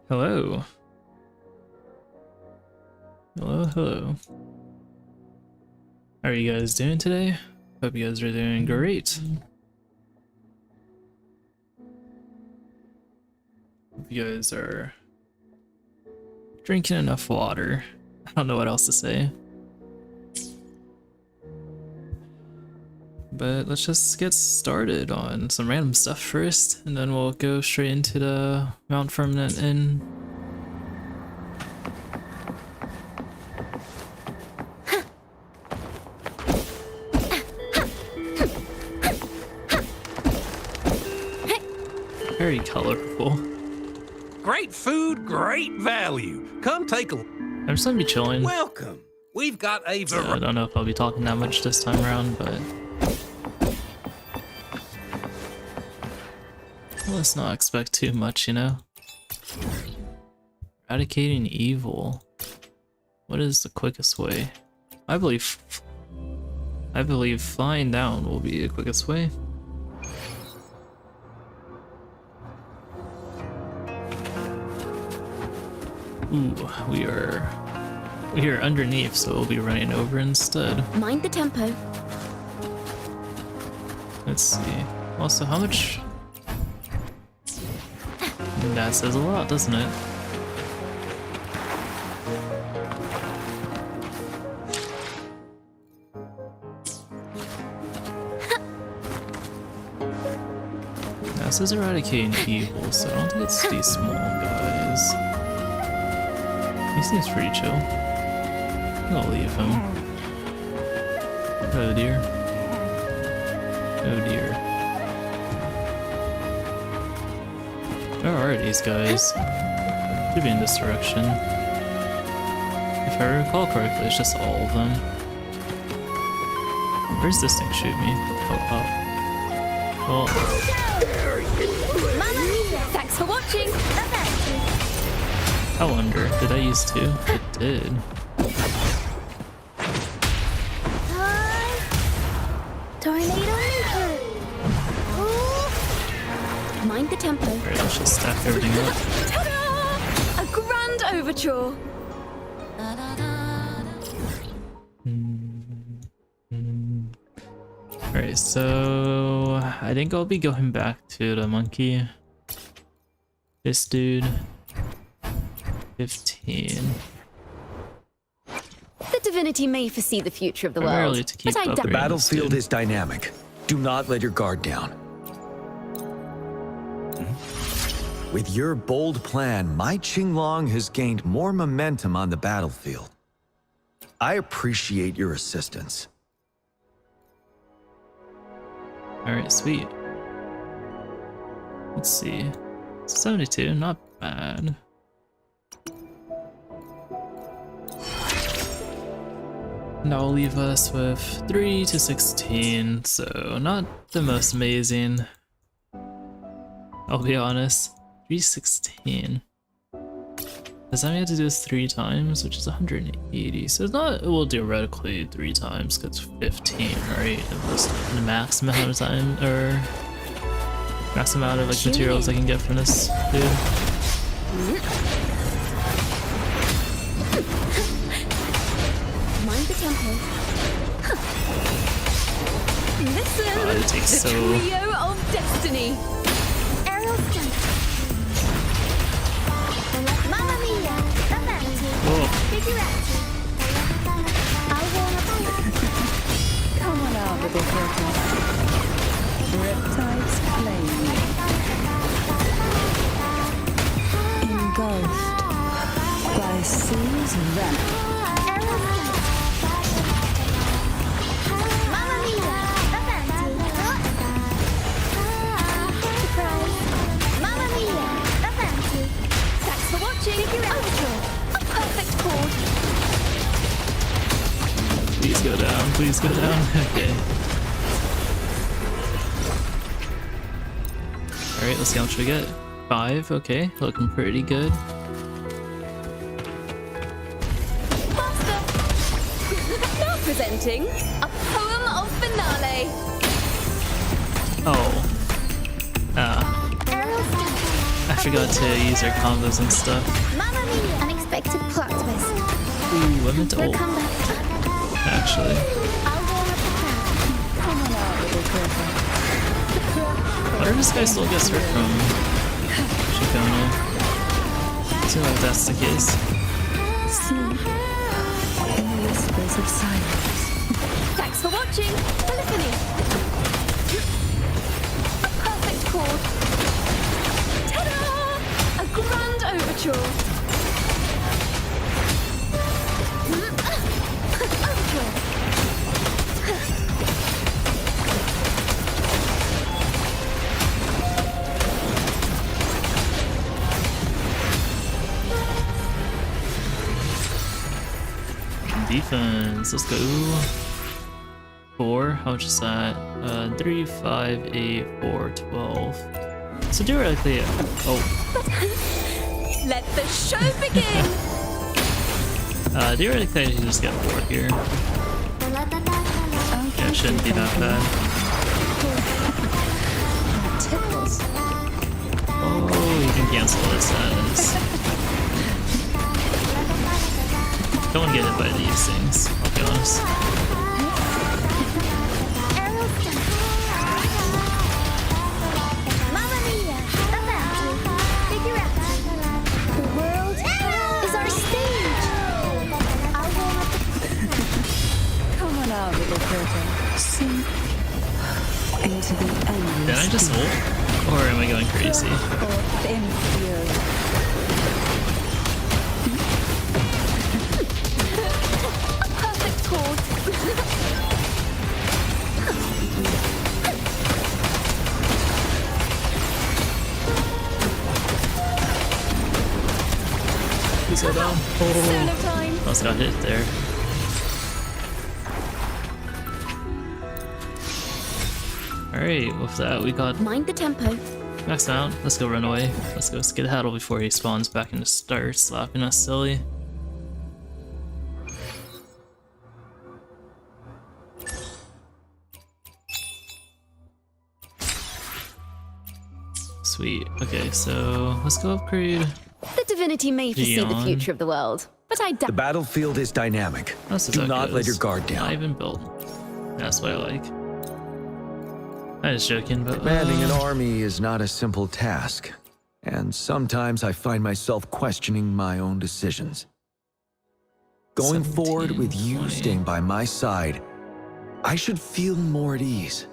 Hello. Hello, hello. How are you guys doing today? Hope you guys are doing great. Hope you guys are drinking enough water. I don't know what else to say. But let's just get started on some random stuff first, and then we'll go straight into the Firmament Inn. Very colorful. Great food, great value. Come take a look. I'm just gonna be chilling. Welcome. We've got a I variety. don't know if I'll be talking that much this time around, but let's not expect too much, you know? Eradicating evil. What is the quickest way? I believe flying down will be the quickest way. Ooh, we are underneath, so we'll be running over instead. Mind the tempo. Let's see. Also, how much? That says a lot, doesn't it? That says eradicating evil, so I don't think it's these small guys. He seems pretty chill. I'll leave him. Oh dear. Oh dear. Where are these guys? Should be in this direction. If I recall correctly, it's just all of them. Where's this thing shoot me? Oh, up. Well. Thanks for watching. I wonder, did I use two? It did. Mind the tempo. Alright, let's just stack everything up. Ta-da! A grand overture. Alright, so I think I'll be going back to the monkey. This dude. 15. The divinity may foresee the future of the Primarily world, to keep but I up doubt with The battlefield dude. is dynamic. Do not let your guard down. With your bold plan, my Qinglong has gained more momentum on the battlefield. I appreciate your assistance. Alright, sweet. Let's see. 72, not bad. And that will leave us with 3 to 16, so not the most amazing. I'll be honest. 316. Does that mean I have to do this 3 times, which is 180? So it's not, well, theoretically 3 times, because 15, right? It was the max amount of time, or max amount of like materials I can get from this dude. Mind the tempo. Listen, God, it takes the so- trio of destiny. Aerial stunt. Mamma mia, avanti. Whoa. Figurati. I wanna Come on out with this reptile. Reptiles playing. Engulfed by seas venom. Aerial stunt. Mamma mia, avanti. Surprise. Mamma mia, avanti. Thanks for watching. Overture. A perfect chord. Please go down, please go down. Okay. Alright, let's see how much we get. 5, okay, looking pretty good. Faster. Now presenting a poem of finale. Oh. Aerial stunt. forgot to use our combos and stuff. Mamma mia! Unexpected plot twist. Ooh, I meant to Your ult, comeback. actually. I'll warm up the crowd. Come on out with your curtain. Why do this guy still gets hurt from Shikona? Seems like that's the case. Sleep in the whispers of silence. Thanks for watching. Polyphony. A perfect chord. Ta-da! A grand overture. Overture. Defense, let's go. 4, how much is that? 3, 5, 8, 4, 12. So theoretically, oh, Let the show begin. theoretically I should just get 4 here. Yeah, it shouldn't be that bad. Tickles. Oh, you can cancel this as. Don't get hit by these things, I'll be honest. Aerial stunt. Mamma mia! The bounty. Figure out. The world is our stage. I'll warm up the Come on out with your curtain. Sink into the endless. Did I just ult? Or am I going crazy? Or thin fury. perfect chord. Please go down. Solo time. Almost got hit there. Alright, with that we got Mind the tempo. maxed out. Let's go run away. Let's go skedaddle before he spawns back and starts slapping us silly. Sweet. Okay, so let's go upgrade. The divinity may foresee the Dion. future of the world, but I doubt. The battlefield is dynamic. That's Do how it not let goes. your guard Not down. even built. That's what I like. I was joking, but Commanding an army is not a simple task, and sometimes I find myself questioning my own decisions. Going forward 17, with you 20. staying by my side, I should feel more at ease.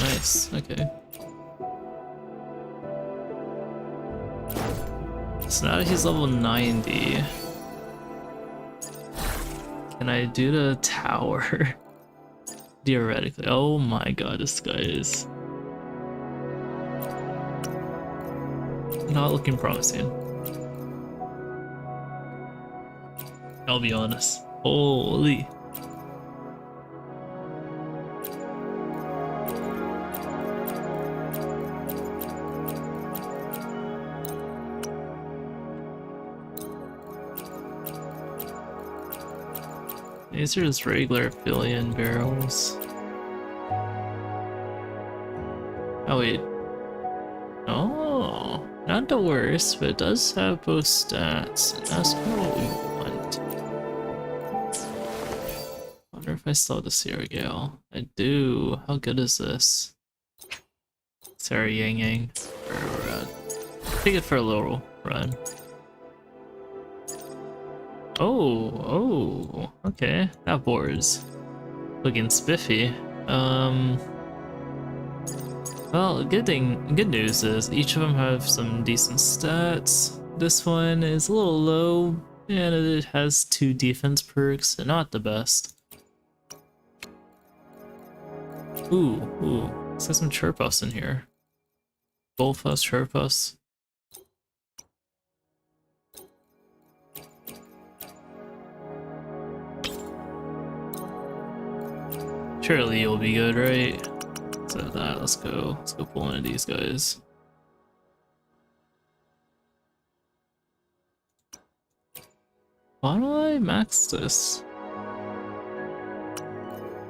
Nice, okay. So now that he's level 90, can I do the tower? Theoretically. Oh my god, this guy is not looking promising. I'll be honest. Holy. These are just regular billion barrels. Oh wait. Oh, not the worst, but it does have both stats. And that's kind of what we want. Wonder if I still have the Sierra Gale. I do. How good is this? Sarah Yang Yang. Take it for a little run. Oh, okay. That board's looking spiffy. Well, good news is each of them have some decent stats. This one is a little low, and it has 2 defense perks, so not the best. Ooh, let's get some Chirpus in here. Bullfuss, Chirpus. Surely you'll be good, right? So that, let's go pull one of these guys. Why do I max this?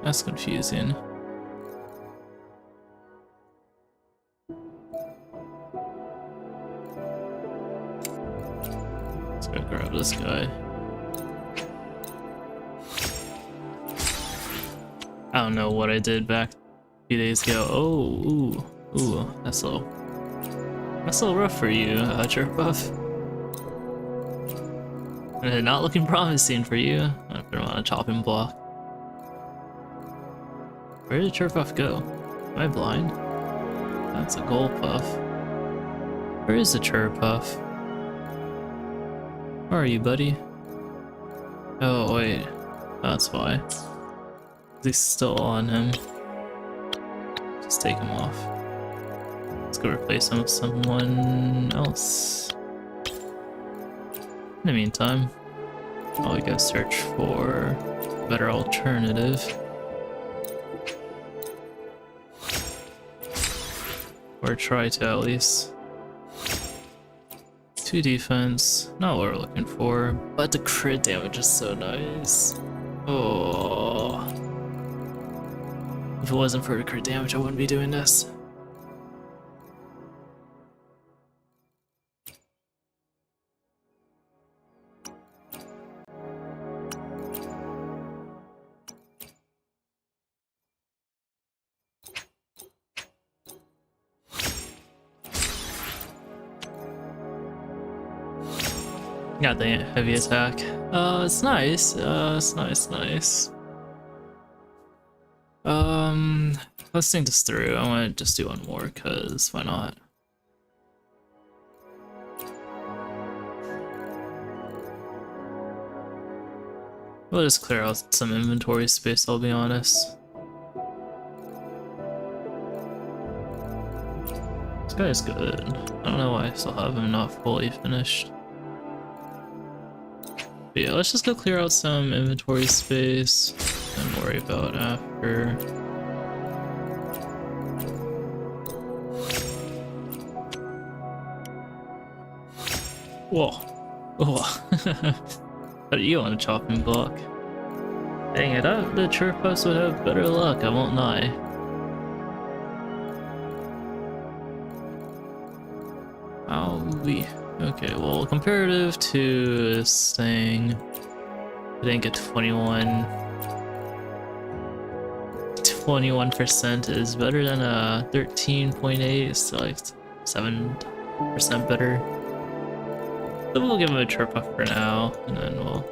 That's confusing. this guy? I don't know what I did back a few days ago. Oh, ooh, that's a little rough for you, Jerk Buff. Not looking promising for you. I put him on a chopping block. Where did Jerk Buff go? Am I blind? That's a gold puff. Where is the Chirp Puff? Where are you, buddy? Oh, wait. That's why. He's still on him. Just take him off. Let's go replace him with someone else. In the meantime, I'll go search for a better alternative. Or try to at least. 2 defense, not what we're looking for, but the crit damage is so nice. Oh. If it wasn't for the crit damage, I wouldn't be doing this. Got the heavy attack. It's nice. It's nice. Let's think this through. I want to just do one more, cause why not? We'll just clear out some inventory space, I'll be honest. This guy's good. I don't know why I still have him not fully finished. But yeah, let's just go clear out some inventory space and worry about after. Whoa. How do you on a chopping block? Dang it, the Chirp Puffs would have better luck, I won't lie. Okay, well, comparative to this thing, I didn't get 21% is better than a 13.8, so like 7% better. So we'll give him a Chirp Puff for now, and then we'll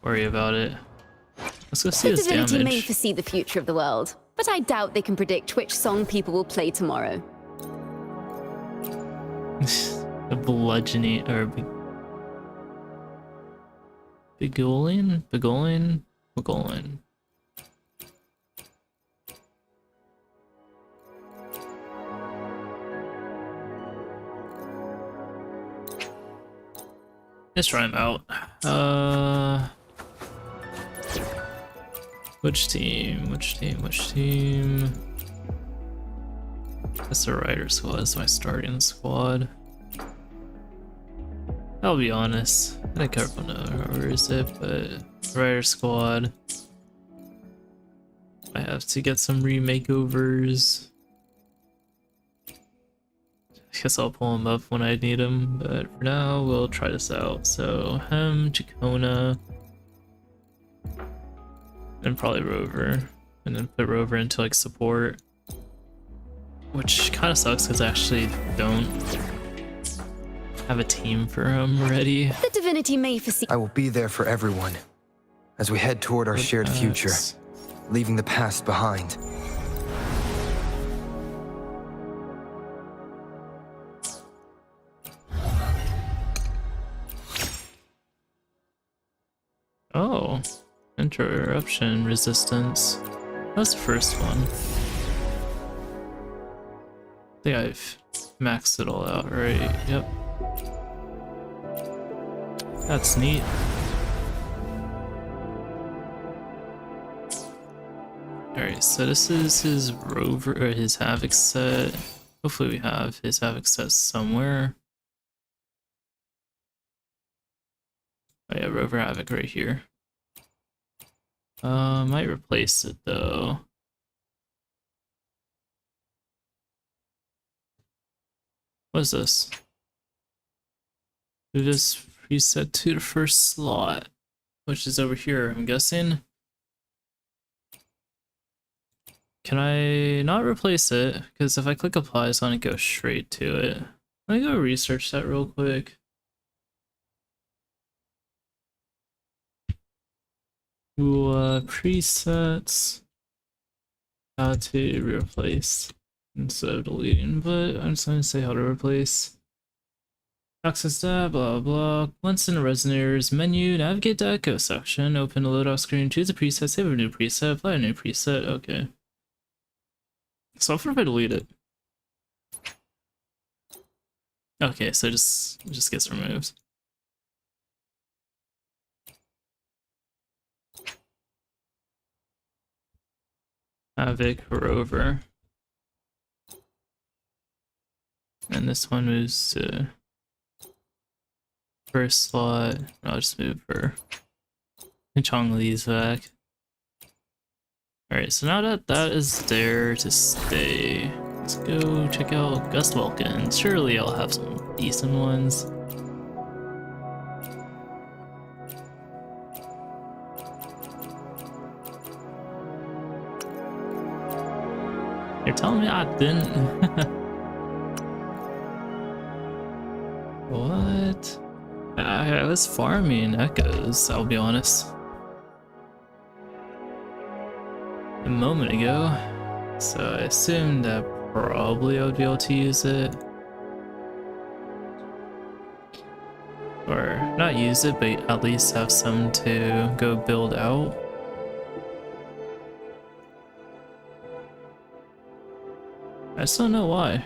worry about it. Let's go see The his divinity may damage. foresee the future of the world, but I doubt they can predict which song people will play tomorrow. The bludgeoning or begolin. Let's try him out. Which team? That's the Rider squad. That's my starting squad. I'll be honest. I can't remember where is it, but Rider squad. I have to get some remakeovers. I guess I'll pull him up when I need him, but for now we'll try this out. So Jacona, and probably Rover, and then put Rover into like support, which kind of sucks because I actually don't have a team for him ready. The divinity may foresee. I will be there for everyone as we head toward our shared future, leaving the past behind. Oh, interruption resistance. That's the first one. I think I've maxed it all out, right? Yep. That's neat. Alright, so this is his Rover, or his Havoc set. Hopefully we have his Havoc set somewhere. Oh yeah, Rover Havoc right here. Might replace it though. What is this? Move this preset to the first slot, which is over here, I'm guessing. Can I not replace it? Because if I click apply, it's gonna go straight to it. Let me go research that real quick. Ooh, presets. How to replace instead of deleting, but I'm just gonna say how to replace. Access that, blah blah. Once in the resonators menu, navigate the echo section, open the loadout screen, choose a preset, save a new preset, apply a new preset. Okay. So what if I delete it? Okay, so it just gets removed. Havoc Rover. And this one moves to first slot. I'll just move her. And Chong Li's back. Alright, so now that that is there to stay, let's go check out Gust Vulcans. Surely I'll have some decent ones. You're telling me I didn't? What? I was farming echoes, I'll be honest. A moment ago. So I assumed that probably I would be able to use it. Or not use it, but at least have some to go build out. I just don't know why.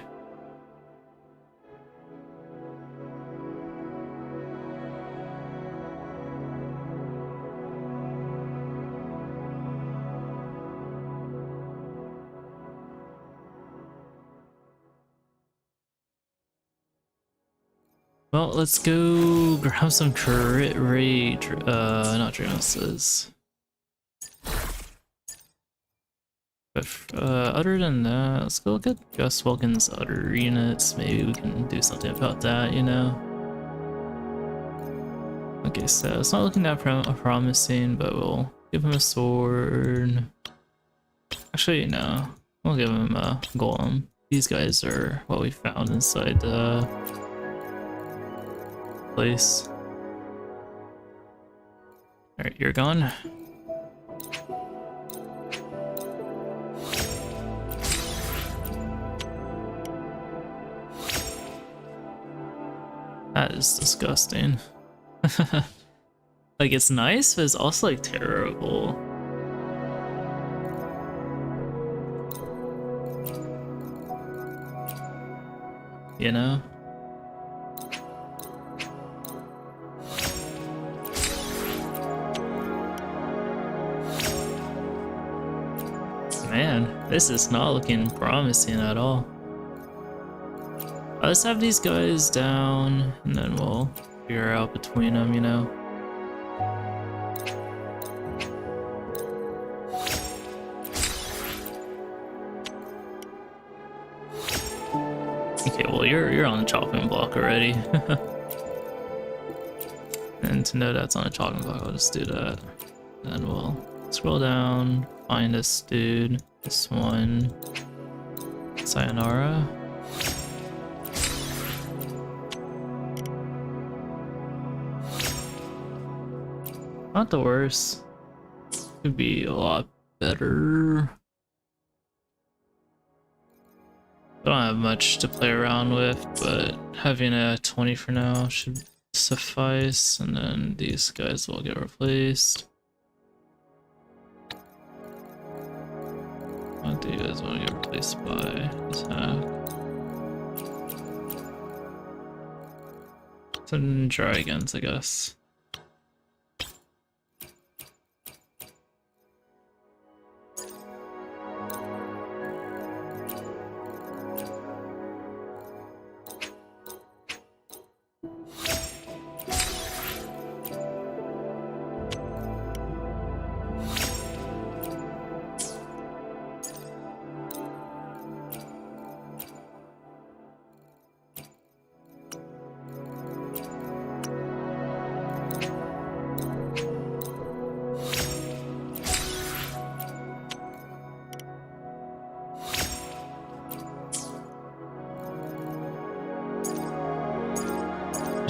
Well, let's go grab some crit rate, not Dranuses. But other than that, let's go look at Gust Vulcan's other units. Maybe we can do something about that, you know? Okay, so it's not looking that promising, but we'll give him a sword. Actually, no. We'll give him a golem. These guys are what we found inside the place. Alright, you're gone. That is disgusting. Like, it's nice, but it's also like terrible. You know? Man, this is not looking promising at all. Let's have these guys down, and then we'll figure out between them, you know? Okay, well you're on the chopping block already. And to know that's on a chopping block, I'll just do that. Then we'll scroll down, find this dude, this one, Sayonara. Not the worst. Could be a lot better. Don't have much to play around with, but having a 20 for now should suffice, and then these guys will get replaced. What do you guys want to get replaced by? Attack. Some dragons, I guess.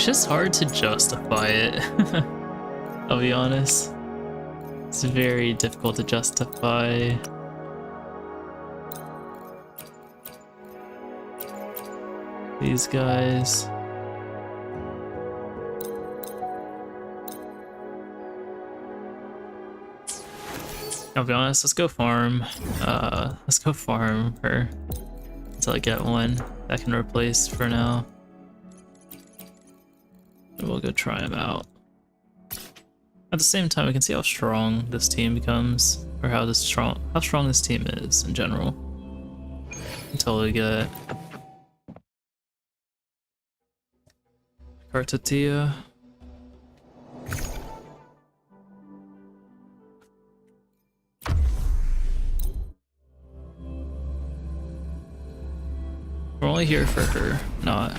It's just hard to justify it. I'll be honest. It's very difficult to justify. These guys. I'll be honest, let's go farm. Let's go farm her until I get one that can replace for now. And we'll go try him out. At the same time, we can see how strong this team becomes, or how strong this team is in general. Until we get Cartatia. We're only here for her, not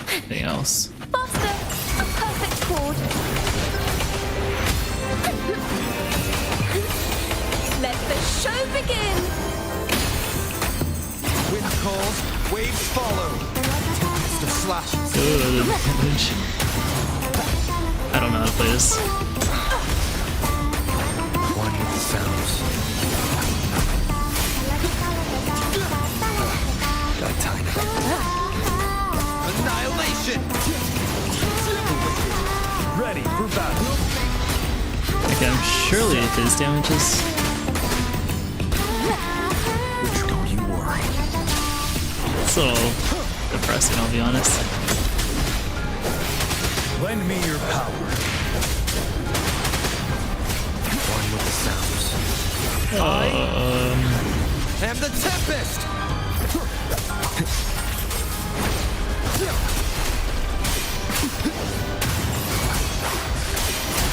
anything else. Faster! A perfect chord. Let the show begin! Wind calls, waves follow. Tempest of slashes. Good damage. I don't know how to play this. One with the sounds. Got time. Annihilation! Ready for battle. Okay, surely his damage is. Don't you worry. It's a little depressing, I'll be honest. Lend me your power. One with the sounds. And the tempest!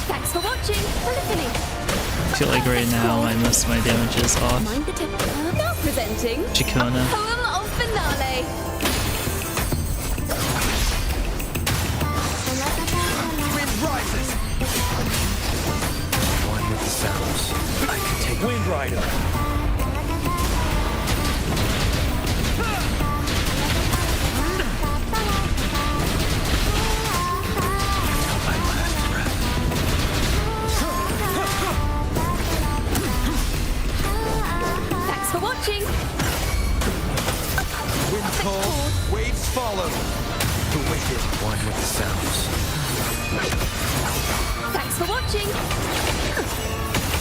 Thanks for watching. Polyphony. I feel like right now most of my damage is off. Mind the tip. Now presenting Chicona. Poem of Finale. Wind rises! One with the sounds. I can take Wind Rider. Thanks for watching. wind calls, waves follow. The wicked. One with the sounds. Thanks for watching.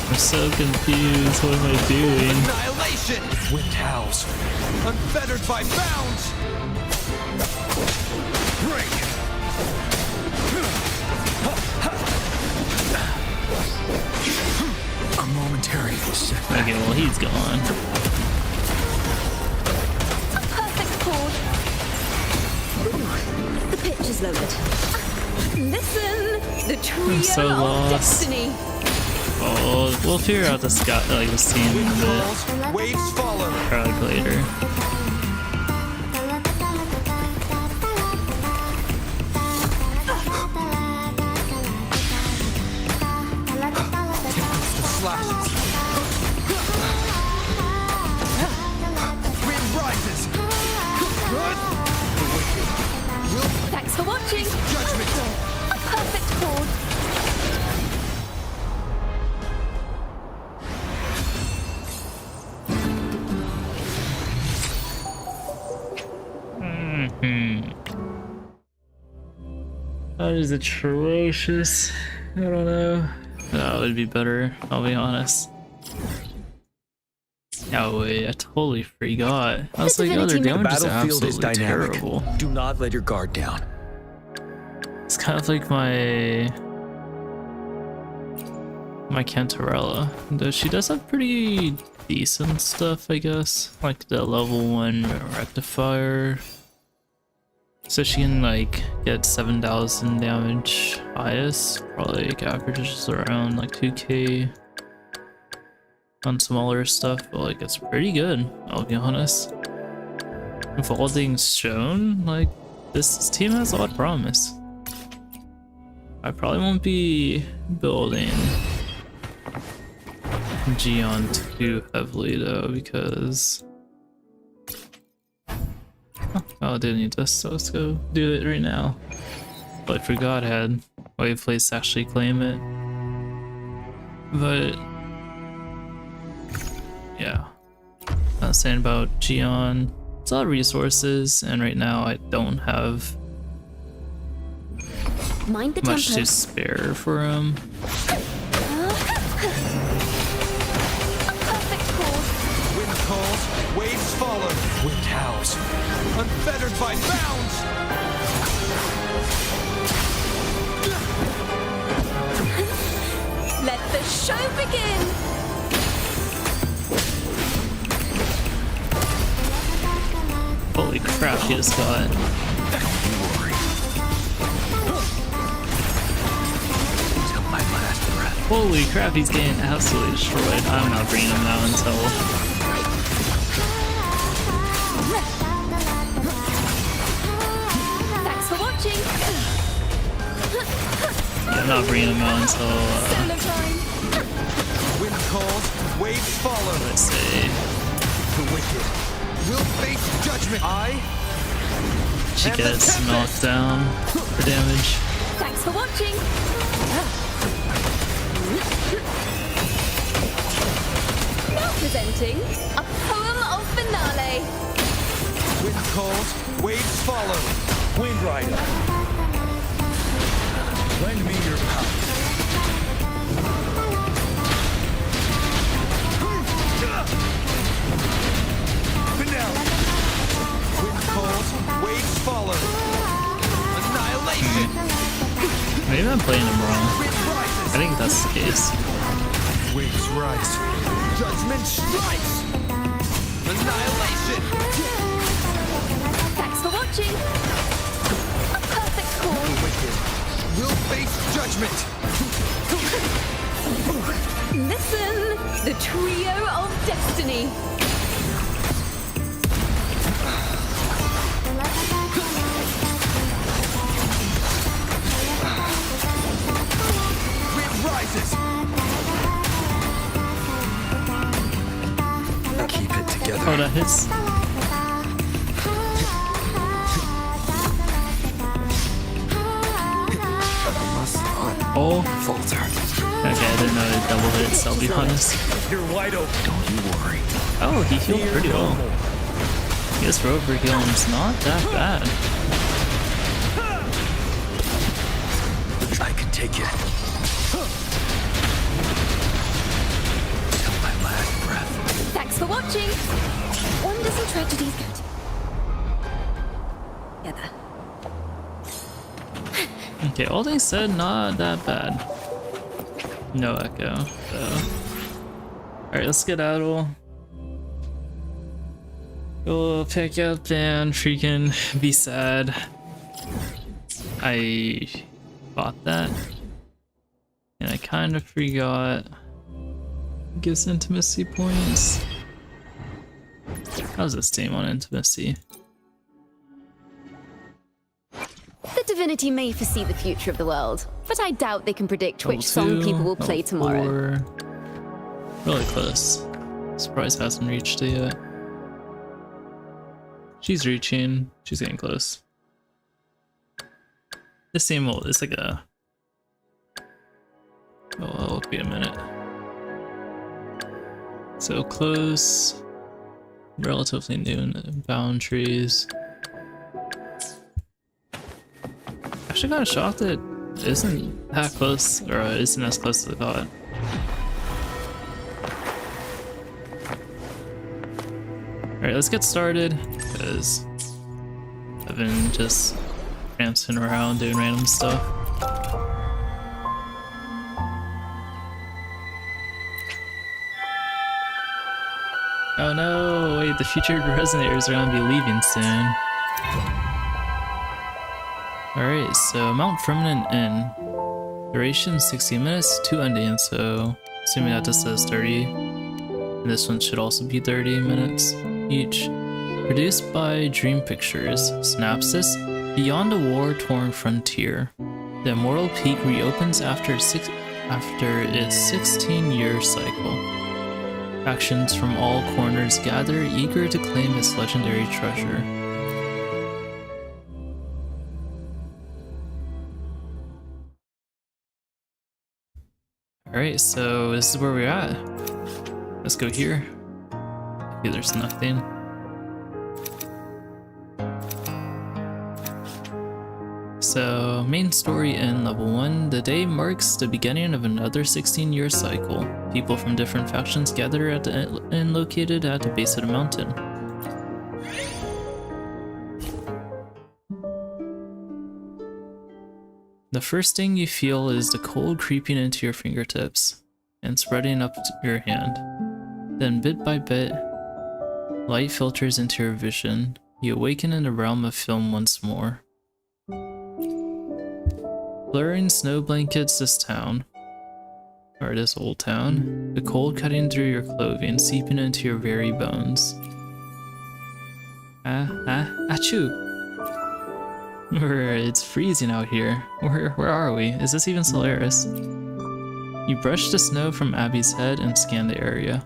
I'm so confused. What am I doing? Annihilation! Wind howls. Unfettered by bounds! Break! A momentary setback. Okay, well he's gone. A perfect chord. The pitch is lowered. Listen, the trio I'm so of lost. destiny. Oh, we'll figure out this guy, like this team in a bit, Calls, waves follow. probably later. Slashes. Wind rises. The wicked. Thanks for watching. Judgment. A perfect chord. That is atrocious. I don't know. That would be better, I'll be honest. Oh wait, I totally forgot. I was like, oh, their divinity damage is Battlefield is absolutely dynamic. terrible. Do not let your guard down. It's kind of like my Cantarella. Though she does have pretty decent stuff, I guess. Like the level 1 rectifier. So she can like get 7,000 damage highest. Probably like averages around like 2k on smaller stuff, but like it's pretty good, I'll be honest. With all things shown, like this team has a lot of promise. I probably won't be building Gion too heavily though, because oh, I didn't need this, so let's go do it right now. But I forgot I had a place to actually claim it. But yeah, I was saying about Gion. It's a lot of resources, and right now I don't have Mind the much tempo. to spare for him. A perfect course. Wind calls, waves follow. Wind howls, unfettered by bounds. Let the show begin. Holy crap, he just got. Till my last breath. Holy crap, he's getting absolutely destroyed. I'm not bringing him out until. Thanks for watching. Yeah, I'm not bringing him out until. Solo time. Wind calls, waves follow. Let's see. The wicked will face judgment. She gets knocked down for damage. Thanks for watching. Now presenting a poem of finale. Wind calls, waves follow. Wind rider. Lend me your power. Finale. Wind calls, waves follow. Annihilation. Maybe I'm playing him wrong. Wind rises. I think that's the case. Waves rise. Judgment strikes. Annihilation. Thanks for watching. A perfect The course. wicked will face judgment. Listen, the trio of destiny. Wind rises. Keep it together. Oh, that hits. Must not Oh, falter. okay, I didn't know it double hits, I'll be honest. You're wide open. Don't you worry. Oh, he healed pretty well. I guess road for healing's not that bad. I can take it. Till my last breath. Thanks for watching. Wonders and tragedies go together. Okay, all they said, not that bad. No echo, so. Alright, let's skedaddle. Go pick up and freaking be sad. I bought that. And I kind of forgot. It gives intimacy points. How's this team on intimacy? The divinity may foresee the future of the world, but I doubt they can predict which Level song 2, people will play level tomorrow. 4. Really close. Surprised hasn't reached it yet. She's reaching. She's getting close. This team will. It's like a. Oh, it'll be a minute. So close. Relatively new in boundaries. Actually, got shocked that it isn't that close, or isn't as close as I thought. Alright, let's get started, because I've been just prancing around doing random stuff. Oh no, wait, the featured resonators are gonna be leaving soon. Alright, so Mount Firmament Inn. Duration 60 minutes, 2 endings, so assuming that just says 30. And this one should also be 30 minutes each. Produced by Dream Pictures. Synopsis: Beyond a war-torn frontier, the Immortal Peak reopens after its 16-year cycle. Factions from all corners gather, eager to claim its legendary treasure. Alright, so this is where we're at. Let's go here. Okay, there's nothing. So, main story in level 1. The day marks the beginning of another 16-year cycle. People from different factions gather at the inn located at the base of the mountain. The first thing you feel is the cold creeping into your fingertips and spreading up your hand. Then bit by bit, light filters into your vision. You awaken in the realm of film once more. Blurring snow blankets this old town, the cold cutting through your clothing, seeping into your very bones. Achoo! It's freezing out here. Where are we? Is this even Solaris? You brush the snow from Abby's head and scan the area.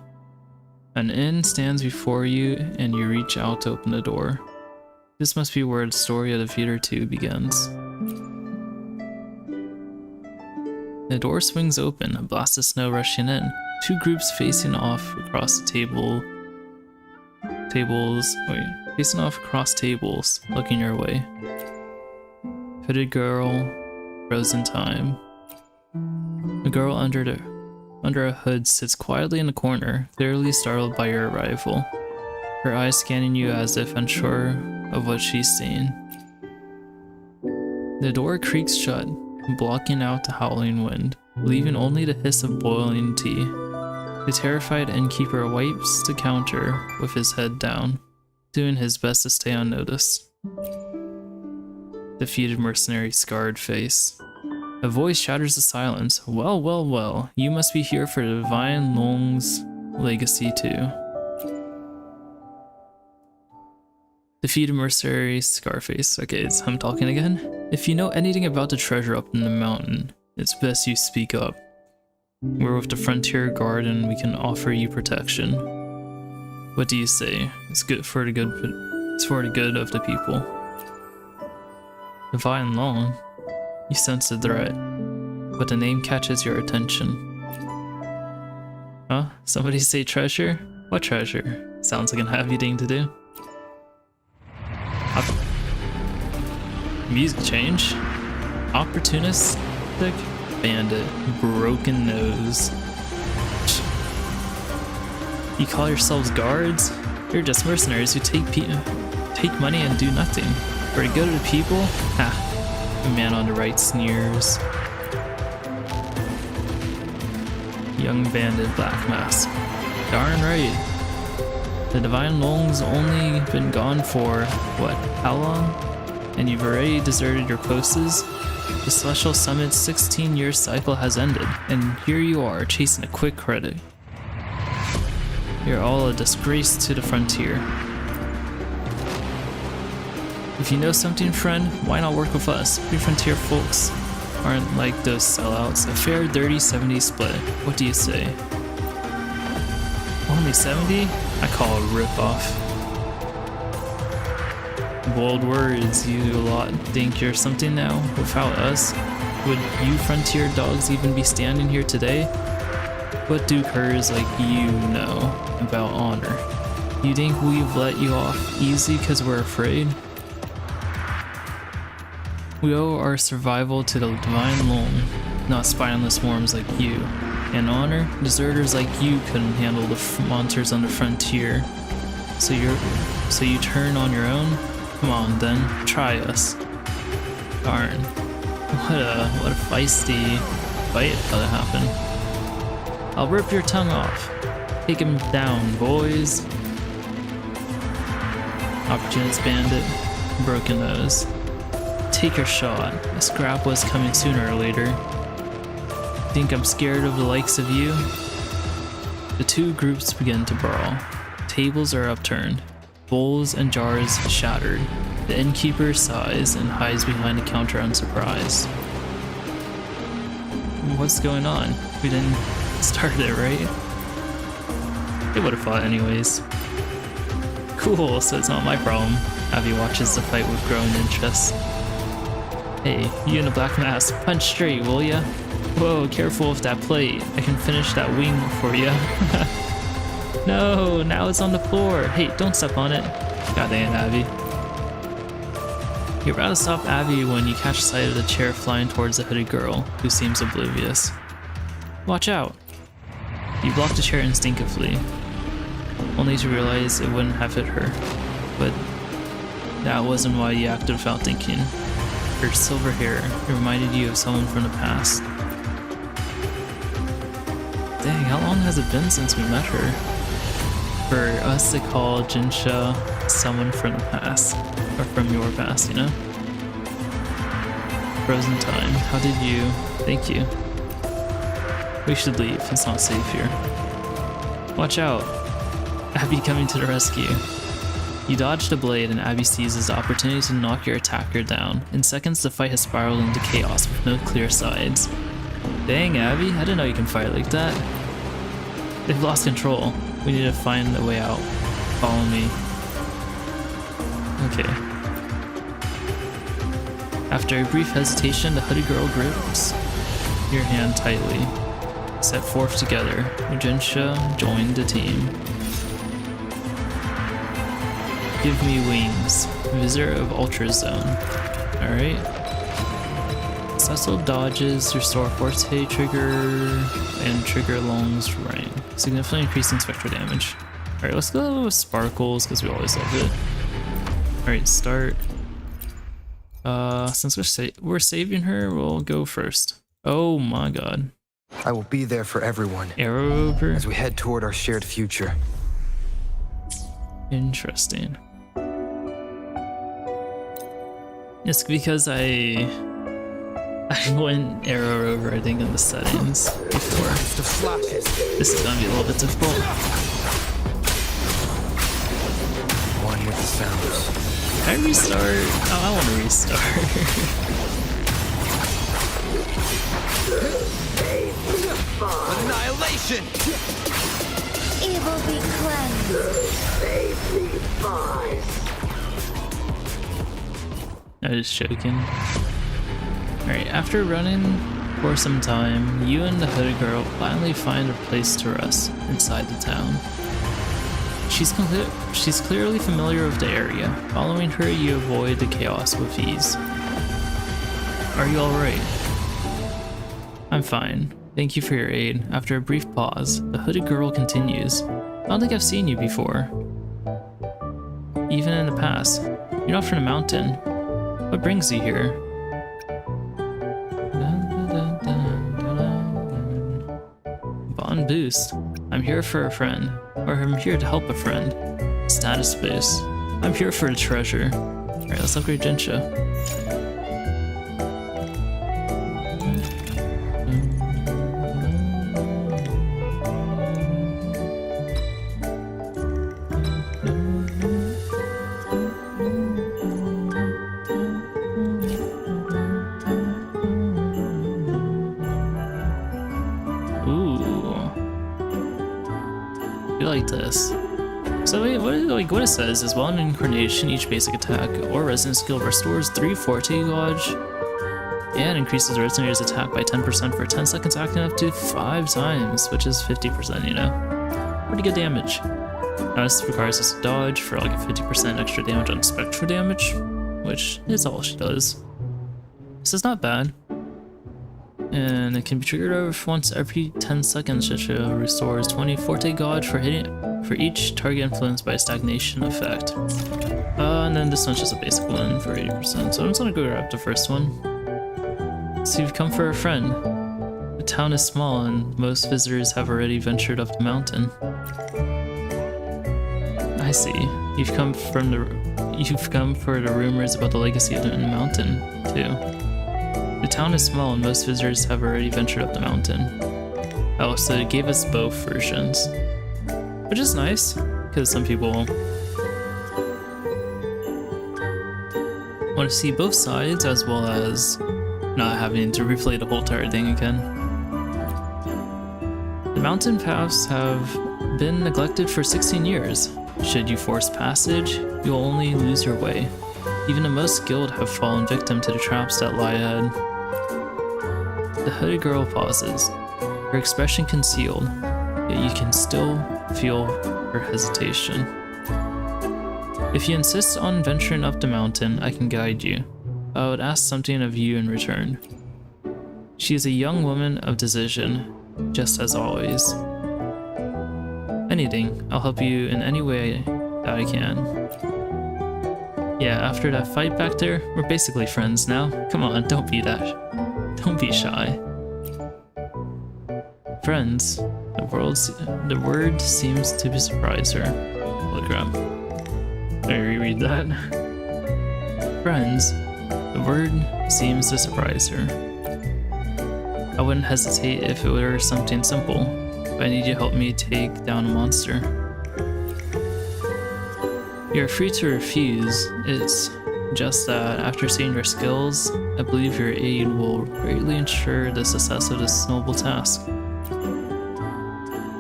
An inn stands before you and you reach out to open the door. This must be where the story of the Theater 2 begins. The door swings open, a blast of snow rushing in. Two groups facing off across the facing off across tables, looking your way. Hooded girl, frozen time. The girl under a hood sits quietly in the corner, clearly startled by your arrival. Her eyes scanning you as if unsure of what she's seeing. The door creaks shut, blocking out the howling wind, leaving only the hiss of boiling tea. The terrified innkeeper wipes the counter with his head down, doing his best to stay unnoticed. Defeated mercenary, scarred face. A voice shatters the silence. Well, well, well, you must be here for the Divine Long's legacy too. Defeated mercenary, Scarface. Okay, I'm talking again. If you know anything about the treasure up in the mountain, it's best you speak up. We're with the Frontier Guard and we can offer you protection. What do you say? It's for the good of the people. Divine Long? You sense the threat, but the name catches your attention. Huh? Somebody say treasure? What treasure? Sounds like a happy thing to do. Music change. Opportunistic bandit. Broken nose. You call yourselves guards? You're just mercenaries who take money and do nothing. For the good of the people? Ha. The man on the right sneers. Young bandit, black mask. Darn right. The Divine Long's only been gone for, what, how long? And you've already deserted your posts? The Celestial Summit's 16-year cycle has ended, and here you are, chasing a quick credit. You're all a disgrace to the frontier. If you know something, friend, why not work with us? We frontier folks aren't like those sellouts. A fair 30-70 split. What do you say? Only 70? I call a rip-off. Bold words, you lot think you're something now? Without us, would you frontier dogs even be standing here today? What do curs like you know about honor? You think we've let you off easy because we're afraid? We owe our survival to the Divine Long, not spineless worms like you. And honor, deserters like you couldn't handle the monsters on the frontier. So you turn on your own? Come on then, try us. Darn. What a feisty fight that happened. I'll rip your tongue off. Take him down, boys. Opportunist bandit. Broken nose. Take your shot. A scrap was coming sooner or later. Think I'm scared of the likes of you? The two groups begin to brawl. Tables are upturned. Bowls and jars shattered. The innkeeper sighs and hides behind the counter unsurprised. What's going on? We didn't start it, right? They would have fought anyways. Cool, so it's not my problem. Abby watches the fight with growing interest. Hey, you in a black mask, punch straight, will ya? Whoa, careful with that plate. I can finish that wing for you. No, now it's on the floor. Hey, don't step on it. God dang it, Abby. You're about to stop Abby when you catch sight of the chair flying towards the hooded girl, who seems oblivious. Watch out. You blocked the chair instinctively, only to realize it wouldn't have hit her. But that wasn't why you acted without thinking. Her silver hair reminded you of someone from the past. Dang, how long has it been since we met her? For us to call Jinsha someone from the past, or from your past, you know? Frozen time, how did you... Thank you. We should leave, it's not safe here. Watch out! Abby coming to the rescue. You dodge the blade and Abby seizes the opportunity to knock your attacker down. In seconds, the fight has spiraled into chaos with no clear sides. Dang, Abby, I didn't know you can fight like that. They've lost control. We need to find a way out. Follow me. Okay. After a brief hesitation, the hooded girl grips your hand tightly. Set forth together. Jinsha joined the team. Give me wings. Visitor of Ultra Zone. Alright. Cecil dodges restore Forte trigger and trigger Long's range, significantly increasing spectral damage. Alright, let's go with Sparkles because we always love it. Alright, start. Since we're saving her, we'll go first. Oh my god. I will be there for everyone Arrow over. as we head toward our shared future. Interesting. It's because I went arrow over, I think, in the settings before. This is gonna be a little bit difficult. One with the sounds. Can I restart? Oh, I want to restart. Annihilation! Evil be cleansed. I was joking. Alright, after running for some time, you and the hooded girl finally find a place to rest inside the town. She's clearly familiar with the area. Following her, you avoid the chaos with ease. Are you alright? I'm fine. Thank you for your aid. After a brief pause, the hooded girl continues. I don't think I've seen you before. Even in the past. You're not from the mountain. What brings you here? Bond boost. I'm here for a friend. Or I'm here to help a friend. Status boost. I'm here for a treasure. Alright, let's upgrade Jinsha. Like this. So what it says is while in incarnation, each basic attack or resident skill restores 3 Forte dodge and increases the resonator's attack by 10% for 10 seconds, acting up to 5 times, which is 50%, you know? Pretty good damage. Now this requires us to dodge for like a 50% extra damage on spectral damage, which is all she does. This is not bad. And it can be triggered over once every 10 seconds. Jinsha restores 20 Forte dodge for each target influenced by a stagnation effect. And then this one's just a basic one for 80%. So I'm just gonna go grab the first one. So you've come for a friend. The town is small and most visitors have already ventured up the mountain. I see. You've come for the rumors about the legacy of the mountain too. The town is small and most visitors have already ventured up the mountain. Oh, so it gave us both versions. Which is nice, because some people want to see both sides as well as not having to replay the whole entire thing again. The mountain paths have been neglected for 16 years. Should you force passage, you'll only lose your way. Even the most skilled have fallen victim to the traps that lie ahead. The hooded girl pauses, her expression concealed, yet you can still feel her hesitation. If you insist on venturing up the mountain, I can guide you. I would ask something of you in return. She is a young woman of decision, just as always. Anything, I'll help you in any way that I can. Yeah, after that fight back there, we're basically friends now. Come on, don't be shy. Friends. The word seems to surprise her. Holy crap. Let me reread that. Friends. The word seems to surprise her. I wouldn't hesitate if it were something simple, but I need you to help me take down a monster. You're free to refuse. It's just that after seeing your skills, I believe your aid will greatly ensure the success of this noble task.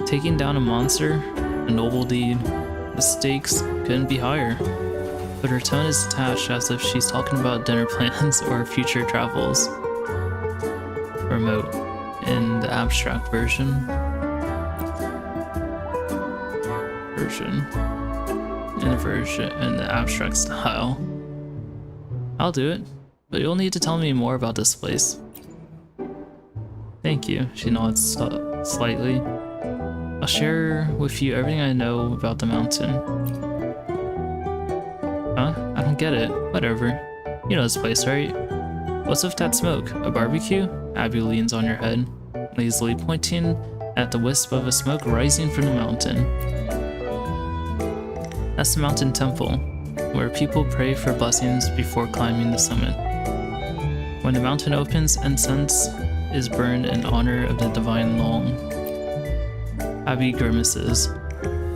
Taking down a monster, a noble deed, the stakes couldn't be higher. But her tone is detached as if she's talking about dinner plans or future travels. Remote in the abstract version. In the abstract style. I'll do it, but you'll need to tell me more about this place. Thank you, she nods slightly. I'll share with you everything I know about the mountain. Huh? I don't get it. Whatever. You know this place, right? What's with that smoke? A barbecue? Abby leans on your head, lazily pointing at the wisp of a smoke rising from the mountain. That's the mountain temple, where people pray for blessings before climbing the summit. When the mountain opens, incense is burned in honor of the divine Long. Abby grimaces,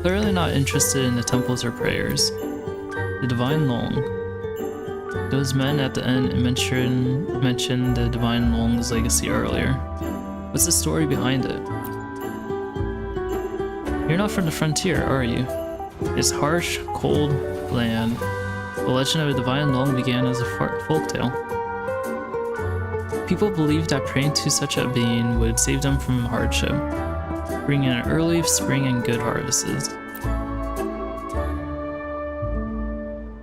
clearly not interested in the temples or prayers. The divine Long. Those men at the inn mentioned the divine Long's legacy earlier. What's the story behind it? You're not from the frontier, are you? It's harsh, cold land. The legend of the divine Long began as a folktale. People believed that praying to such a being would save them from hardship, bringing an early spring and good harvests.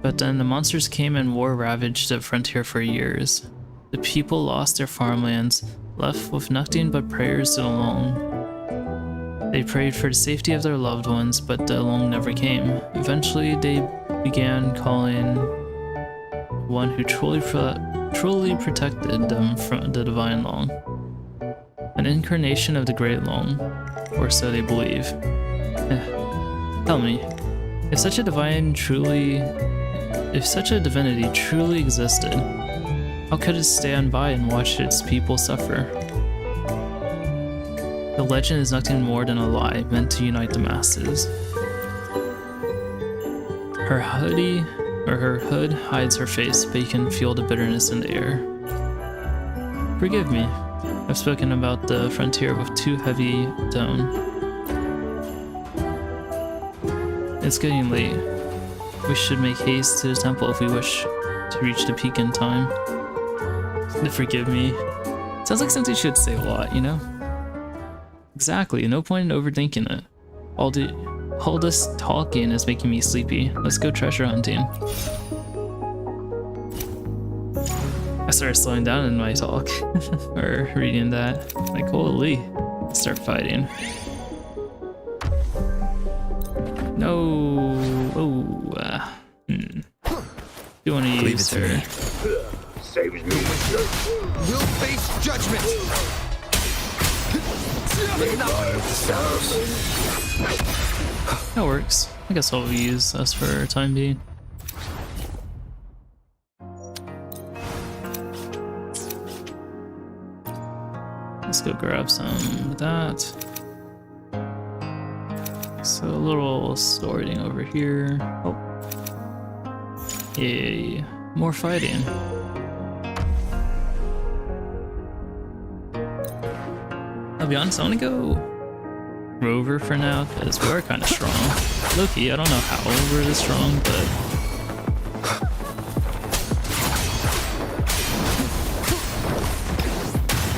But then the monsters came and war ravaged the frontier for years. The people lost their farmlands, left with nothing but prayers to the Long. They prayed for the safety of their loved ones, but the Long never came. Eventually, they began calling one who truly protected them from the divine Long. An incarnation of the Great Long, or so they believe. Tell me, if such a divinity truly existed, how could it stand by and watch its people suffer? The legend is nothing more than a lie meant to unite the masses. Her hood hides her face, but you can feel the bitterness in the air. Forgive me, I've spoken about the frontier with too heavy tone. It's getting late. We should make haste to the temple if we wish to reach the peak in time. Forgive me. Sounds like something you should say a lot, you know? Exactly, no point in overthinking it. All this talking is making me sleepy. Let's go treasure hunting. I started slowing down in my talk, or reading that. Like, holy, start fighting. No, You want to use her? We'll face judgment. That works. I guess I'll use us for the time being. Let's go grab some of that. So a little sorting over here. Oh. Yay. More fighting. I'll be honest, I want to go Rover for now, because we are kind of strong. Loki, I don't know how we're this strong, but...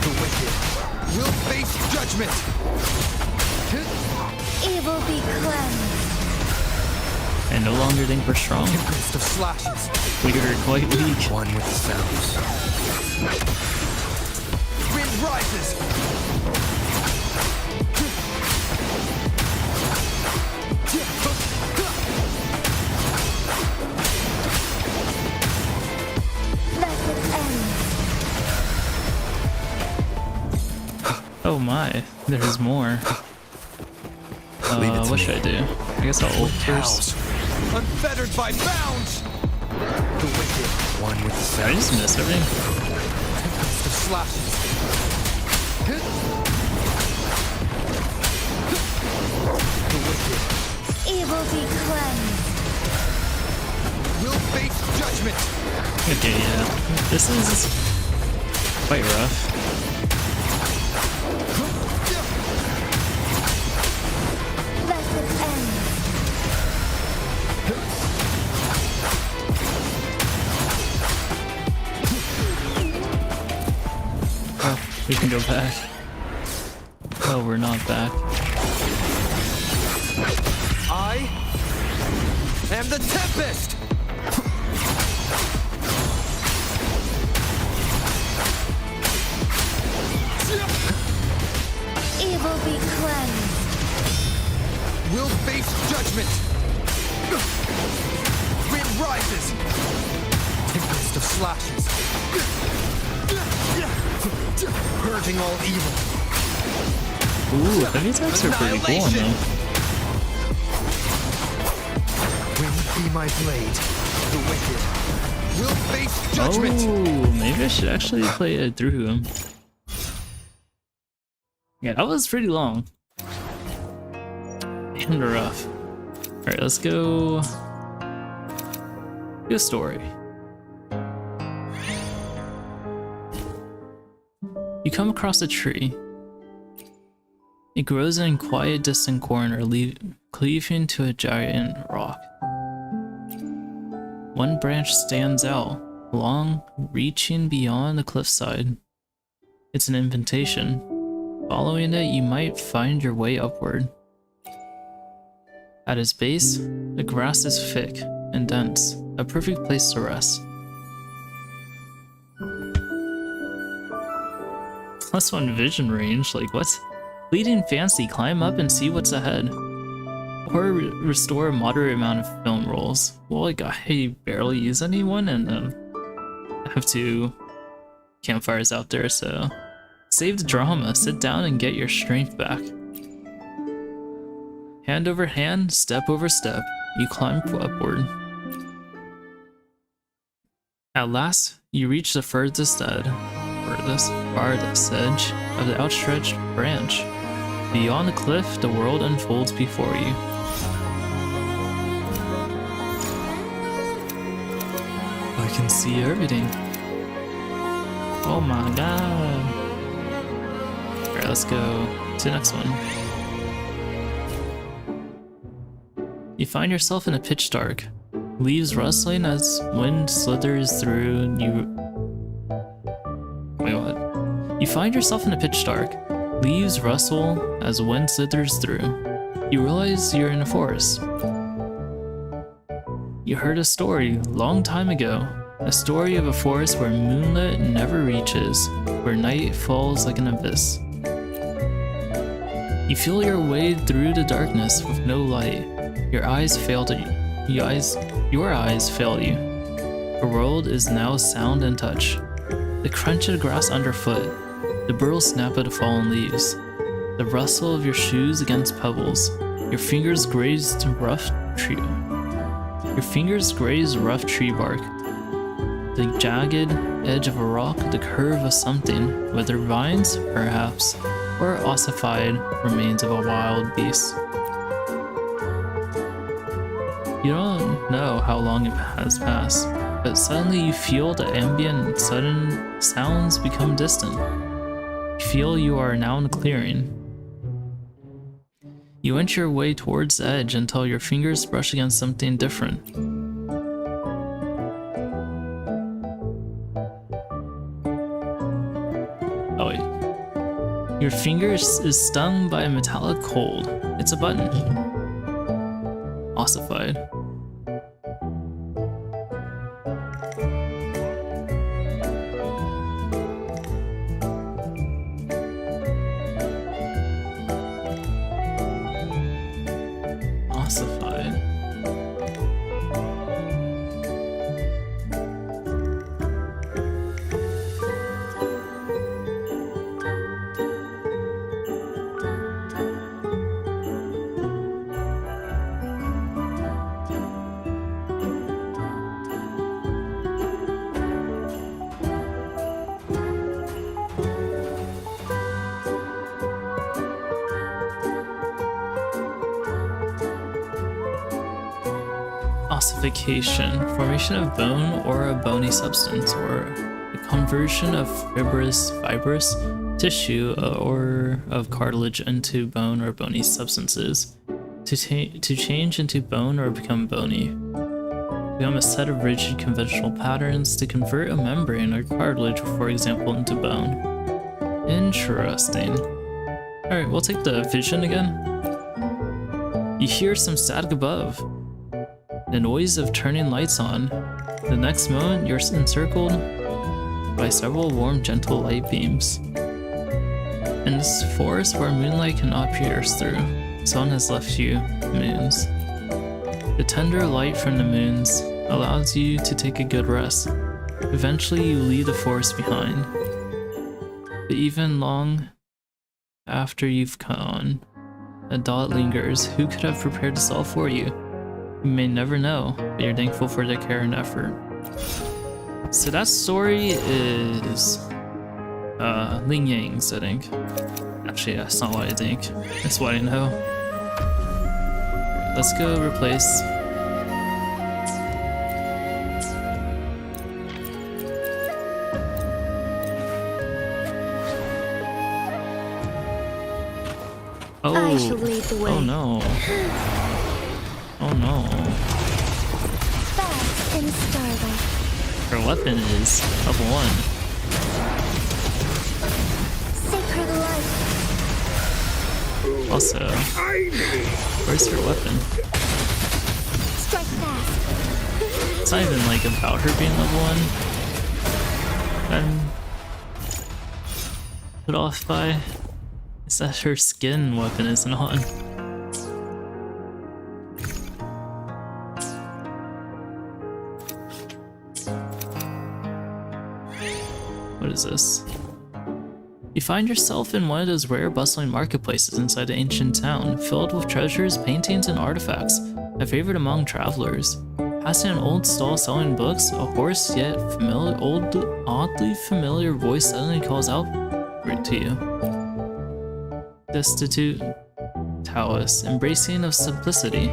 The wicked judgment! Evil be cleansed. I no longer think we're strong. Tempest of slashes! We are quite weak. One with the sounds. Wind rises! Let it end. Oh my, there's more. Leave it to What me. should I do? I guess I'll ult Cows! first. Unfettered by bounds! The wicked! One with the Did I just sounds. miss everything? Tempest of slashes! The wicked Evil be cleansed. will face judgment! Okay, yeah. This is quite rough. Let it end. Oh, we can go back. Oh, we're not back. I am the Tempest! Evil be cleansed. Will face judgment! Wind rises! Tempest of slashes! Purging all evil! Ooh, heavy attacks are pretty cool Annihilation. though. Wind be my blade! The wicked will face judgment! Oh, maybe I should actually play it through him. Yeah, that was pretty long. And rough. Alright, let's go. Do a story. You come across a tree. It grows in a quiet, distant corner, cleaving to a giant rock. One branch stands out, long, reaching beyond the cliffside. It's an invitation. Following it, you might find your way upward. At its base, the grass is thick and dense, a perfect place to rest. +1 vision range, like what? Fleeting fancy, climb up and see what's ahead. Or restore a moderate amount of film rolls. Well, like I barely use anyone and I have 2 campfires out there, so save the drama, sit down and get your strength back. Hand over hand, step over step, you climb upward. At last, you reach the farthest edge of the outstretched branch. Beyond the cliff, the world unfolds before you. I can see everything. Oh my god. Alright, let's go to the next one. You find yourself in a pitch dark. Leaves rustling as wind slithers through you. Wait, what? You find yourself in a pitch dark. Leaves rustle as wind slithers through. You realize you're in a forest. You heard a story long time ago. A story of a forest where moonlight never reaches, where night falls like an abyss. You feel your way through the darkness with no light. Your eyes fail you. The world is now sound and touch. The crunch of grass underfoot, the brittle snap of the fallen leaves, the rustle of your shoes against pebbles. Your fingers graze rough tree bark. The jagged edge of a rock, the curve of something, whether vines, perhaps, or ossified remains of a wild beast. You don't know how long it has passed, but suddenly you feel the ambient sudden sounds become distant. You feel you are now in a clearing. You inch your way towards the edge until your fingers brush against something different. Oh wait. Your finger is stung by a metallic cold. It's a button. Ossified. Ossified. Ossification, formation of bone or a bony substance, or the conversion of fibrous tissue or of cartilage into bone or bony substances. To change into bone or become bony. Become a set of rigid conventional patterns to convert a membrane or cartilage, for example, into bone. Interesting. Alright, we'll take the vision again. You hear some static above. The noise of turning lights on. The next moment, you're encircled by several warm, gentle light beams. In this forest where moonlight cannot pierce through, the sun has left you moons. The tender light from the moons allows you to take a good rest. Eventually, you leave the forest behind. But even long after you've gone, a dot lingers. Who could have prepared this all for you? You may never know, but you're thankful for their care and effort. So that story is Ling Yang's, I think. Actually, that's not what I think. That's what I know. Let's go replace. I shall lead the way. Oh no. Oh no. Fast and starlight. Her weapon is level 1. Sacred light. Also, where's her weapon? Strike fast. It's not even like about her being level 1. I'm put off by is that her skin weapon isn't on. What is this? You find yourself in one of those rare bustling marketplaces inside the ancient town, filled with treasures, paintings, and artifacts, a favorite among travelers. Passing an old stall selling books, a hoarse yet oddly familiar voice suddenly calls out to you. Destitute, Taoist, embracing of simplicity.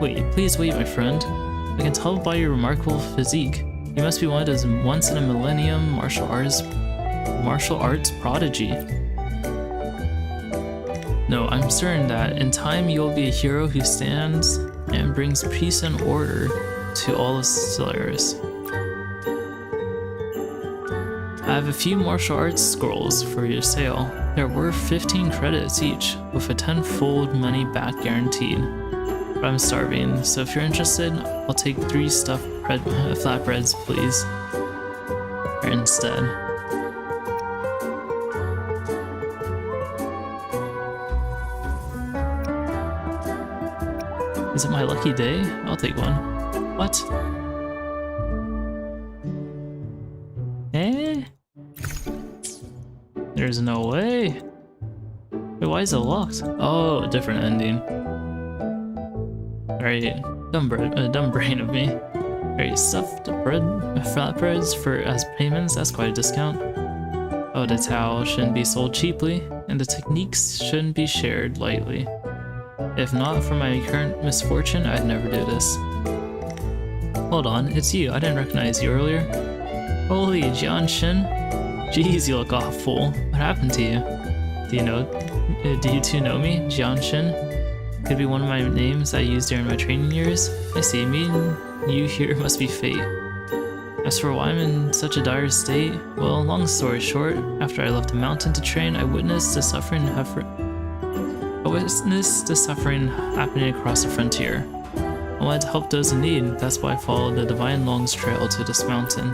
Wait, please wait, my friend. I can tell by your remarkable physique. You must be one of those once-in-a-millennium martial arts prodigy. No, I'm certain that in time you'll be a hero who stands and brings peace and order to all of Solaris. I have a few martial arts scrolls for your sale. They're worth 15 credits each, with a 10-fold money back guaranteed. But I'm starving, so if you're interested, I'll take 3 stuffed flatbreads, please. Or instead. Is it my lucky day? I'll take one. What? Eh? There's no way. Wait, why is it locked? Oh, a different ending. Alright, dumb brain of me. Alright, stuffed flatbreads as payments, that's quite a discount. Oh, the towel shouldn't be sold cheaply, and the techniques shouldn't be shared lightly. If not for my current misfortune, I'd never do this. Hold on, it's you. I didn't recognize you earlier. Holy Jian Shin. Jeez, you look awful. What happened to you? Do you two know me? Jian Shin? Could be one of my names I used during my training years. I see, meeting you here must be fate. As for why I'm in such a dire state, well, long story short, after I left the mountain to train, I witnessed the suffering happening across the frontier. I wanted to help those in need, that's why I followed the Divine Long's trail to this mountain.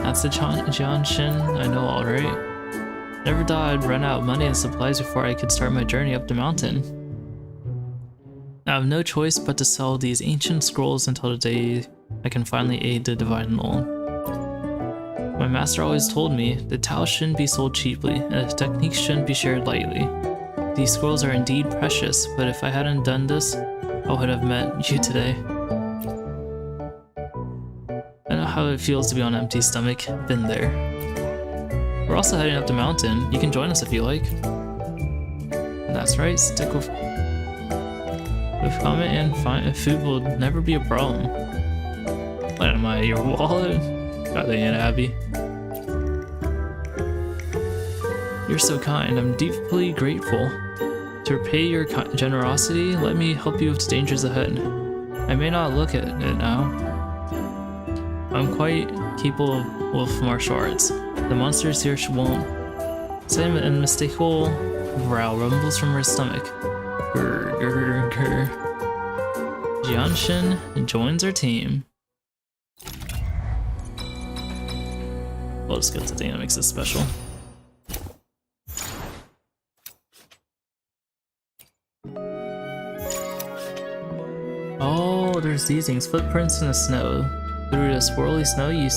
That's the Jianshin I know alright. Never thought I'd run out of money and supplies before I could start my journey up the mountain. I have no choice but to sell these ancient scrolls until the day I can finally aid the Divine Law. My master always told me the Tao shouldn't be sold cheaply and the techniques shouldn't be shared lightly. These scrolls are indeed precious, but if I hadn't done this, I would have met you today. I know how it feels to be on an empty stomach, been there. We're also heading up the mountain. You can join us if you like. That's right, stick with Firmament Inn, food will never be a problem. What am I, your wallet? God dang it, Abby. You're so kind, I'm deeply grateful. To repay your generosity, let me help you with the dangers ahead. I may not look at it now. I'm quite capable of martial arts. The monsters here won't. Same unmistakable growl rumbles from her stomach. Grr, grr, grr. Jianshin joins our team. Well, let's get to the thing that makes this special. Oh, there's these things. Footprints in the snow. Through the swirly snow, you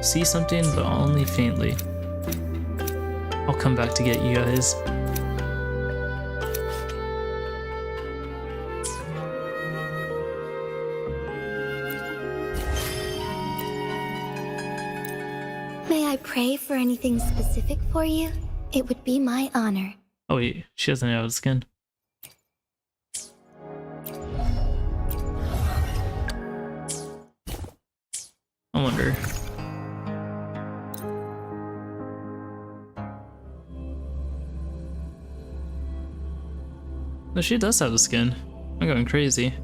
see something, but only faintly. I'll come back to get you guys. May I pray for anything specific for you? It would be my honor. Oh wait, she doesn't have skin. I wonder. No, she does have the skin. I'm going crazy.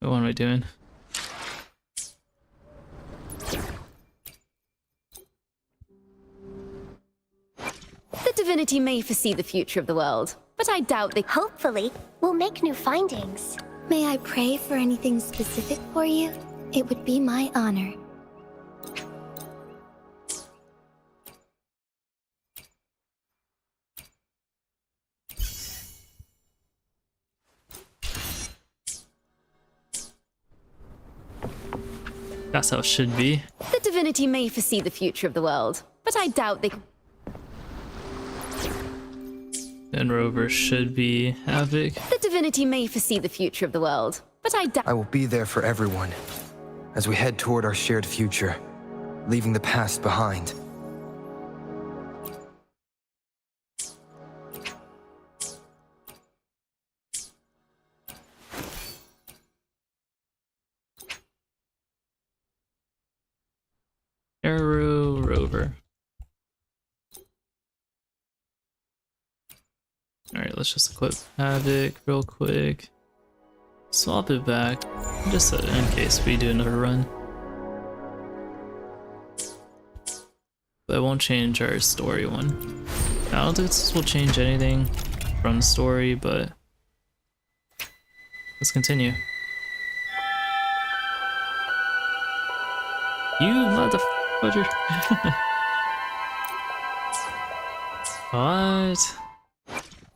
What am I doing? The divinity may foresee the future of the world, but I doubt they— Hopefully, we'll make new findings. May I pray for anything specific for you? It would be my honor. That's how it should be. The divinity may foresee the future of the world, but I doubt they— And Rover should be Havoc. The divinity may foresee the future of the world, but I doubt— I will be there for everyone as we head toward our shared future, leaving the past behind. Arrow Rover. Alright, let's just equip Havoc real quick. Swap it back, just so in case we do another run. But it won't change our story one. I don't think this will change anything from the story, but let's continue. You motherfucker! What?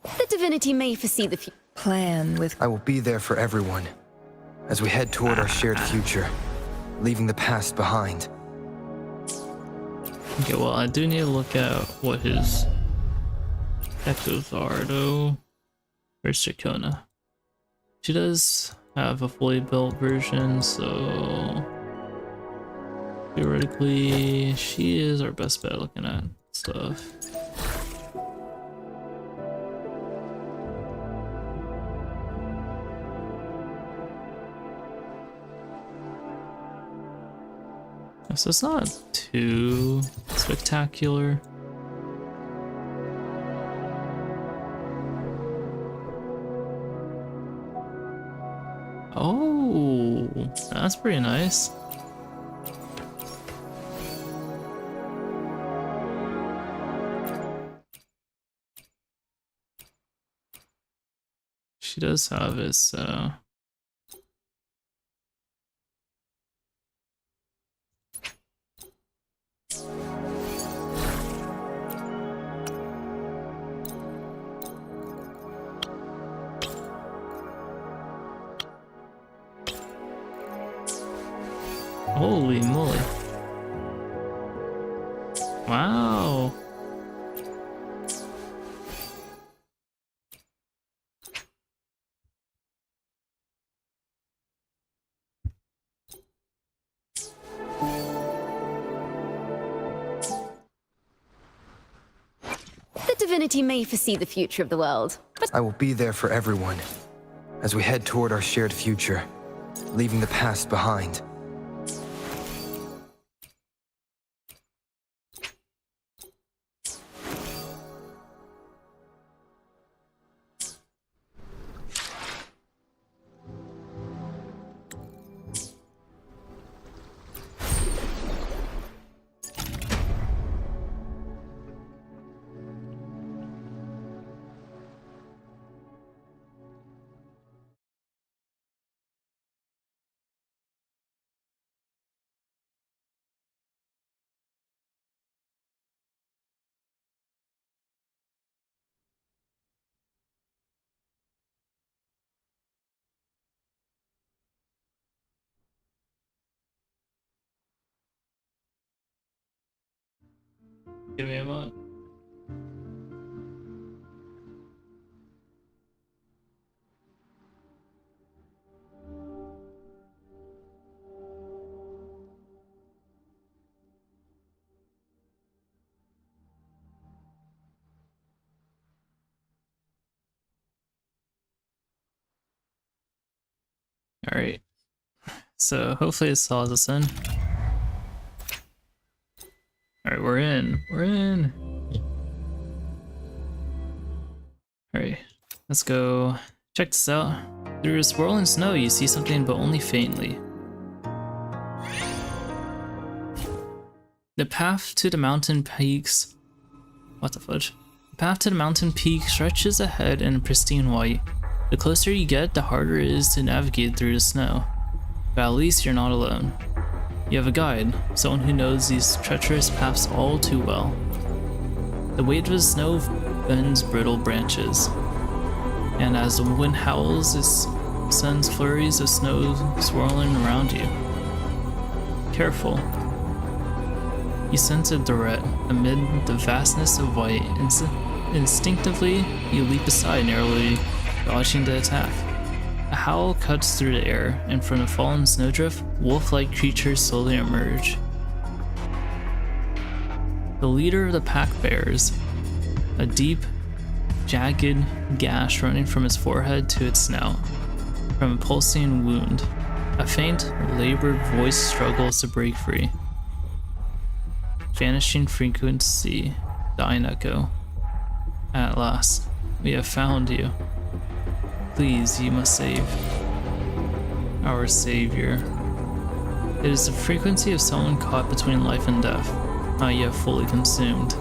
the divinity may foresee the future. Plan with I will be there for everyone as we head toward our shared future, leaving the past behind. Okay, well, I do need to look at what his echoes are, though. Where's Chacona? She does have a fully built version, so theoretically, she is our best bet looking at stuff. So it's not too spectacular. Oh, that's pretty nice. She does have it, so. Holy moly. Wow. The divinity may foresee the future of the world, but I will be there for everyone as we head toward our shared future, leaving the past behind. Give me a moment. Alright. So hopefully it saws us in. Alright, we're in. We're in. Alright, let's go. Check this out. Through a swirling snow, you see something, but only faintly. The path to the mountain peaks. What the fudge? The path to the mountain peak stretches ahead in pristine white. The closer you get, the harder it is to navigate through the snow. But at least you're not alone. You have a guide, someone who knows these treacherous paths all too well. The weight of the snow bends brittle branches, and as the wind howls, it sends flurries of snow swirling around you. Careful. You sense a threat amid the vastness of white. Instinctively, you leap aside, narrowly dodging the attack. A howl cuts through the air, and from the fallen snowdrift, wolf-like creatures slowly emerge. The leader of the pack bears a deep, jagged gash running from his forehead to its snout. From a pulsing wound, a faint, labored voice struggles to break free. Vanishing frequency, dying echo. At last, we have found you. Please, you must save our savior. It is the frequency of someone caught between life and death, not yet fully consumed.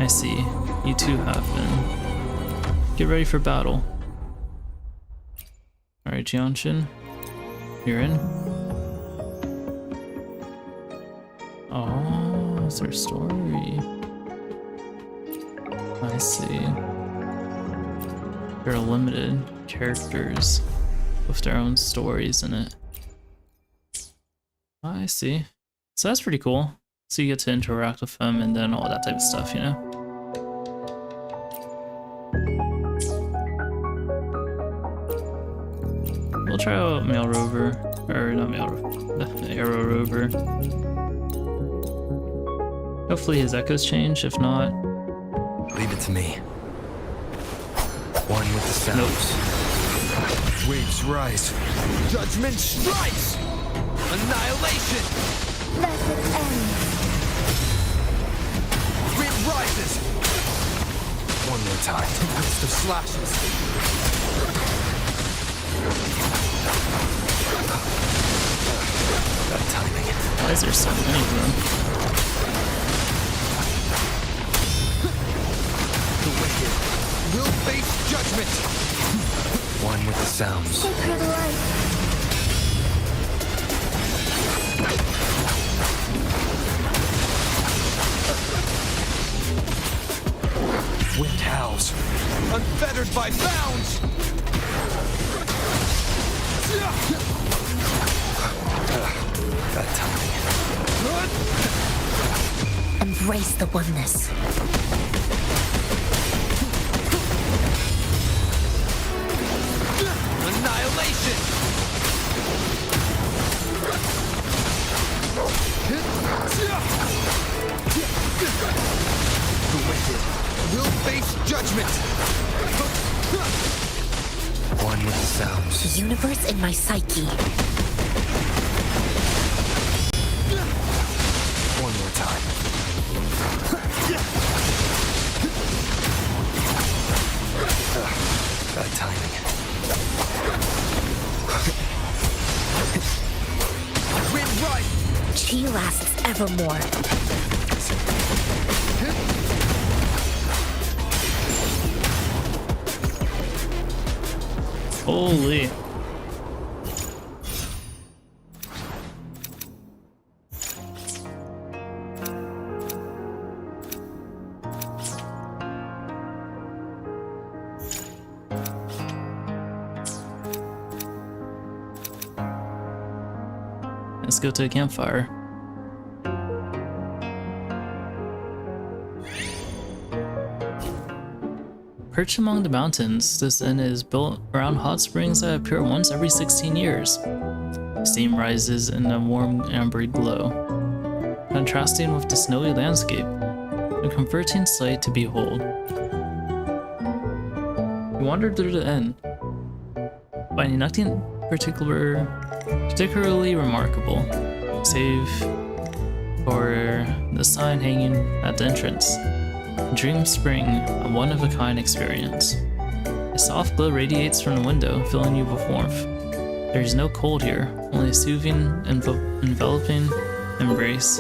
I see, you too have been. Get ready for battle. Alright, Jianshin, you're in. Oh, it's their story. I see. They're limited characters with their own stories in it. I see. So that's pretty cool. So you get to interact with them and then all that type of stuff, you know? We'll try out Mail Rover, or not Mail Rover, the Arrow Rover. Hopefully his echoes change, if not... Leave it to me. One with the sounds. Waves rise. Judgment strikes. Annihilation. Let it end. Wind rises. One more time. Tempest of slashes. That timing. Why is there so many of them? The wicked will face judgment. One with the sounds. Sacred light. Wind howls, unfettered by bounds. That timing. Embrace the oneness. Annihilation. The wicked will face judgment. One with the sounds. The universe in my psyche. One more time. That timing. Wind right. Chi lasts evermore. Holy. Let's go to a campfire. Perched among the mountains, this inn is built around hot springs that appear once every 16 years. Steam rises in a warm amber glow, contrasting with the snowy landscape, a comforting sight to behold. We wandered through the inn, finding nothing particularly remarkable, save for the sign hanging at the entrance. Dream Spring, a one-of-a-kind experience. A soft glow radiates from the window, filling you with warmth. There is no cold here, only a soothing, enveloping embrace,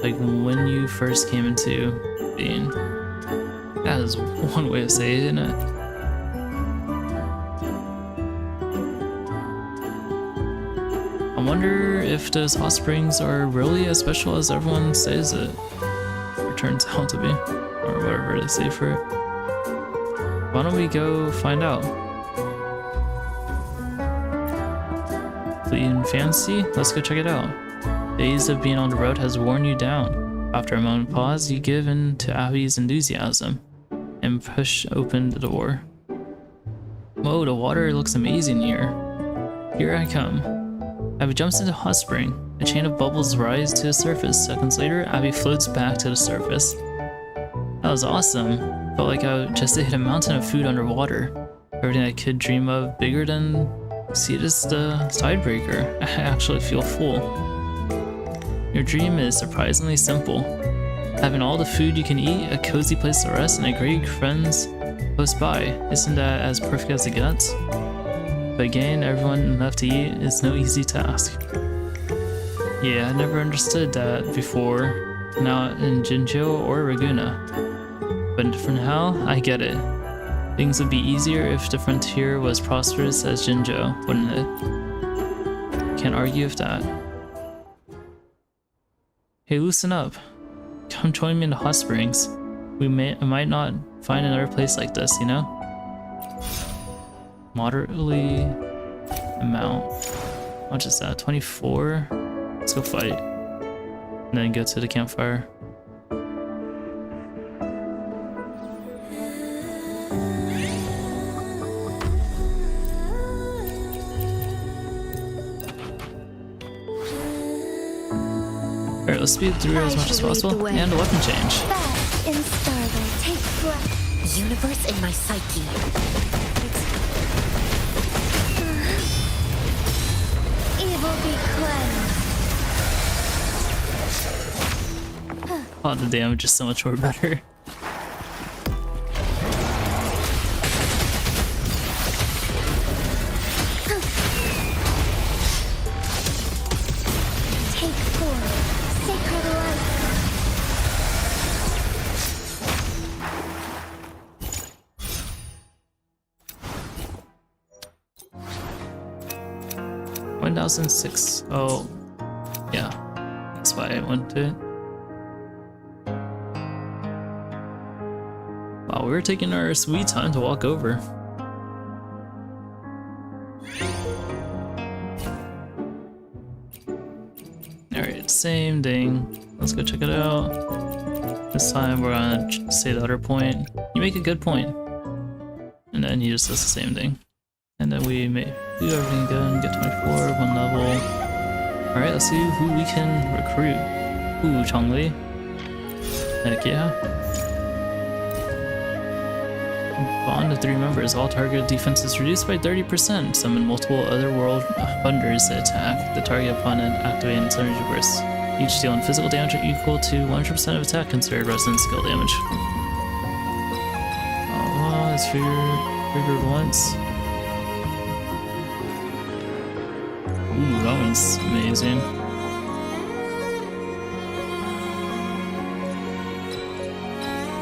like when you first came into being. That is one way to say it, isn't it? I wonder if those hot springs are really as special as everyone says it, or turns out to be, or whatever they say for it. Why don't we go find out? Fleeting fancy? Let's go check it out. Days of being on the road has worn you down. After a moment of pause, you give in to Abby's enthusiasm and push open the door. Whoa, the water looks amazing here. Here I come. Abby jumps into the hot spring. A chain of bubbles rise to the surface. Seconds later, Abby floats back to the surface. That was awesome. Felt like I just hit a mountain of food underwater. Everything I could dream of, bigger than see this the tidebreaker. I actually feel full. Your dream is surprisingly simple. Having all the food you can eat, a cozy place to rest, and a great friends close by. Isn't that as perfect as it gets? But again, everyone enough to eat is no easy task. Yeah, I never understood that before, not in Jinjo or Raguna. But for now, I get it. Things would be easier if the frontier was prosperous as Jinjo, wouldn't it? Can't argue with that. Hey, loosen up. Come join me in the hot springs. We might not find another place like this, you know? Moderately amount. How much is that? 24? Let's go fight. And then go to the campfire. Alright, let's speed through as much as possible. And a weapon change. Bask in starlight. Take breath. Universe in my psyche. Evil be cleansed. Oh, the damage is so much more better. Take 4. Sacred light. $1,006. Oh, yeah. That's why I went to it. Wow, we were taking our sweet time to walk over. Alright, same thing. Let's go check it out. This time we're gonna say the other point. You make a good point. And then he just does the same thing. And then we may do everything again, get 24, 1 level. Alright, let's see who we can recruit. Ooh, Chongli. Heck yeah. Bond of 3 members. All target defense is reduced by 30%. Summon multiple otherworld wonders that attack the target opponent, activating its energy bursts. Each deal in physical damage equal to 100% of attack considered resident skill damage. Oh, it's triggered once. Ooh, that one's amazing.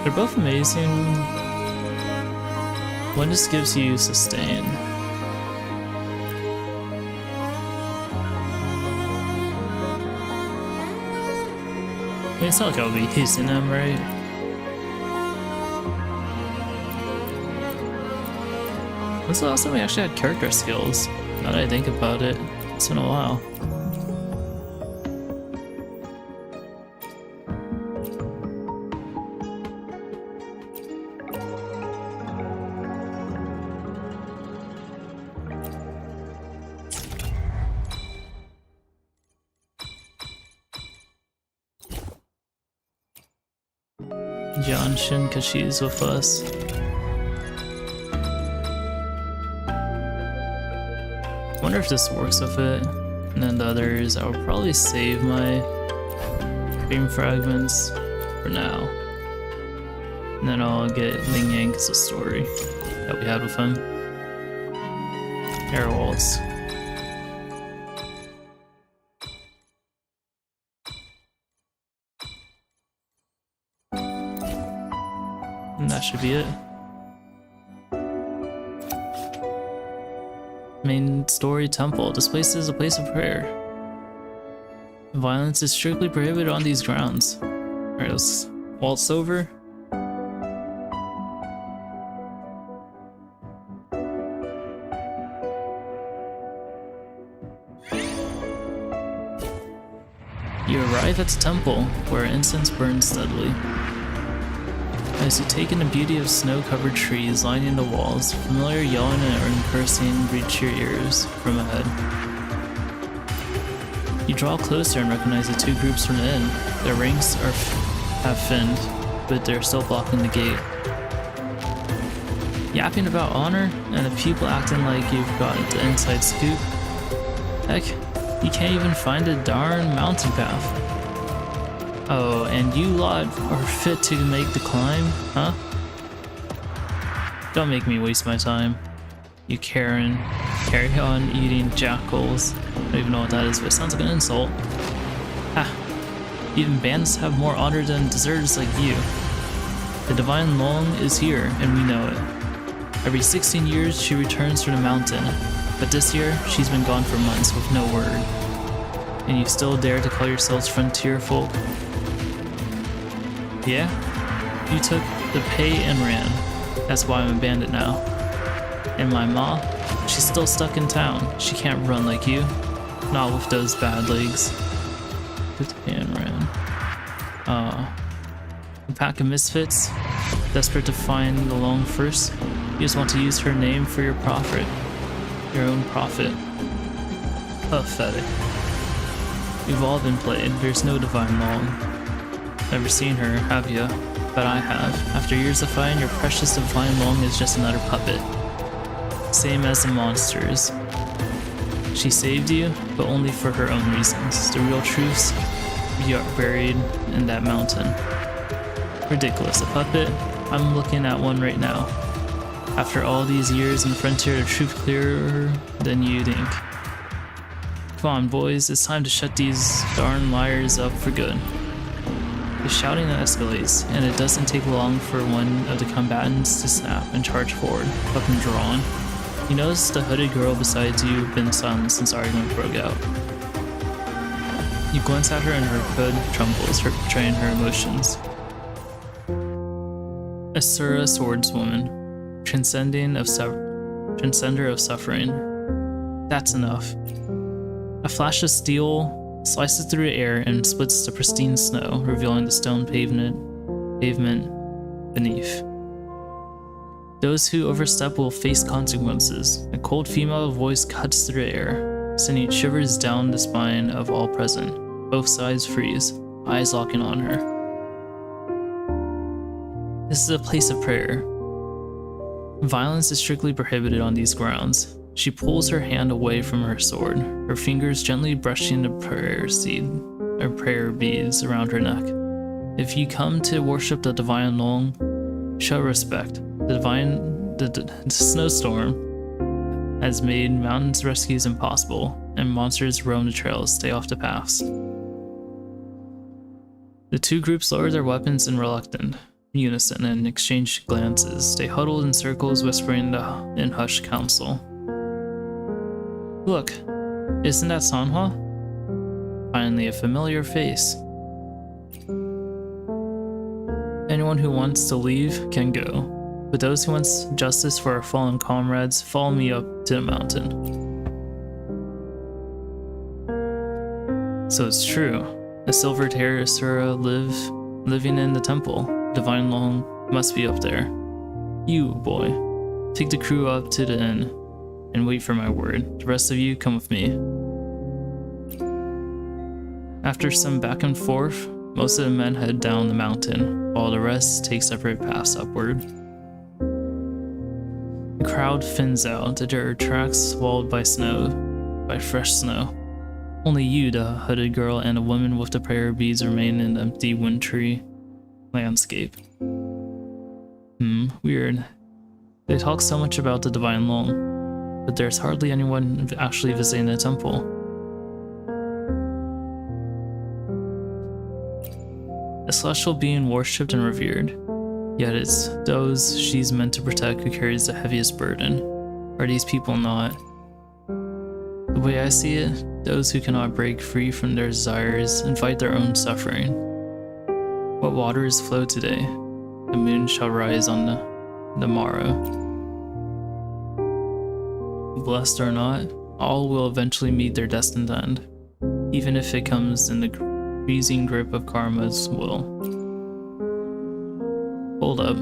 They're both amazing. One just gives you sustain. I mean, it's not like I'll be using them, right? When's the last time we actually had character skills? Now that I think about it, it's been a while. Janshin, because she's with us. Wonder if this works with it. And then the others, I will probably save my dream fragments for now. And then I'll get Ling Yang as a story that we had with him. Air Waltz. And that should be it. Main story temple. This place is a place of prayer. Violence is strictly prohibited on these grounds. Alright, let's waltz over. You arrive at the temple, where incense burns steadily. As you take in the beauty of snow-covered trees lining the walls, familiar yelling and cursing reach your ears from ahead. You draw closer and recognize the 2 groups from the inn. Their ranks have thinned, but they're still blocking the gate. Yapping about honor, and the people acting like you've got the inside scoop. Heck, you can't even find a darn mountain path. Oh, and you lot are fit to make the climb, huh? Don't make me waste my time. You Karen. Carry on eating jackals. I don't even know what that is, but it sounds like an insult. Ha! Even bandits have more honor than deserters like you. The Divine Long is here, and we know it. Every 16 years, she returns from the mountain. But this year, she's been gone for months with no word. And you still dare to call yourselves frontier folk? Yeah? You took the pay and ran. That's why I'm a bandit now. And my ma? She's still stuck in town. She can't run like you. Not with those bad legs. Took the pay and ran. A pack of misfits? Desperate to find the Long first? You just want to use her name for your profit. Your own profit. Pathetic. You've all been played. There's no Divine Long. Never seen her, have ya? But I have. After years of fighting, your precious Divine Long is just another puppet. Same as the monsters. She saved you, but only for her own reasons. The real truths are buried in that mountain. Ridiculous, a puppet? I'm looking at one right now. After all these years in the frontier, the truth clearer than you'd think. Come on, boys, it's time to shut these darn liars up for good. The shouting escalates, and it doesn't take long for one of the combatants to snap and charge forward, weapon drawn. You notice the hooded girl beside you have been silent since the argument broke out. You glance at her and her hood trembles, betraying her emotions. Asura swordswoman, transcender of suffering. That's enough. A flash of steel slices through the air and splits the pristine snow, revealing the stone pavement beneath. Those who overstep will face consequences. A cold female voice cuts through the air, sending shivers down the spine of all present. Both sides freeze, eyes locking on her. This is a place of prayer. Violence is strictly prohibited on these grounds. She pulls her hand away from her sword, her fingers gently brushing the prayer beads around her neck. If you come to worship the divine Long, show respect. The snowstorm has made mountains rescues impossible, and monsters roam the trails, stay off the paths. The two groups lower their weapons in reluctant unison and exchange glances. They huddled in circles, whispering in hushed counsel. Look, isn't that Sanhua? Finally, a familiar face. Anyone who wants to leave can go, but those who want justice for our fallen comrades, follow me up to the mountain. So it's true. The silver-haired Asura living in the temple. Divine Long must be up there. You, boy, take the crew up to the inn and wait for my word. The rest of you come with me. After some back and forth, most of the men head down the mountain, while the rest take separate paths upward. The crowd thins out, their tracks swallowed by fresh snow. Only you, the hooded girl, and a woman with the prayer beads remain in the empty, wintry landscape. Weird. They talk so much about the Divine Long, but there's hardly anyone actually visiting the temple. A celestial being worshipped and revered, yet it's those she's meant to protect who carries the heaviest burden. Are these people not? The way I see it, those who cannot break free from their desires invite their own suffering. What waters flow today, the moon shall rise on the morrow. Blessed or not, all will eventually meet their destined end, even if it comes in the freezing grip of karma's will. Hold up.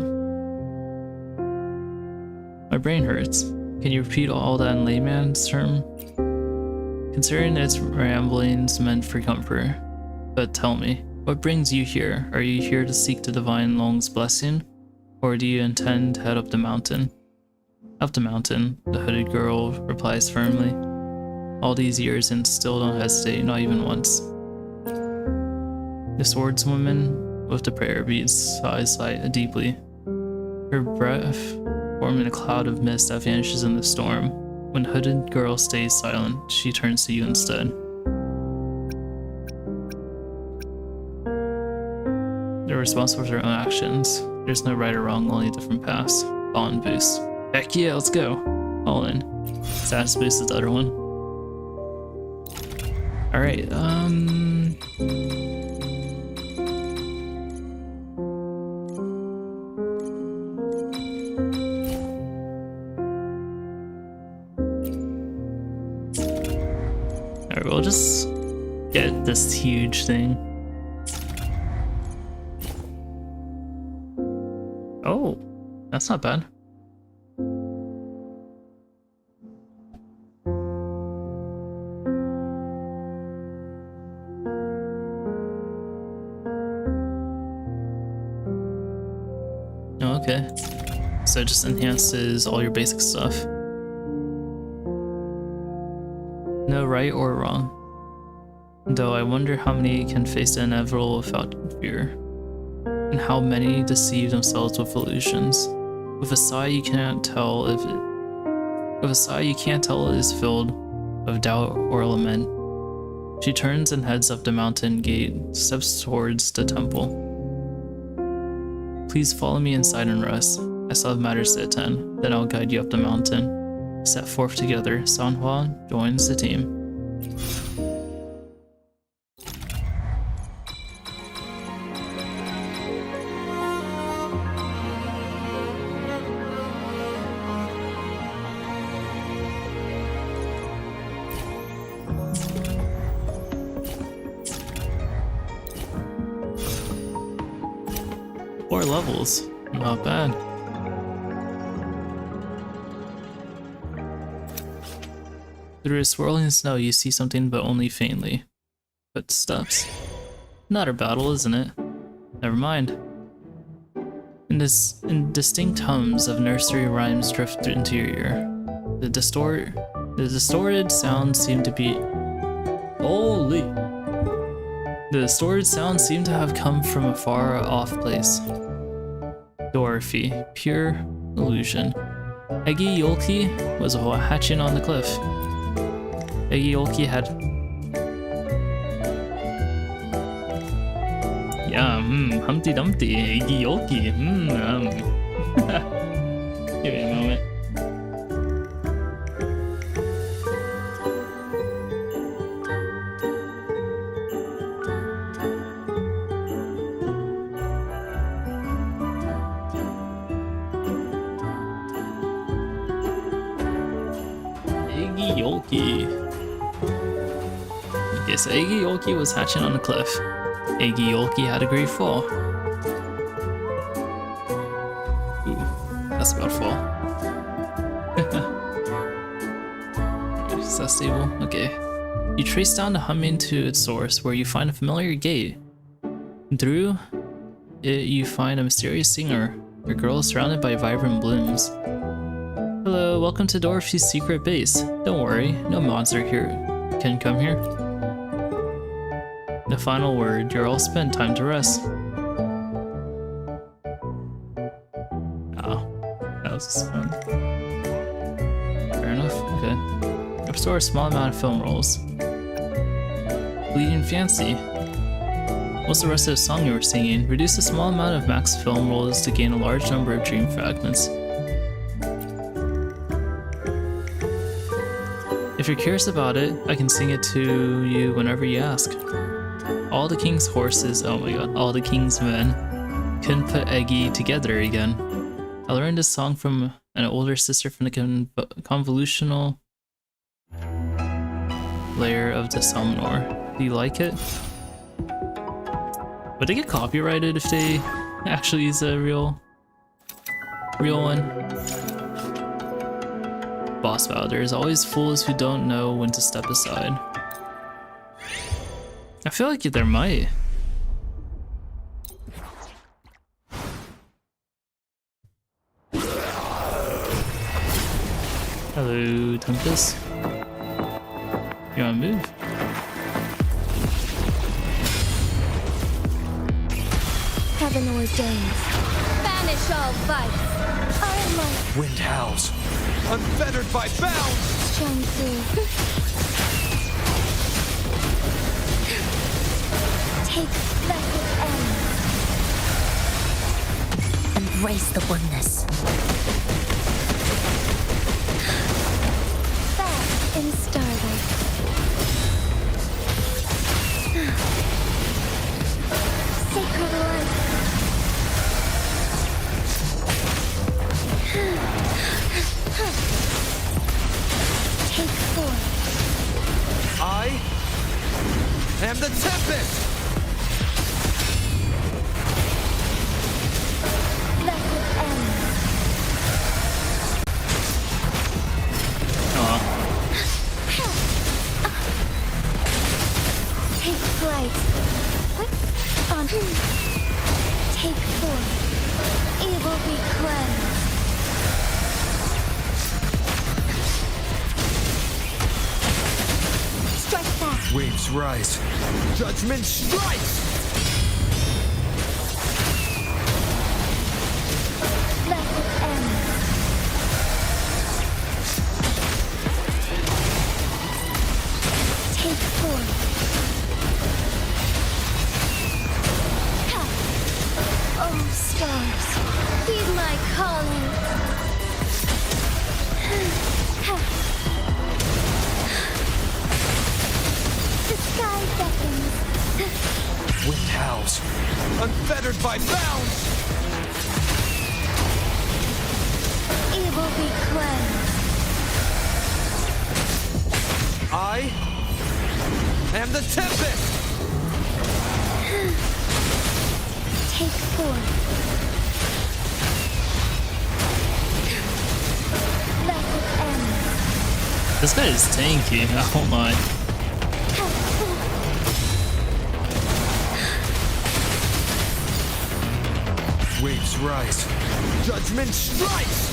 My brain hurts. Can you repeat all that in layman's term? Considering its ramblings meant for comfort, but tell me, what brings you here? Are you here to seek the Divine Long's blessing? Or do you intend to head up the mountain? Up the mountain, the hooded girl replies firmly. All these years and still don't hesitate, not even once. The swordswoman with the prayer beads sighs deeply. Her breath forming a cloud of mist that vanishes in the storm. When the hooded girl stays silent, she turns to you instead. They're responsible for their own actions. There's no right or wrong, only different paths. Bond boost. Heck yeah, let's go. All in. Status boost is the other one. Alright, Alright, we'll just get this huge thing. Oh, that's not bad. Oh, okay. So it just enhances all your basic stuff. No right or wrong. Though I wonder how many can face the inevitable without fear. and how many deceive themselves with illusions. With a sigh you can't tell it is filled of doubt or lament. She turns and heads up the mountain gate, steps towards the temple. Please follow me inside and rest. I still have matters to attend, then I'll guide you up the mountain. Set forth together, Sanhua joins the team. Four levels, not bad. Through a swirling snow, you see something, but only faintly. Footsteps. Not a battle, isn't it? Never mind. Indistinct hums of nursery rhymes drift into your ear. The distorted sounds seem to be... Holy! The distorted sounds seem to have come from a far-off place. Dorothy, pure illusion. Eggy Yolki was hatching on the cliff. Eggy Yolki had... Yeah, Humpty Dumpty, Eggy Yolki, Give me a moment. Eggy Yolki. Okay, so Eggy Yolki was hatching on a cliff. Eggy Yolki had a great fall. Ooh, that's about fall. Is that stable? Okay. You trace down the humming to its source, where you find a familiar gate. Through it, you find a mysterious singer. Your girl is surrounded by vibrant blooms. Hello, welcome to Dorothy's secret base. Don't worry, no monster here can come here. The final word, you're all spent, time to rest. Oh, that was just fun. Fair enough, okay. Restore a small amount of film rolls. Bleeding Fancy. What's the rest of the song you were singing? Reduce a small amount of max film rolls to gain a large number of dream fragments. If you're curious about it, I can sing it to you whenever you ask. All the king's horses, oh my god, all the king's men couldn't put Eggy together again. I learned this song from an older sister from the convolutional layer of the Somnor. Do you like it? Would they get copyrighted if they actually use a real one? Boss battle. There's always fools who don't know when to step aside. I feel like there might. Hello, Tempest. You wanna move? Heaven ordains. Banish all vice. Iron light Wind howls, unfettered by bounds! shine through. Take blessed end. Embrace the oneness. Bask in starlight. Sacred light. Take form. I am the Tempest! Blessed end. Aw. Take flight. On. Take form. Evil be cleansed. Strike back. Waves rise, judgment strikes! house, unfettered by bounds! Evil be cleansed. I am the Tempest! Take forth. Let it end. This guy is tanky, I won't lie. Waves rise. Judgment strikes!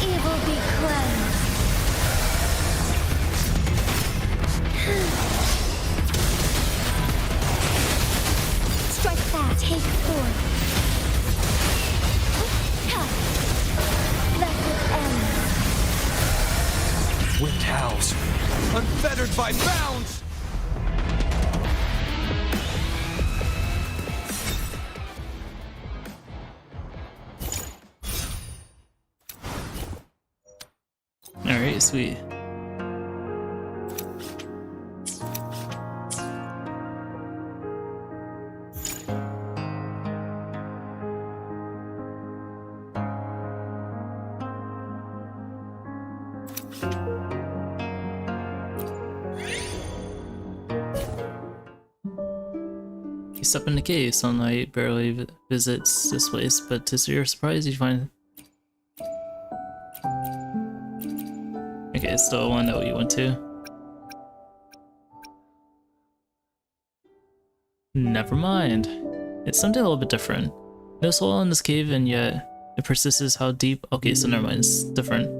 Evil be cleansed. Strike that. Take forth. Let it end. Wind howls. Unfettered by bounds! Alright, sweet. You step in the cave, sunlight barely visits this place, but to your surprise you find... Okay, still one that we went to. Never mind. It's something a little bit different. No soul in this cave, and yet it persists how deep. Okay, so never mind, it's different.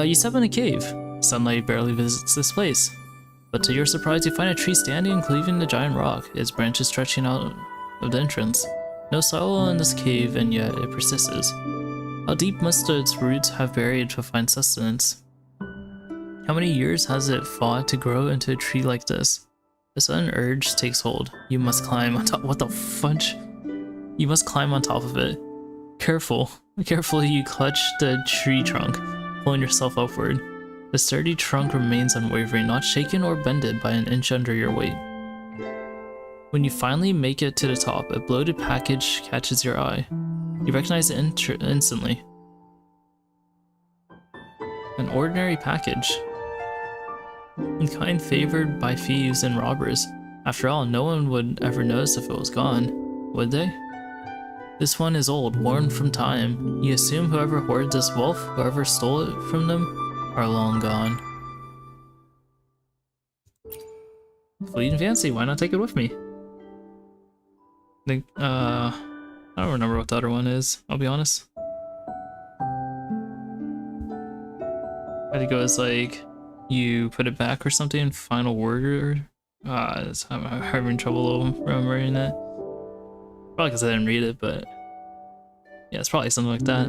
You step in a cave. Sunlight barely visits this place. But to your surprise, you find a tree standing cleaving the giant rock, its branches stretching out of the entrance. No soil in this cave, and yet it persists. How deep must its roots have buried to find sustenance? How many years has it fought to grow into a tree like this? A sudden urge takes hold. You must climb on top. What the fudge? You must climb on top of it. Carefully you clutch the tree trunk, pulling yourself upward. The sturdy trunk remains unwavering, not shaken or bended by an inch under your weight. When you finally make it to the top, a bloated package catches your eye. You recognize it instantly. An ordinary package. In kind favored by thieves and robbers. After all, no one would ever notice if it was gone, would they? This one is old, worn from time. You assume whoever hoarded this wealth, whoever stole it from them, are long gone. Fleet and fancy, why not take it with me? I don't remember what the other one is, I'll be honest. I think it was like, you put it back or something, final word or... I'm having trouble remembering it. Probably because I didn't read it, but... yeah, it's probably something like that.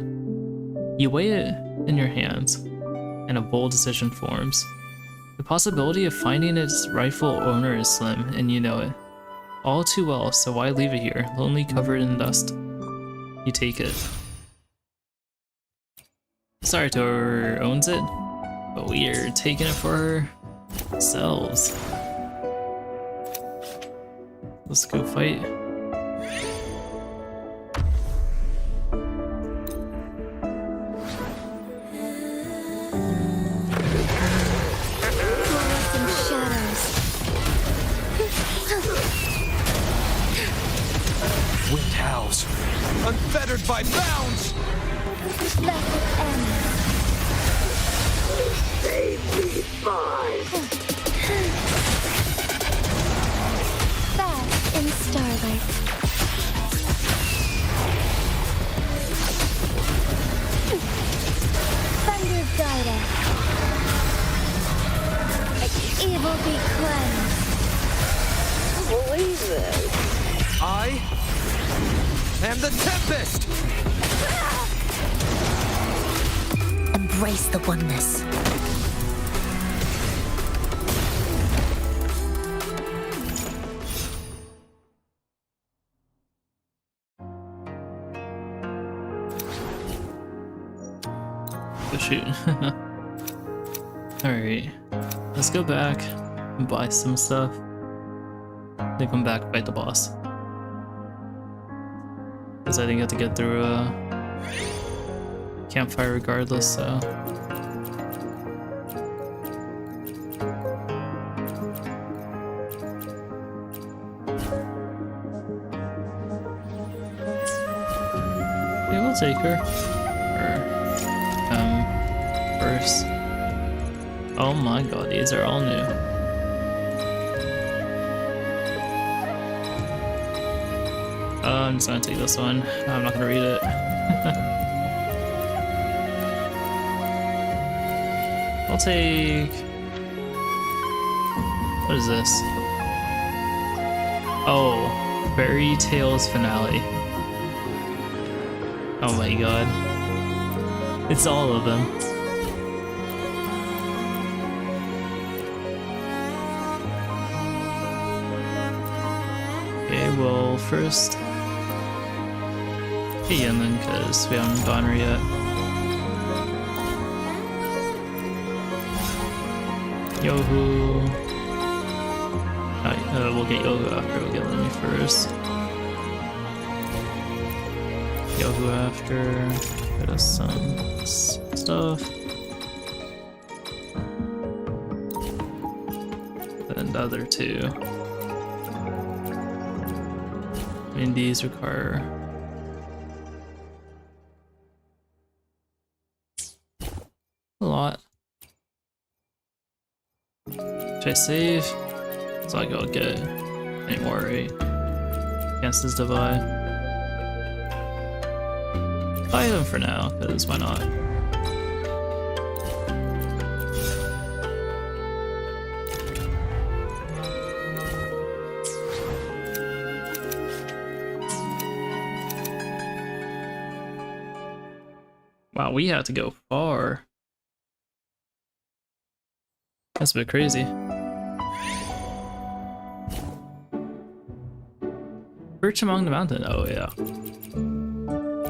You weigh it in your hands, and a bold decision forms. The possibility of finding its rightful owner is slim, and you know it. All too well, so why leave it here, lonely covered in dust? You take it. Sorry to whoever owns it, but we are taking it for ourselves. Let's go fight. Wind howls, unfettered by bounds! Let it end. Bask in starlight. Thunder guide us. Evil be cleansed. Believe it. I am the Tempest! Embrace the oneness. Oh shoot. Alright, let's go back and buy some stuff. Then come back, fight the boss. Because I didn't get to get through a campfire regardless, so. Yeah, we'll take her. First. Oh my god, these are all new. I'm just gonna take this one. I'm not gonna read it. I'll take... What is this? Oh, Fairy Tales Finale. Oh my god. It's all of them. Okay, well, first... Hey, and then, because we haven't gone her yet. Yohu. We'll get Yohu after. We'll get Lemmy first. Yohu after. Get us some stuff. Then the other two. I mean, these require a lot. Should I save? So I go get any more, right? Against this divide. Buy them for now, because why not? Wow, we have to go far. That's a bit crazy. Perch among the mountain. Oh yeah.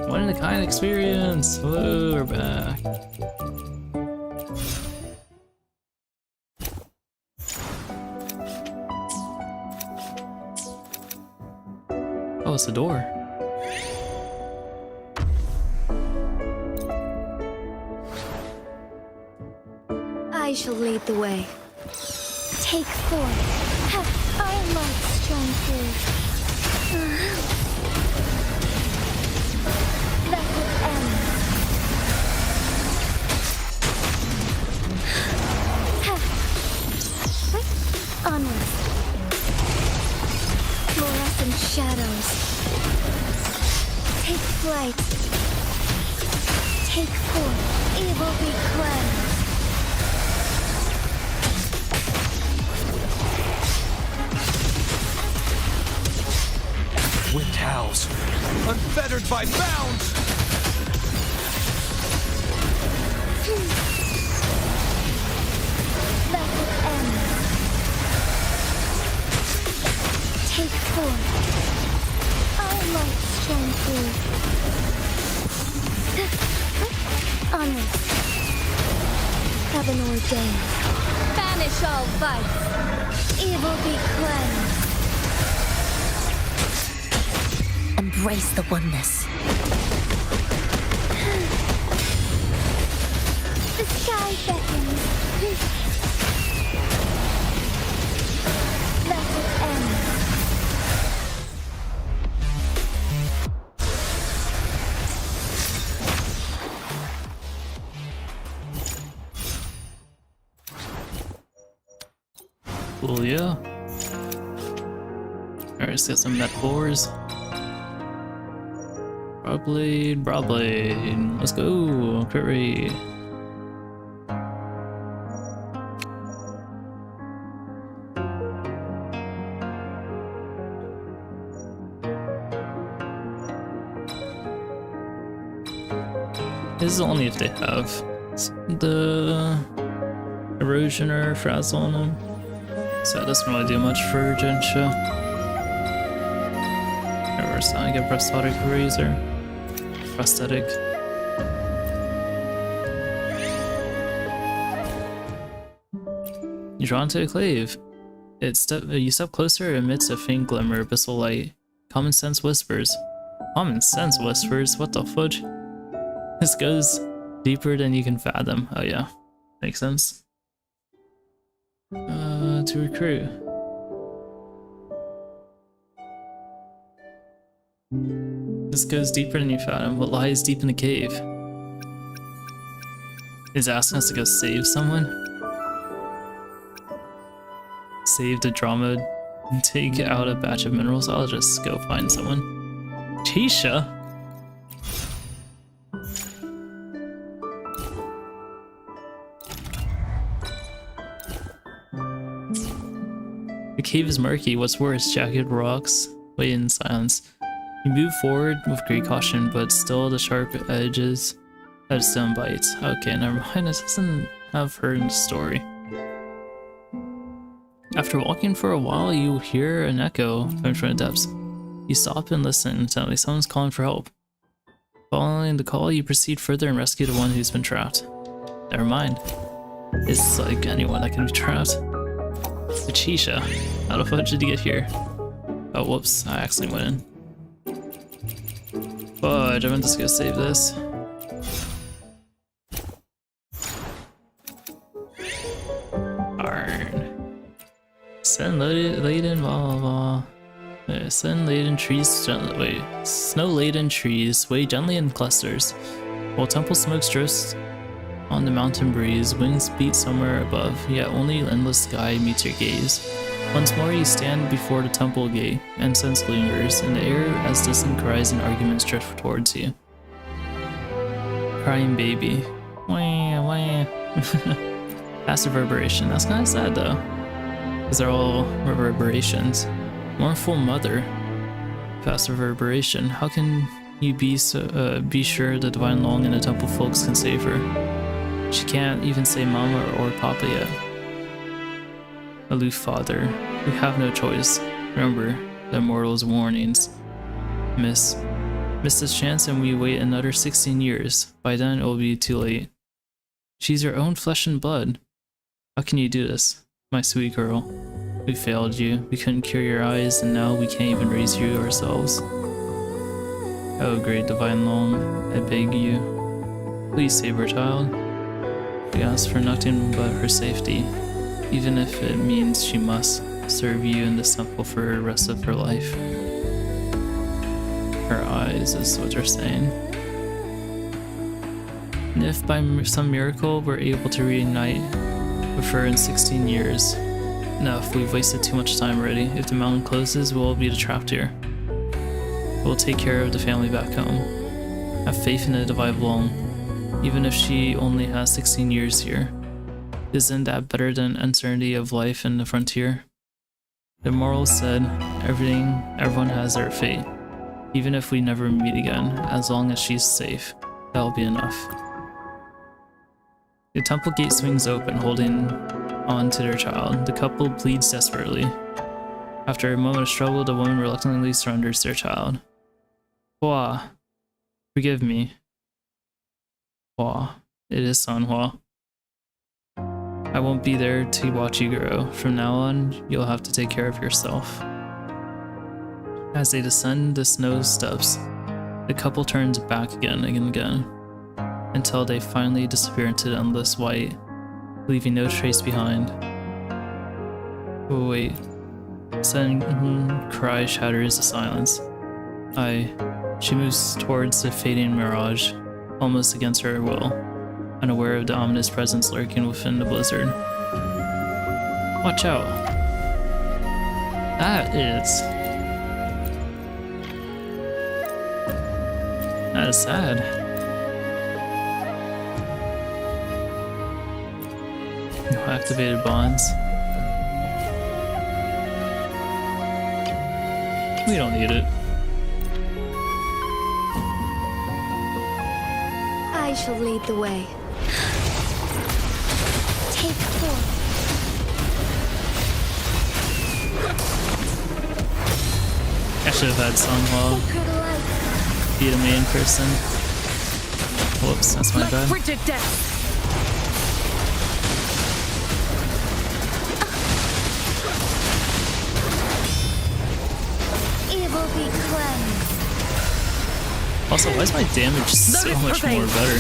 One in a kind experience. Whoa, we're back. Oh, it's the door. I shall lead the way. Take form. Have our lights shine through. That will end. Onward. Fluorescent shadows. Take flight. Take form. Evil be cleansed. Wind howls, unfettered by bounds! That will end. Take form. Our lights shine through. Onward. Heaven ordained. Banish all vice. Evil be cleansed. Embrace the oneness. The sky beckons. That will end. Cool, yeah. Alright, let's get some metaphors. Broadblade, let's go, crit rate. This is only if they have the erosion or frazzle on them. So it doesn't really do much for Gensha. Or I get prosthetic razor. Prosthetic. You draw into a clave. You step closer amidst a faint glimmer of abyssal light. Common sense whispers. Common sense whispers? What the fudge? This goes deeper than you can fathom. Oh yeah, makes sense. To recruit. This goes deeper than you fathom. What lies deep in the cave? Is asking us to go save someone? Save the drama and take out a batch of minerals? I'll just go find someone. Tisha? The cave is murky. What's worse, jagged rocks wait in silence. You move forward with great caution, but still the sharp edges of stone bites. Okay, never mind. This doesn't have her in the story. After walking for a while, you hear an echo coming from the depths. You stop and listen intently. Someone's calling for help. Following the call, you proceed further and rescue the one who's been trapped. Never mind. It's like anyone that can be trapped. Tisha, how the fuck did you get here? Oh, whoops, I accidentally went in. Fudge, I meant to go save this. Darn. Sun-laden, blah blah blah. Sun-laden trees, snow-laden trees sway gently in clusters, while temple smoke drifts on the mountain breeze. Wings beat somewhere above, yet only endless sky meets your gaze. Once more you stand before the temple gate, and sense lingers in the air as distant cries and arguments drift towards you. Crying baby. Wah, wah. Fast reverberation. That's kind of sad though, because they're all reverberations. Mournful mother. Fast reverberation. How can you be sure the divine long and the temple folks can save her? She can't even say mama or papa yet. Aloof father. We have no choice. Remember the immortal's warnings. Miss this chance and we wait another 16 years. By then it will be too late. She's your own flesh and blood. How can you do this, my sweet girl? We failed you. We couldn't cure your eyes, and now we can't even raise you ourselves. Oh, great divine long, I beg you, please save our child. We ask for nothing but her safety, even if it means she must serve you in this temple for the rest of her life. Her eyes is what they're saying. And if by some miracle we're able to reunite with her in 16 years, enough, we've wasted too much time already. If the mountain closes, we'll be trapped here. We'll take care of the family back home. Have faith in the divine long, even if she only has 16 years here. Isn't that better than uncertainty of life in the frontier? The moral said, everyone has their fate. Even if we never meet again, as long as she's safe, that'll be enough. The temple gate swings open, holding on to their child. The couple pleads desperately. After a moment of struggle, the woman reluctantly surrenders their child. Hua, forgive me. Hua, it is son Hua. I won't be there to watch you grow. From now on, you'll have to take care of yourself. As they descend the snow steps, the couple turns back again and again, until they finally disappear into the endless white, leaving no trace behind. Oh wait. A sudden cry shatters the silence. She moves towards the fading mirage, almost against her will, unaware of the ominous presence lurking within the blizzard. Watch out! That is sad. No activated bonds. We don't need it. I shall lead the way. Take 4. I should have had Songhua be the main person. Whoops, that's my bad. Frigid death. Also, why is my damage so much more better?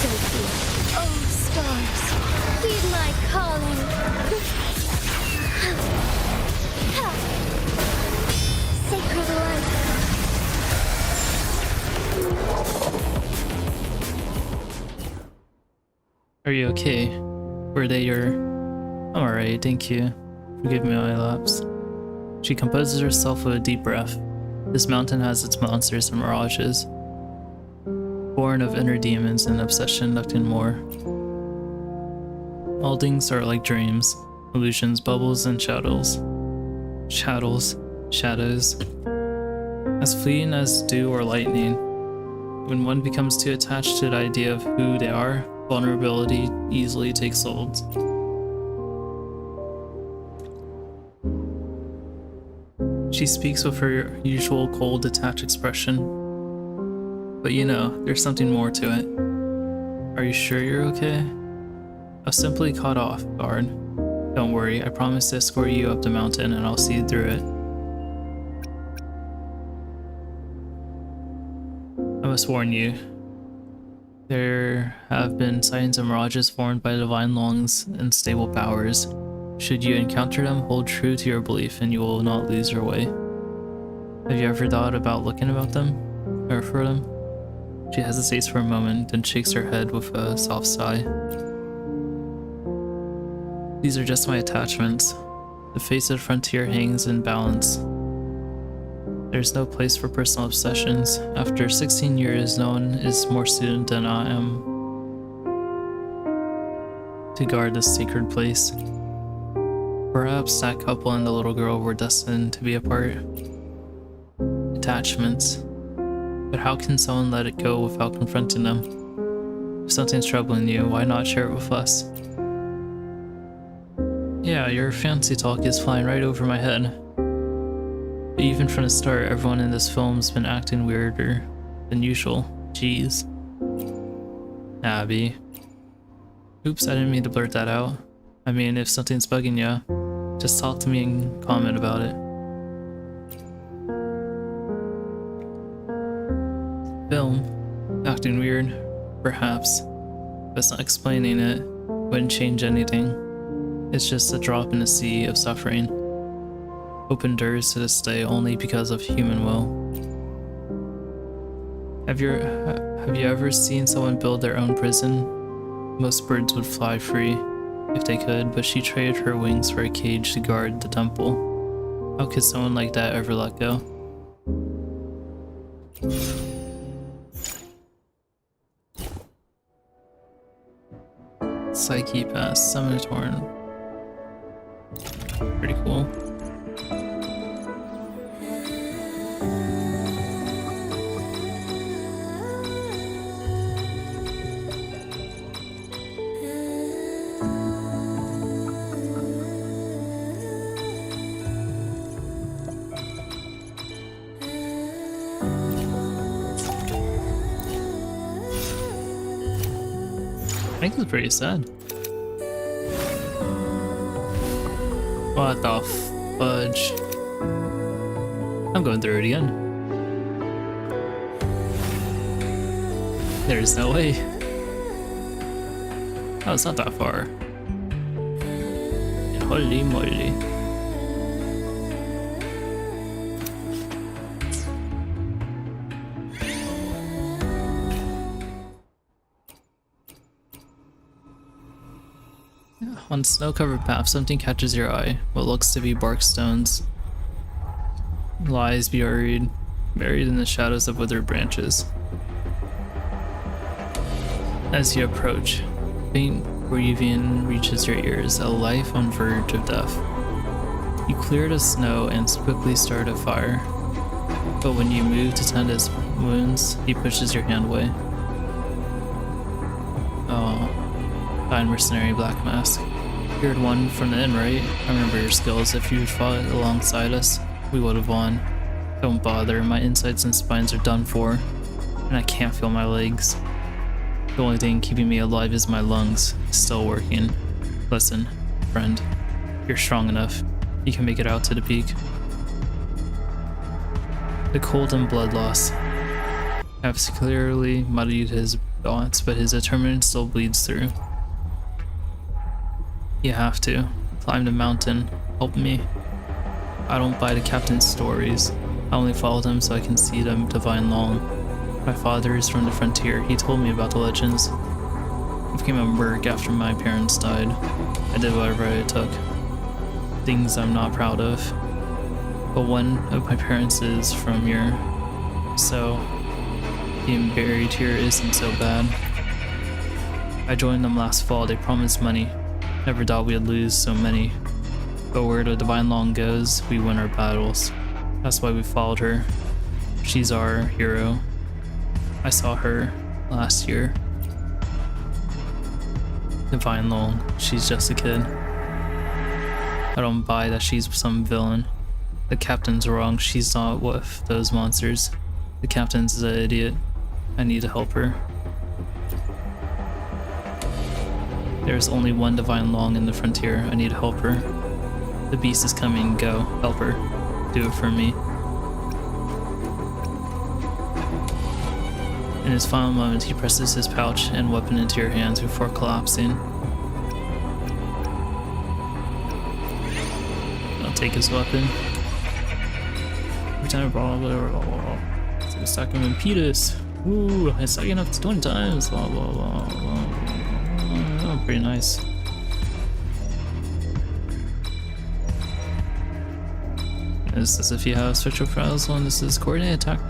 Sophie, oh stars, heed my calling. Sacred light. Are you okay? Were they your... I'm alright, thank you. Forgive me my lapse. She composes herself with a deep breath. This mountain has its monsters and mirages, born of inner demons and obsession, nothing more. All things are like dreams, illusions, bubbles, and shadows. Shadows. As fleeting as dew or lightning. When one becomes too attached to the idea of who they are, vulnerability easily takes hold. She speaks with her usual cold, detached expression. But you know, there's something more to it. Are you sure you're okay? I was simply caught off guard. Don't worry, I promise to escort you up the mountain and I'll see you through it. I must warn you. There have been sightings of mirages formed by divine lungs and stable powers. Should you encounter them, hold true to your belief and you will not lose your way. Have you ever thought about looking about them? Or for them? She hesitates for a moment, then shakes her head with a soft sigh. These are just my attachments. The face of the frontier hangs in balance. There's no place for personal obsessions. After 16 years, no one is more suited than I am to guard this sacred place. Perhaps that couple and the little girl were destined to be apart. Attachments. But how can someone let it go without confronting them? If something's troubling you, why not share it with us? Yeah, your fancy talk is flying right over my head. But even from the start, everyone in this film's been acting weirder than usual. Jeez. Abby. Oops, I didn't mean to blurt that out. I mean, if something's bugging you, just talk to me and comment about it. Film. Acting weird? Perhaps. But it's not explaining it. Wouldn't change anything. It's just a drop in the sea of suffering. Open doors to this day only because of human will. Have you ever seen someone build their own prison? Most birds would fly free if they could, but she traded her wings for a cage to guard the temple. How could someone like that ever let go? Psyche Pass, Summonatorn. Pretty cool. I think it's pretty sad. What the fudge? I'm going through it again. There's no way. Oh, it's not that far. Holy moly. On snow-covered path, something catches your eye. What looks to be bark stones lies buried in the shadows of withered branches. As you approach, faint breathing reaches your ears, a life on verge of death. You clear the snow and quickly start a fire, but when you move to tend his wounds, he pushes your hand away. Oh, fine mercenary Black Mask. You're the one from the inn, right? I remember your skills. If you fought alongside us, we would have won. Don't bother, my insides and spines are done for, and I can't feel my legs. The only thing keeping me alive is my lungs, still working. Listen, friend, you're strong enough. You can make it out to the peak. The cold and blood loss. I've clearly muddied his thoughts, but his determination still bleeds through. You have to. Climb the mountain. Help me. I don't buy the captain's stories. I only followed him so I can see the divine long. My father is from the frontier. He told me about the legends. I became a merc after my parents died. I did whatever it took. Things I'm not proud of. But one of my parents is from here, so being buried here isn't so bad. I joined them last fall. They promised money. Never thought we'd lose so many. But where the divine long goes, we win our battles. That's why we followed her. She's our hero. I saw her last year. Divine Long, she's just a kid. I don't buy that she's some villain. The captain's wrong, she's not with those monsters. The captain's an idiot. I need to help her. There's only one Divine Long in the frontier. I need to help her. The beast is coming. Go. Help her. Do it for me. In his final moment, he presses his pouch and weapon into your hands before collapsing. I'll take his weapon. Every time blah blah blah blah blah. So stack him in Petus. Ooh, it's stacking up to 20 times. Blah blah blah blah. Oh, pretty nice. This is if you have special files on. This is coordinate attack,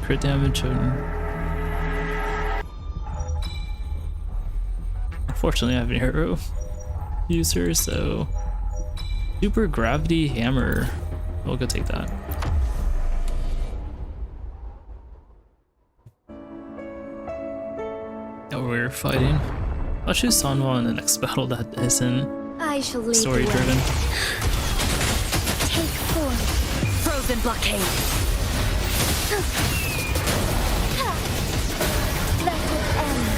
crit damage. Unfortunately, I have an arrow user, so super gravity hammer. We'll go take that. Oh, we're fighting. I'll choose Sanwa in the next battle that isn't I shall lead story the way. driven. Take form. Frozen blockade. Let it end.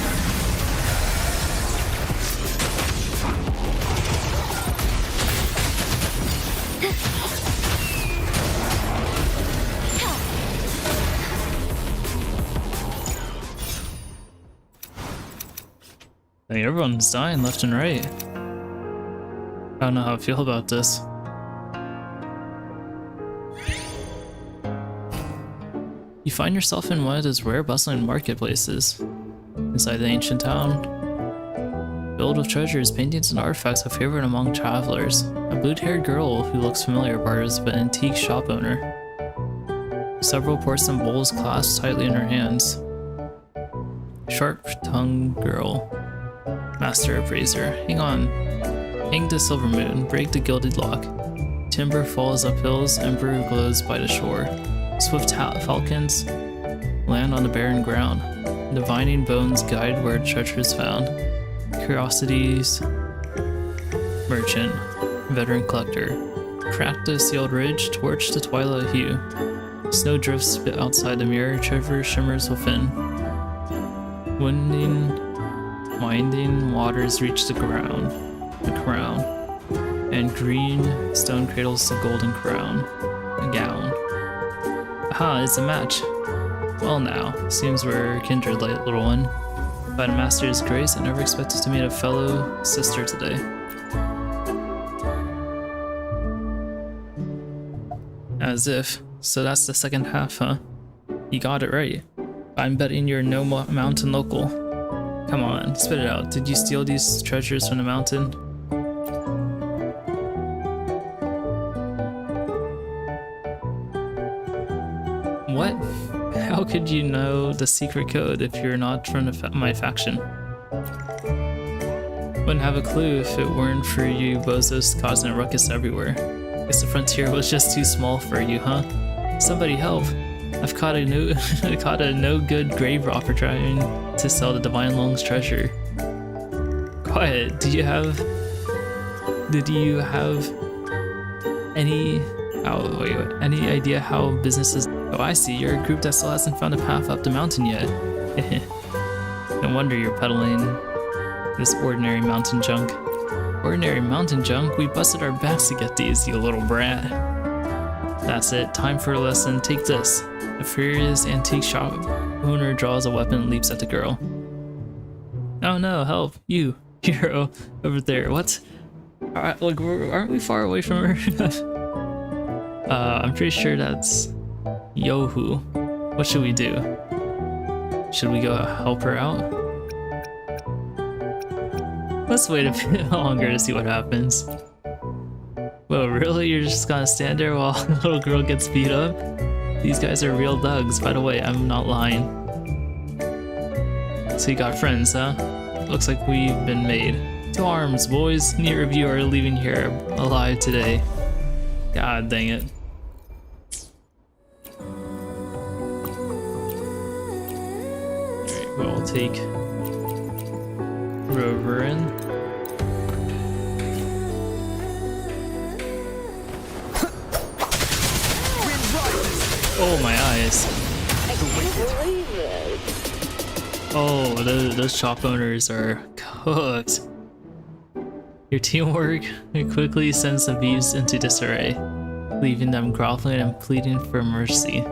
Hey, everyone's dying left and right. I don't know how I feel about this. You find yourself in one of those rare bustling marketplaces inside the ancient town. Filled with treasures, paintings, and artifacts a favorite among travelers. A blue-haired girl who looks familiar barters with an antique shop owner. Several porcelain bowls clasped tightly in her hands. Sharp-tongued girl. Master appraiser. Hang on. Hang the silver moon. Break the gilded lock. Timber falls up hills. Ember glows by the shore. Swift falcons land on the barren ground. Divining bones guide where treasure is found. Curiosities. Merchant. Veteran collector. Crack the sealed ridge. Torch the twilight hue. Snow drifts outside the mirror. Treasure shimmers within. Winding waters reach the crown, and green stone cradles the golden crown, a gown. Aha, it's a match. Well now, seems we're kindred, little one. By the master's grace, I never expected to meet a fellow sister today. As if. So that's the second half, huh? You got it right. I'm betting you're no mountain local. Come on, spit it out. Did you steal these treasures from the mountain? What? How could you know the secret code if you're not from my faction? Wouldn't have a clue if it weren't for you bozos causing a ruckus everywhere. Guess the frontier was just too small for you, huh? Somebody help! I've caught a no good grave robber trying to sell the Divine Long's treasure. Quiet. Did you have any idea how business is? Oh, I see. You're a group that still hasn't found a path up the mountain yet. No wonder you're peddling this ordinary mountain junk. Ordinary mountain junk? We busted our backs to get these, you little brat. That's it. Time for a lesson. Take this. A furious antique shop owner draws a weapon and leaps at the girl. Oh no, help! You, hero, over there. What? Like, aren't we far away from her? I'm pretty sure that's Yohu. What should we do? Should we go help her out? Let's wait a bit longer to see what happens. Whoa, really? You're just gonna stand there while the little girl gets beat up? These guys are real thugs. By the way, I'm not lying. So you got friends, huh? Looks like we've been made. To arms, boys. Neither of you are leaving here alive today. God dang it. Alright, we'll take Rover in. Oh, my eyes. Oh, those shop owners are cooked. Your teamwork quickly sends the thieves into disarray, leaving them groveling and pleading for mercy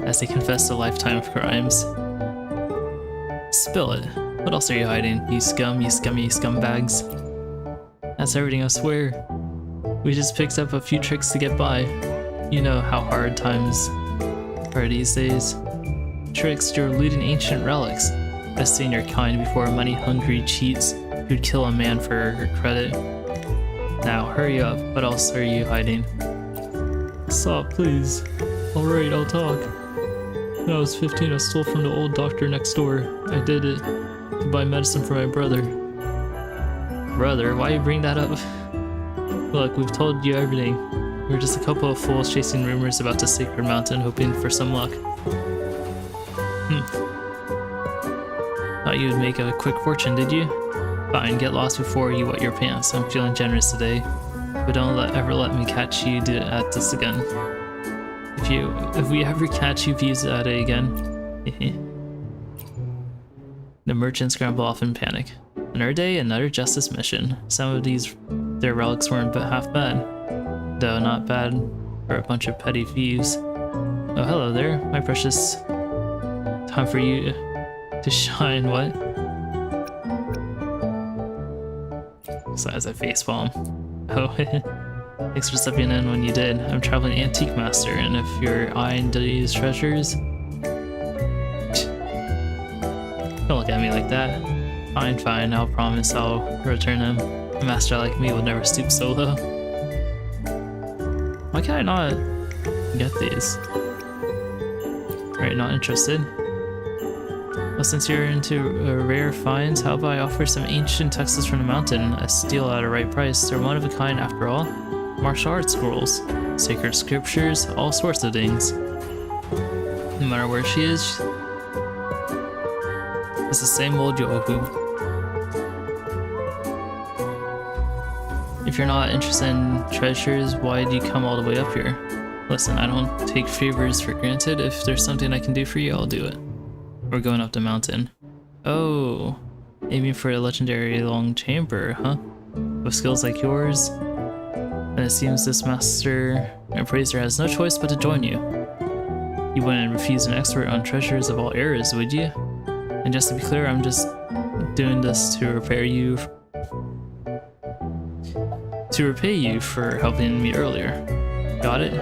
as they confess a lifetime of crimes. Spill it. What else are you hiding, you scum, you scummy scumbags? That's everything, I swear. We just picked up a few tricks to get by. You know how hard times are these days. Tricks, you're looting ancient relics. Best in your kind before money-hungry cheats who'd kill a man for her credit. Now, hurry up. What else are you hiding? Stop, please. Alright, I'll talk. When I was 15, I stole from the old doctor next door. I did it to buy medicine for my brother. Brother? Why you bring that up? Look, we've told you everything. We're just a couple of fools chasing rumors about the sacred mountain, hoping for some luck. Thought you'd make a quick fortune, did you? Fine, get lost before you wet your pants. I'm feeling generous today. But don't ever let me catch you at this again. If we ever catch you thieves at it again. The merchants scramble off in panic. Another day, another justice mission. Some of their relics weren't half bad. Though not bad for a bunch of petty thieves. Oh, hello there, my precious. Time for you to shine, what? So as I facepalm. Oh, thanks for stepping in when you did. I'm traveling antique master, and if you're eyeing these treasures... Don't look at me like that. Fine, I'll promise I'll return them. A master like me would never stoop so low. Why can I not get these? Alright, not interested. Well, since you're into rare finds, how about I offer some ancient texts from the mountain? A steal at a right price. They're one of a kind after all. Martial arts scrolls, sacred scriptures, all sorts of things. No matter where she is, it's the same old Yohu. If you're not interested in treasures, why do you come all the way up here? Listen, I don't take favors for granted. If there's something I can do for you, I'll do it. We're going up the mountain. Oh, aiming for a legendary long chamber, huh? With skills like yours? And it seems this master and praiser has no choice but to join you. You wouldn't refuse an expert on treasures of all eras, would you? And just to be clear, I'm just doing this to repay you for helping me earlier. Got it?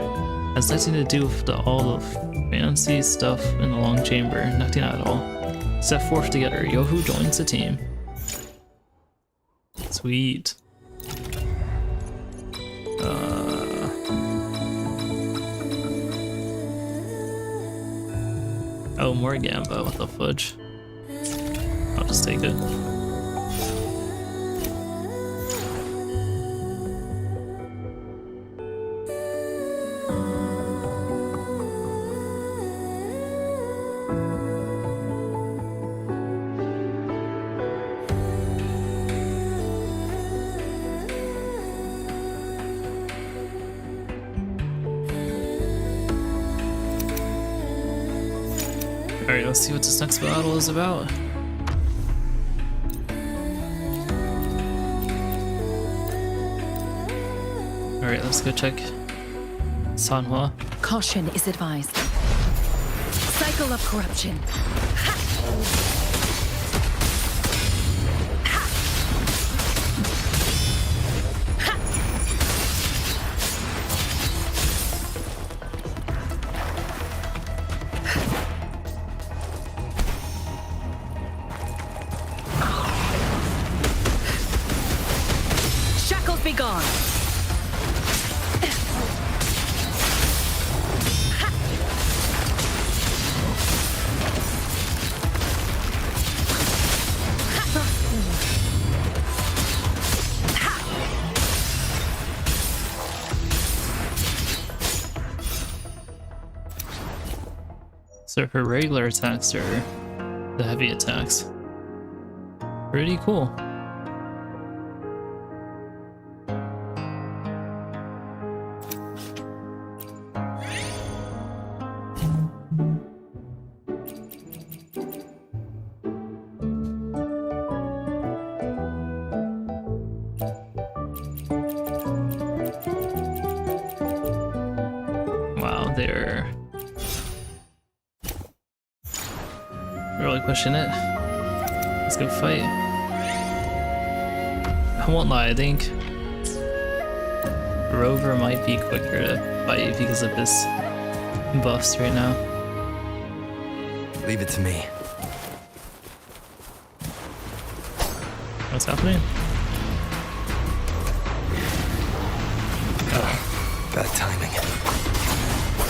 Has nothing to do with all the fancy stuff in the long chamber. Nothing at all. Set forth together. Yohu joins the team. Sweet. Oh, more Gamba. What the fudge? I'll just take it. Alright, let's see what this next battle is about. Alright, let's go check Sanhua. Caution is advised. cycle of corruption. Shackles be gone. So her regular attacks are the heavy attacks. Pretty cool. Wow, they're really pushing it. Let's go fight. I won't lie, I think Rover might be quicker to fight because of his buffs right now. Leave it to me. What's happening? Oh, bad timing.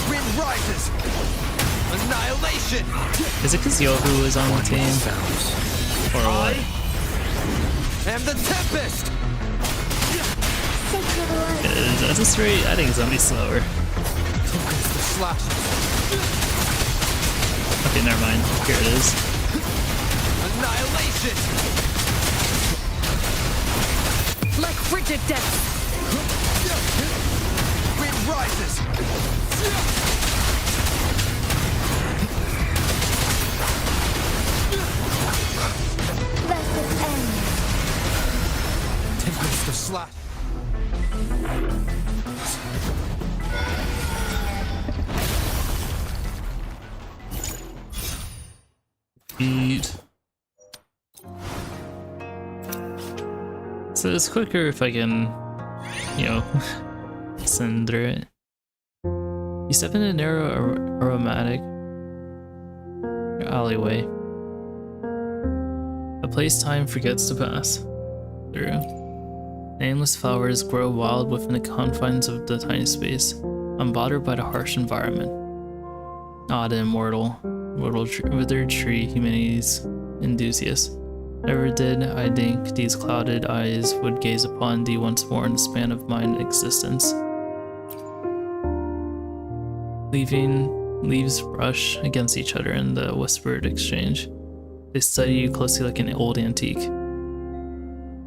Wind rises! Annihilation! Is it because Yohu is on the team? Sounds. Or what? And the Tempest! Sacred light. At this rate, I think it's gonna be slower. Tempest the slashes. Okay, never mind. Here it is. Annihilation! Like frigid death. Wind rises! Blessed end. Tempest the slash. Beat. So it's quicker if I can, you know, send through it. You step in a narrow aromatic alleyway. A place time forgets to pass through. Nameless flowers grow wild within the confines of the tiny space, unbothered by the harsh environment. Ah, the immortal, withered tree, humanity's enthusiast. Never did I think these clouded eyes would gaze upon thee once more in the span of mine existence. Leaves brush against each other in the whispered exchange. They study you closely like an old antique.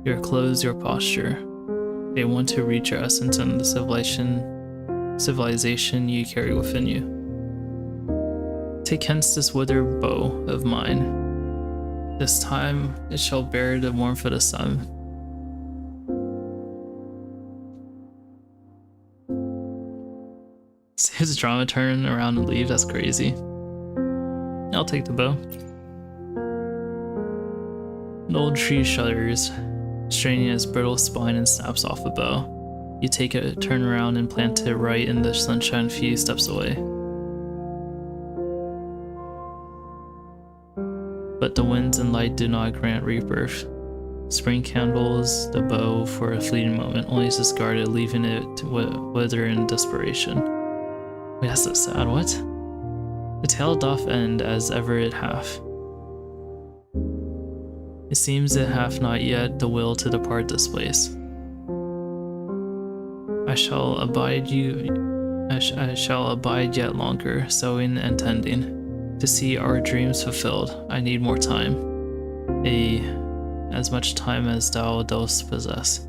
Your clothes, your posture. They want to reach your essence and the civilization you carry within you. Take hence this withered bow of mine. This time it shall bear the warmth of the sun. Saves drama turn around and leave, that's crazy. I'll take the bow. An old tree shudders, straining its brittle spine and snaps off a bow. You take it, turn around, and plant it right in the sunshine a few steps away. But the winds and light do not grant rebirth. Spring candles the bow for a fleeting moment, only to discard it, leaving it to wither in desperation. Wait, that's so sad, what? The tale doth end as ever it hath. It seems it hath not yet the will to depart this place. I shall abide yet longer, sowing and tending. To see our dreams fulfilled, I need more time. As much time as thou dost possess.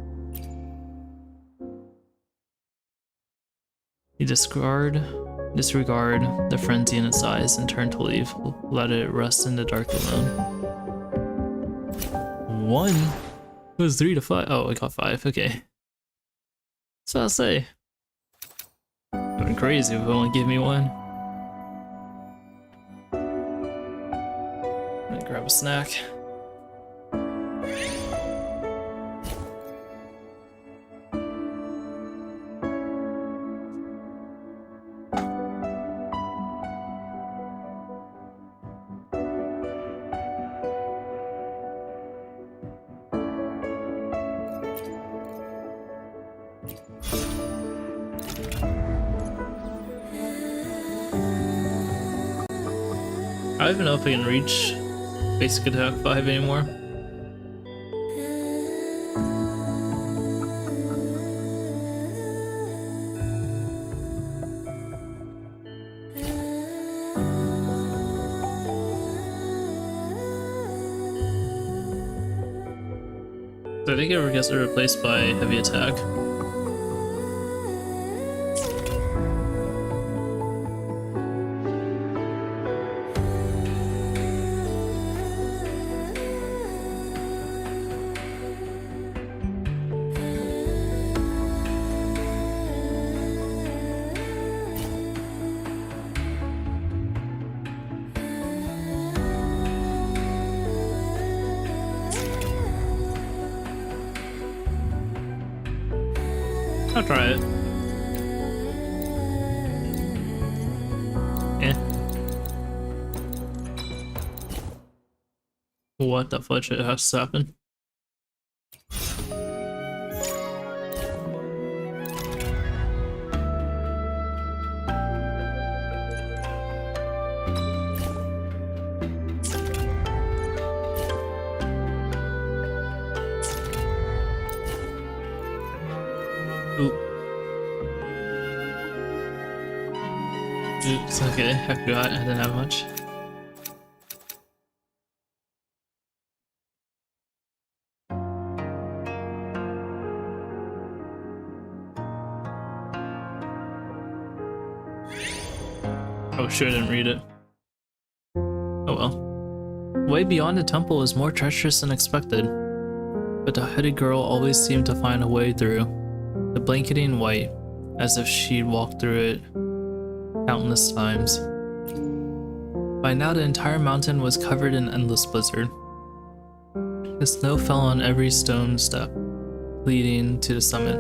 You disregard the frenzy in its eyes and turn to leave. Let it rest in the dark alone. 1? It was 3 to 5. Oh, I got 5. Okay. So I'll say. Going crazy if it only give me 1. grab a snack. I don't even know if I can reach basic attack 5 anymore. So I think it ever gets replaced by heavy attack. I'll try it. Eh. What the fudge, it has to happen. Oops, okay, I forgot I didn't have much. Oh sure, I didn't read it. Oh well. Way beyond the temple is more treacherous than expected, but the hooded girl always seemed to find a way through. The blanketing white, as if she'd walked through it countless times. By now the entire mountain was covered in endless blizzard. The snow fell on every stone step, leading to the summit.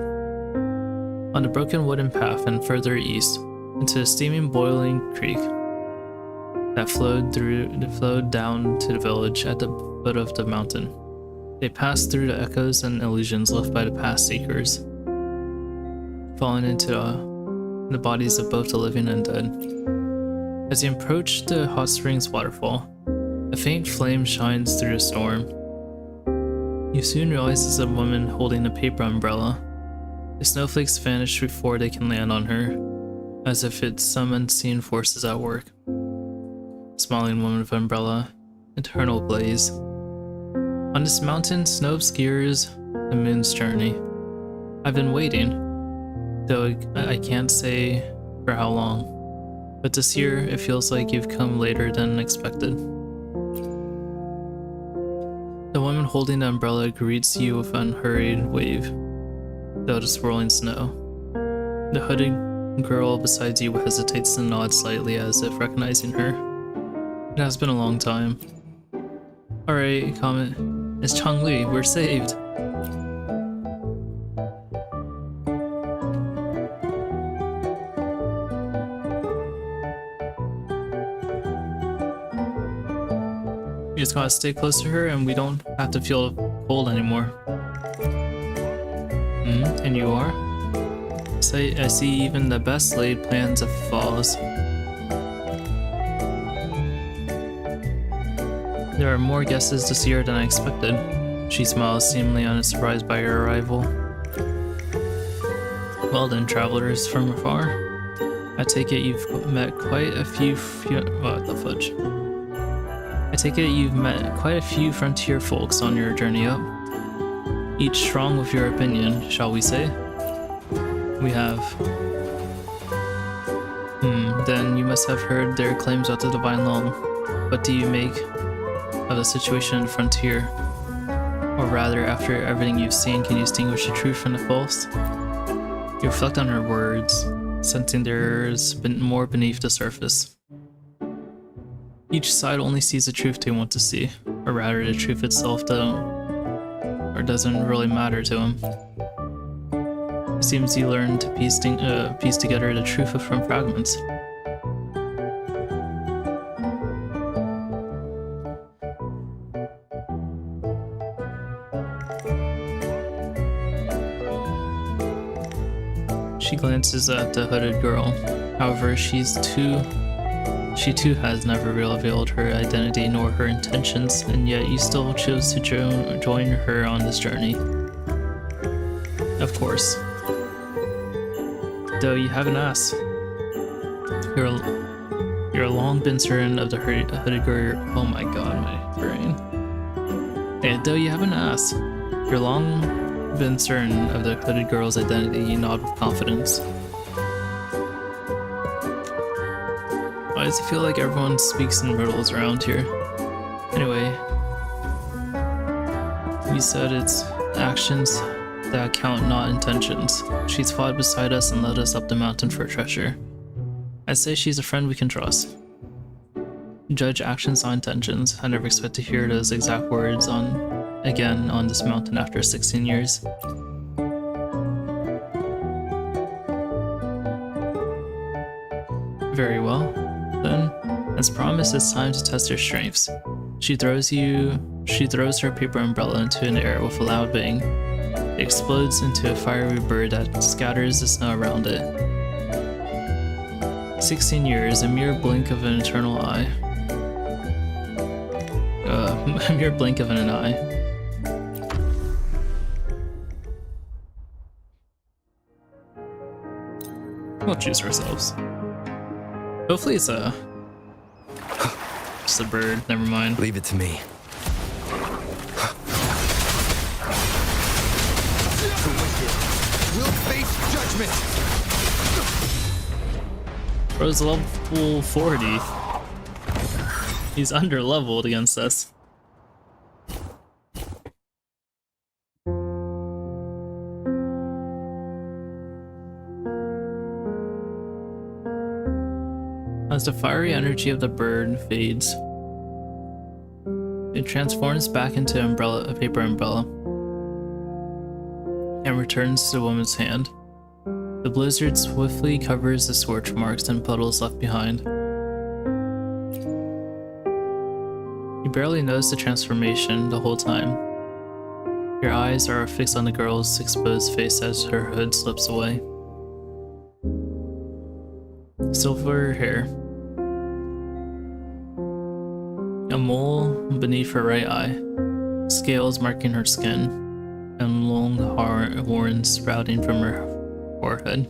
On the broken wooden path and further east, into the steaming boiling creek that flowed down to the village at the foot of the mountain. They passed through the echoes and illusions left by the past seekers, falling into the bodies of both the living and dead. As you approach the hot springs waterfall, a faint flame shines through the storm. You soon realize it's a woman holding a paper umbrella. The snowflakes vanish before they can land on her, as if it's some unseen forces at work. Smiling woman with umbrella, eternal blaze. On this mountain, snow obscures the moon's journey. I've been waiting, though I can't say for how long. But this year, it feels like you've come later than expected. The woman holding the umbrella greets you with an unhurried wave, though the swirling snow. The hooded girl beside you hesitates to nod slightly as if recognizing her. It has been a long time. Alright, comment. It's Changli, we're saved! We just gotta stay close to her and we don't have to feel cold anymore. And you are? I see even the best laid plans of flaws. There are more guesses this year than I expected. She smiles, seemingly unsurprised by your arrival. Well then, travelers from afar. I take it you've met quite a few what the fudge. I take it you've met quite a few frontier folks on your journey up. Each strong with your opinion, shall we say? We have. Then you must have heard their claims about the divine law. What do you make of the situation in the frontier? Or rather, after everything you've seen, can you distinguish the truth from the false? You reflect on her words, sensing there's been more beneath the surface. Each side only sees the truth they want to see. Or rather, the truth itself doesn't really matter to him. It seems he learned to piece together the truth from fragments. She glances at the hooded girl. However, she too has never revealed her identity nor her intentions, and yet you still chose to join her on this journey. Of course. Though you haven't asked. You're long been certain of the hooded girl. Oh my god, my brain. And though you haven't asked, you're long been certain of the hooded girl's identity. You nod with confidence. Why does it feel like everyone speaks in riddles around here? Anyway, you said it's actions that count, not intentions. She's fought beside us and led us up the mountain for treasure. I say she's a friend we can trust. Judge actions, not intentions. I never expect to hear those exact words again on this mountain after 16 years. Very well. Then, as promised, it's time to test your strengths. She throws her paper umbrella into an air with a loud bang. It explodes into a fiery bird that scatters the snow around it. 16 years, a mere blink of an eternal eye. A mere blink of an eye. We'll choose ourselves. Hopefully it's just a bird, never mind. Leave it to me. The wicked will face judgment. Bro's level 40. He's under-leveled against us. As the fiery energy of the bird fades, it transforms back into a paper umbrella and returns to the woman's hand. The blizzard swiftly covers the scorch marks and puddles left behind. You barely notice the transformation the whole time. Your eyes are fixed on the girl's exposed face as her hood slips away. Silver hair. A mole beneath her right eye, scales marking her skin, and long horns sprouting from her forehead.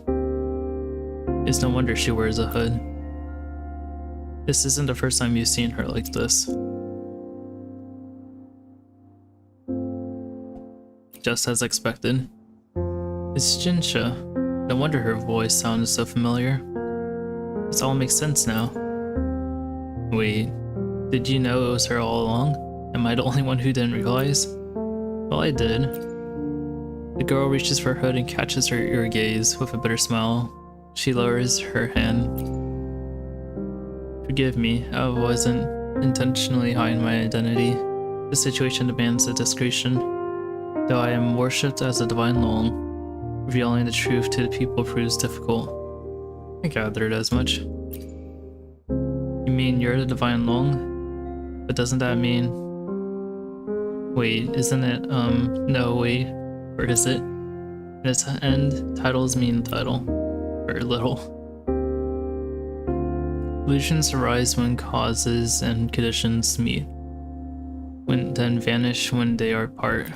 It's no wonder she wears a hood. This isn't the first time you've seen her like this. Just as expected. It's Jinsha. No wonder her voice sounded so familiar. This all makes sense now. Wait. Did you know it was her all along? Am I the only one who didn't realize? Well, I did. The girl reaches for her hood and catches your gaze with a bitter smile. She lowers her hand. Forgive me, I wasn't intentionally hiding my identity. The situation demands a discretion. Though I am worshipped as a divine long, revealing the truth to the people proves difficult. I gathered as much. You mean you're the divine long? But doesn't that mean... Wait, isn't it, no, wait, or is it? In its end, titles mean title, or little. Illusions arise when causes and conditions meet, then vanish when they are apart.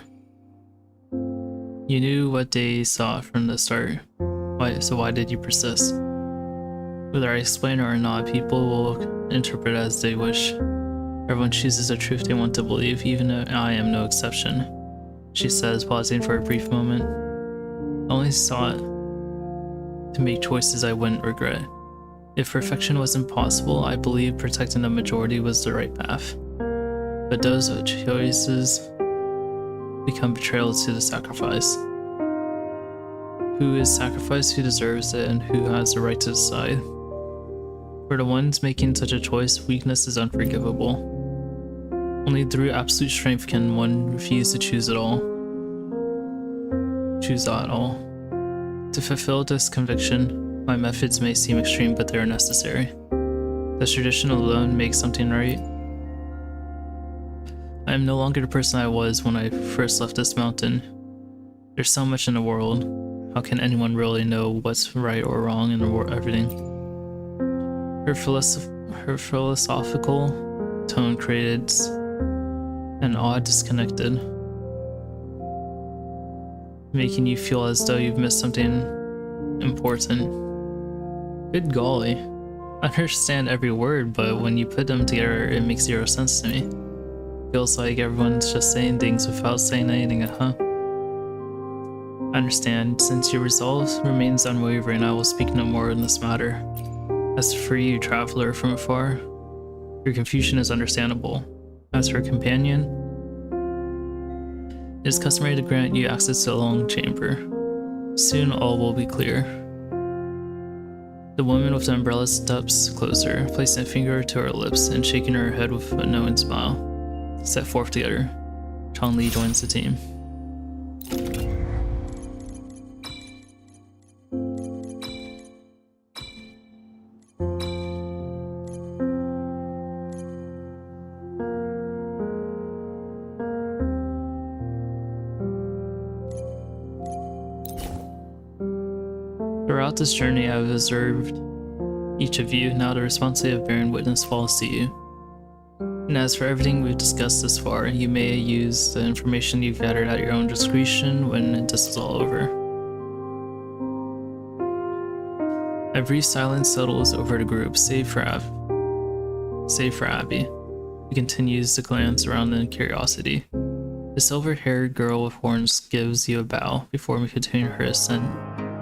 You knew what they sought from the start, so why did you persist? Whether I explain it or not, people will interpret as they wish. Everyone chooses the truth they want to believe, even I am no exception, she says, pausing for a brief moment. I only sought to make choices I wouldn't regret. If perfection was impossible, I believe protecting the majority was the right path. But those choices become betrayals to the sacrifice. Who is sacrificed, who deserves it, and who has the right to decide? For the ones making such a choice, weakness is unforgivable. Only through absolute strength can one refuse to choose at all. Choose at all. To fulfill this conviction, my methods may seem extreme, but they are necessary. Does tradition alone make something right? I am no longer the person I was when I first left this mountain. There's so much in the world. How can anyone really know what's right or wrong in everything? Her philosophical tone created an odd disconnected, making you feel as though you've missed something important. Good golly. I understand every word, but when you put them together, it makes zero sense to me. Feels like everyone's just saying things without saying anything, huh? I understand. Since your resolve remains unwavering, I will speak no more in this matter. As for you, traveler from afar, your confusion is understandable. As for companion, it is customary to grant you access to the long chamber. Soon all will be clear. The woman with the umbrella steps closer, placing a finger to her lips and shaking her head with a knowing smile. Set forth together. Chong-Li joins the team. Throughout this journey, I have observed each of you. Now the responsibility of bearing witness falls to you. And as for everything we've discussed thus far, you may use the information you've gathered at your own discretion when this is all over. A brief silence settles over the group, save for Abby, who continues to glance around in curiosity. The silver-haired girl with horns gives you a bow before we continue her ascent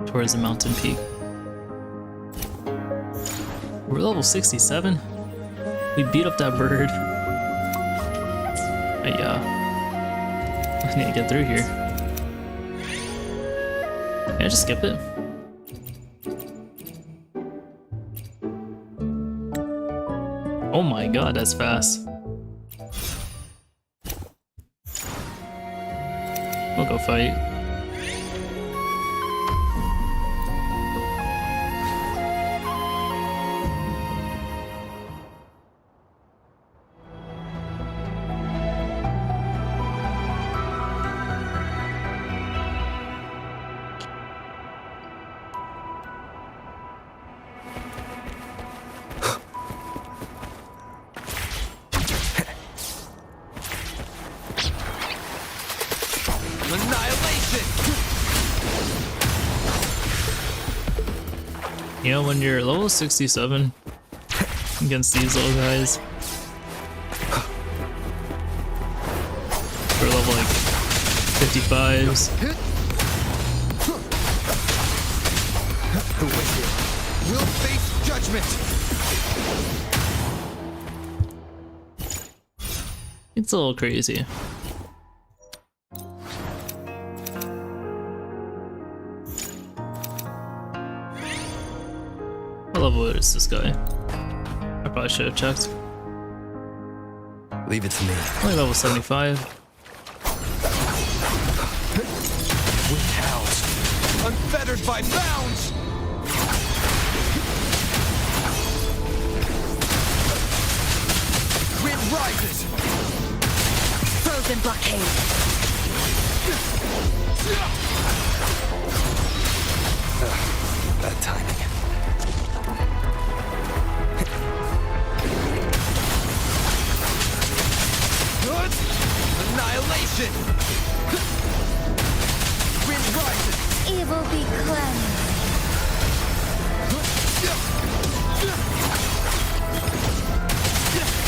towards the mountain peak. We're level 67. We beat up that bird. I need to get through here. Can I just skip it? Oh my god, that's fast. We'll go fight. You know, when you're level 67 against these little guys, for level like 55s. The wicked will face judgment. It's a little crazy. What level is this guy? I probably should have checked. Leave it to me. Only level 75. With cows, unfettered by bounds. Wind rises. Frozen blockade. Bad timing. Annihilation! Wind rises! Evil be cleansed.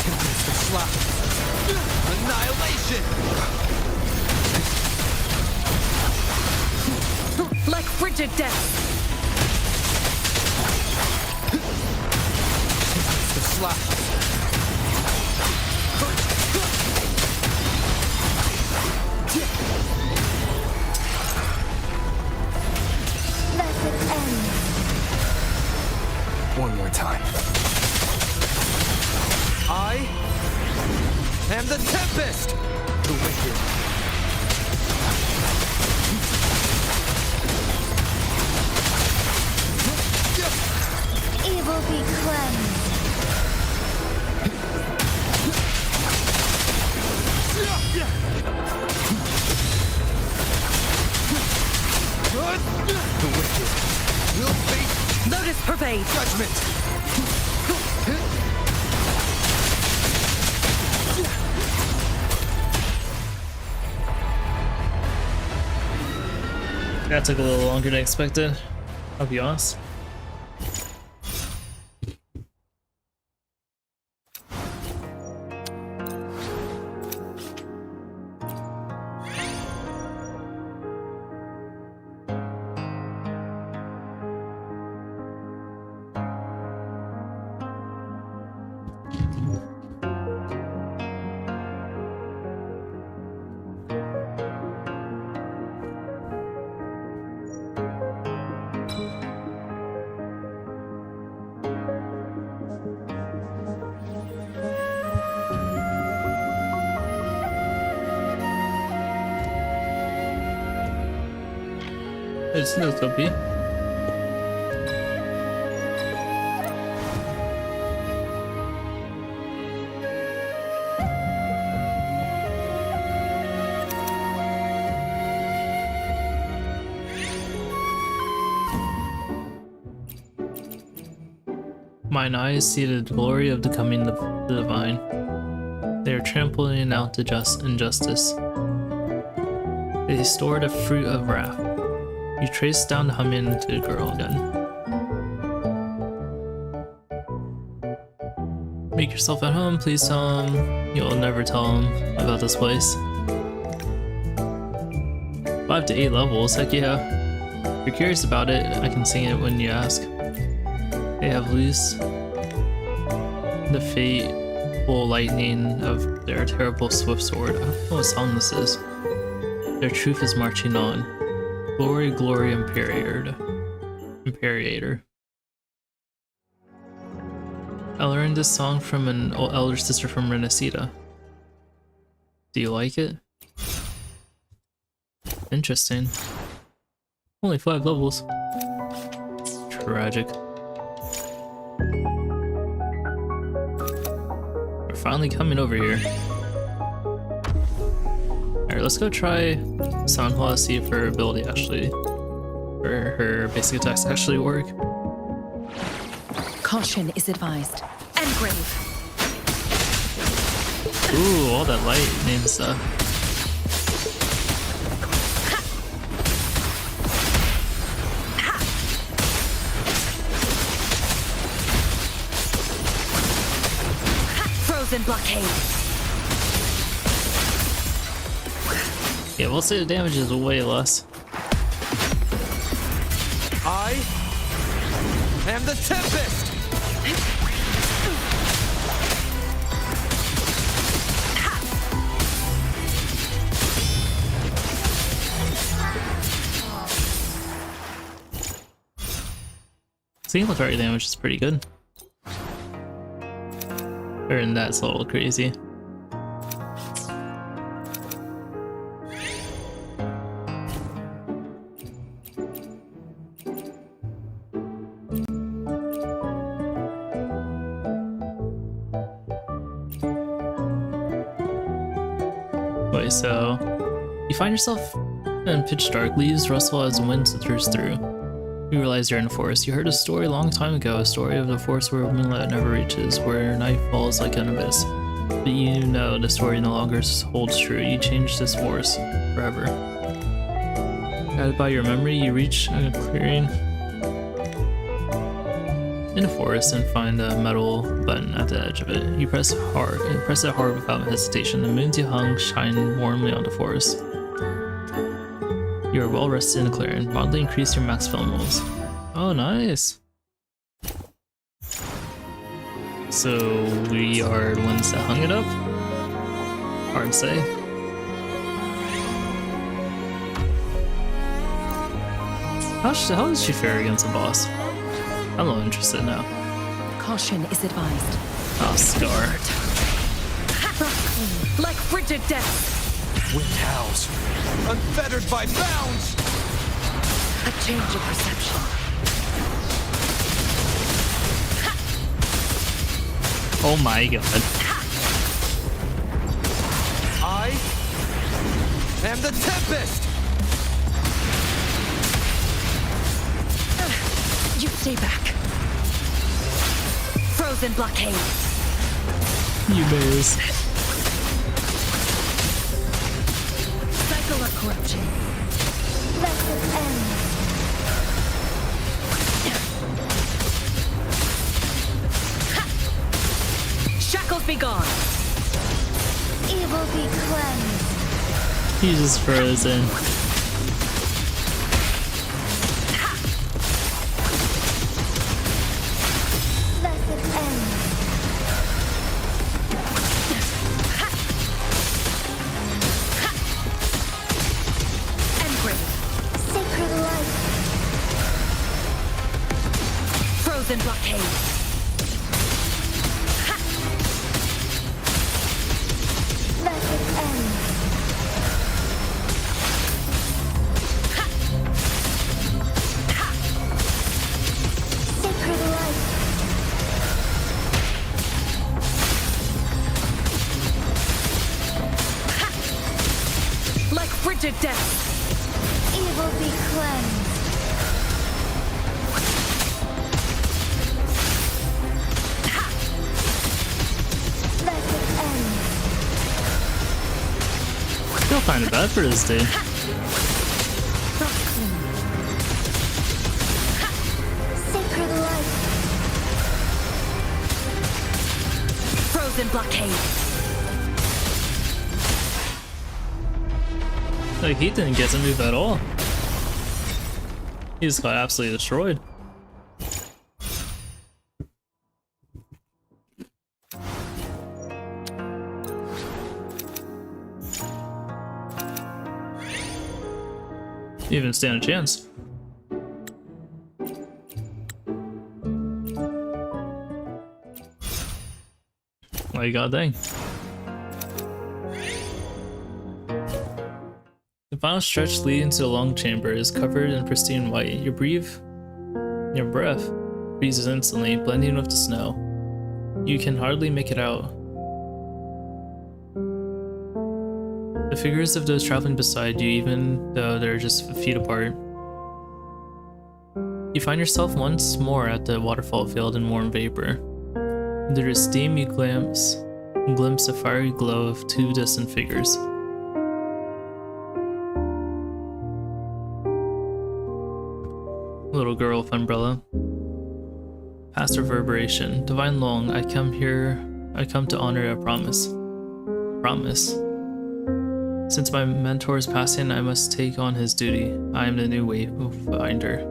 Condense the slap. Annihilation! Like frigid death. Condense the slap. Let it end. One more time. I am the Tempest! Tempest! The wicked. Evil be cleansed. The wicked will face Lotus pervade. judgment. That took a little longer than expected, I'll be honest. It's no Topi. Mine eyes see the glory of the coming of the divine. They are trampling out the injustice. They store the fruit of wrath. You trace down the humming to the girl again. Make yourself at home, please tell him. You'll never tell him about this place. 5 to 8 levels, heck yeah. If you're curious about it, I can sing it when you ask. They have loosed the fateful lightning of their terrible swift sword. I don't know what song this is. Their truth is marching on. Glory, glory, Imperator. I learned this song from an elder sister from Renacida. Do you like it? Interesting. Only 5 levels. Tragic. We're finally coming over here. Alright, let's go try Sanhua, see if her ability actually, or her basic attacks actually work. Caution is advised. Engrave. Ooh, all that lightning stuff. Frozen blockade. Yeah, we'll say the damage is way less. I am the Tempest! Single target damage is pretty good. And that's a little crazy. Wait, so you find yourself in pitch dark, leaves rustle as the wind slitters through. You realize you're in a forest. You heard a story a long time ago, a story of the forest where moonlight never reaches, where night falls like an abyss. But you know the story no longer holds true. You changed this forest forever. Guided by your memory, you reach a clearing in a forest and find a metal button at the edge of it. You press it hard without hesitation. The moons you hung shine warmly on the forest. You are well rested in the clearing. Mildly increase your max film rolls. Oh, nice. So we are the ones that hung it up? Hard to say. How does she fare against a boss? I'm a little interested now. Caution is advised. Oh, Scar. Like frigid death. With cows. Unfettered by bounds! A change of perception. Oh my god. I am the Tempest! You stay back. Frozen blockade. You maze. Cycle of corruption. Blessed end. Shackles be gone. Evil be cleansed. He's just frozen. Blessed end. Engrave. Sacred light. Frozen blockade. Blessed end. Sacred light. Like frigid death. Evil be cleansed. Blessed end. Feel kind of bad for this dude. Sacred light. Frozen blockade. Like, he didn't get to move at all. He just got absolutely destroyed. Didn't even stand a chance. My god dang. The final stretch leading to the long chamber is covered in pristine white. Your breath freezes instantly, blending with the snow. You can hardly make it out. The figures of those traveling beside you, even though they're just feet apart. You find yourself once more at the waterfall field in warm vapor. Under its steam, you glimpse a fiery glow of two distant figures. Little girl with umbrella. Past reverberation. Divine Long, I come to honor a promise. Promise. Since my mentor's passing, I must take on his duty. I am the new wayfinder.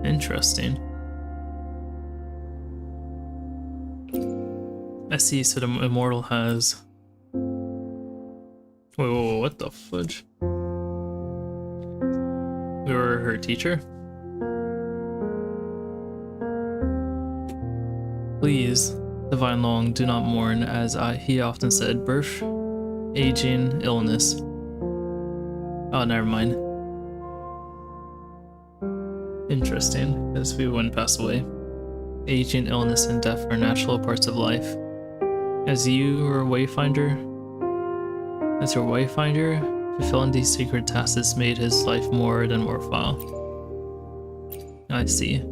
Interesting. I see, so the immortal has... Whoa, what the fudge? We were her teacher? Please, Divine Long, do not mourn, as he often said, birth, aging, illness. Oh, never mind. Interesting, because we wouldn't pass away. Aging, illness, and death are natural parts of life. As your wayfinder, fulfilling these secret tasks made his life more than worthwhile. I see.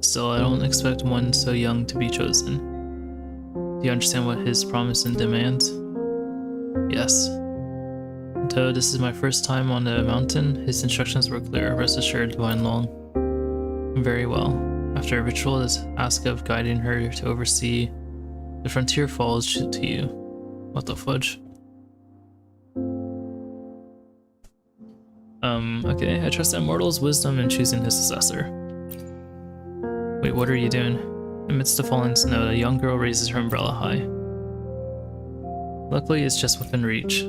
Still, I don't expect one so young to be chosen. Do you understand what his promise and demands? Yes. Though this is my first time on the mountain, his instructions were clear. Rest assured, Divine Long. Very well. After a ritual, this task of guiding her to oversee the frontier falls to you. What the fudge? Okay, I trust the Immortal's wisdom in choosing his successor. Wait, what are you doing? Amidst the falling snow, a young girl raises her umbrella high. Luckily, it's just within reach.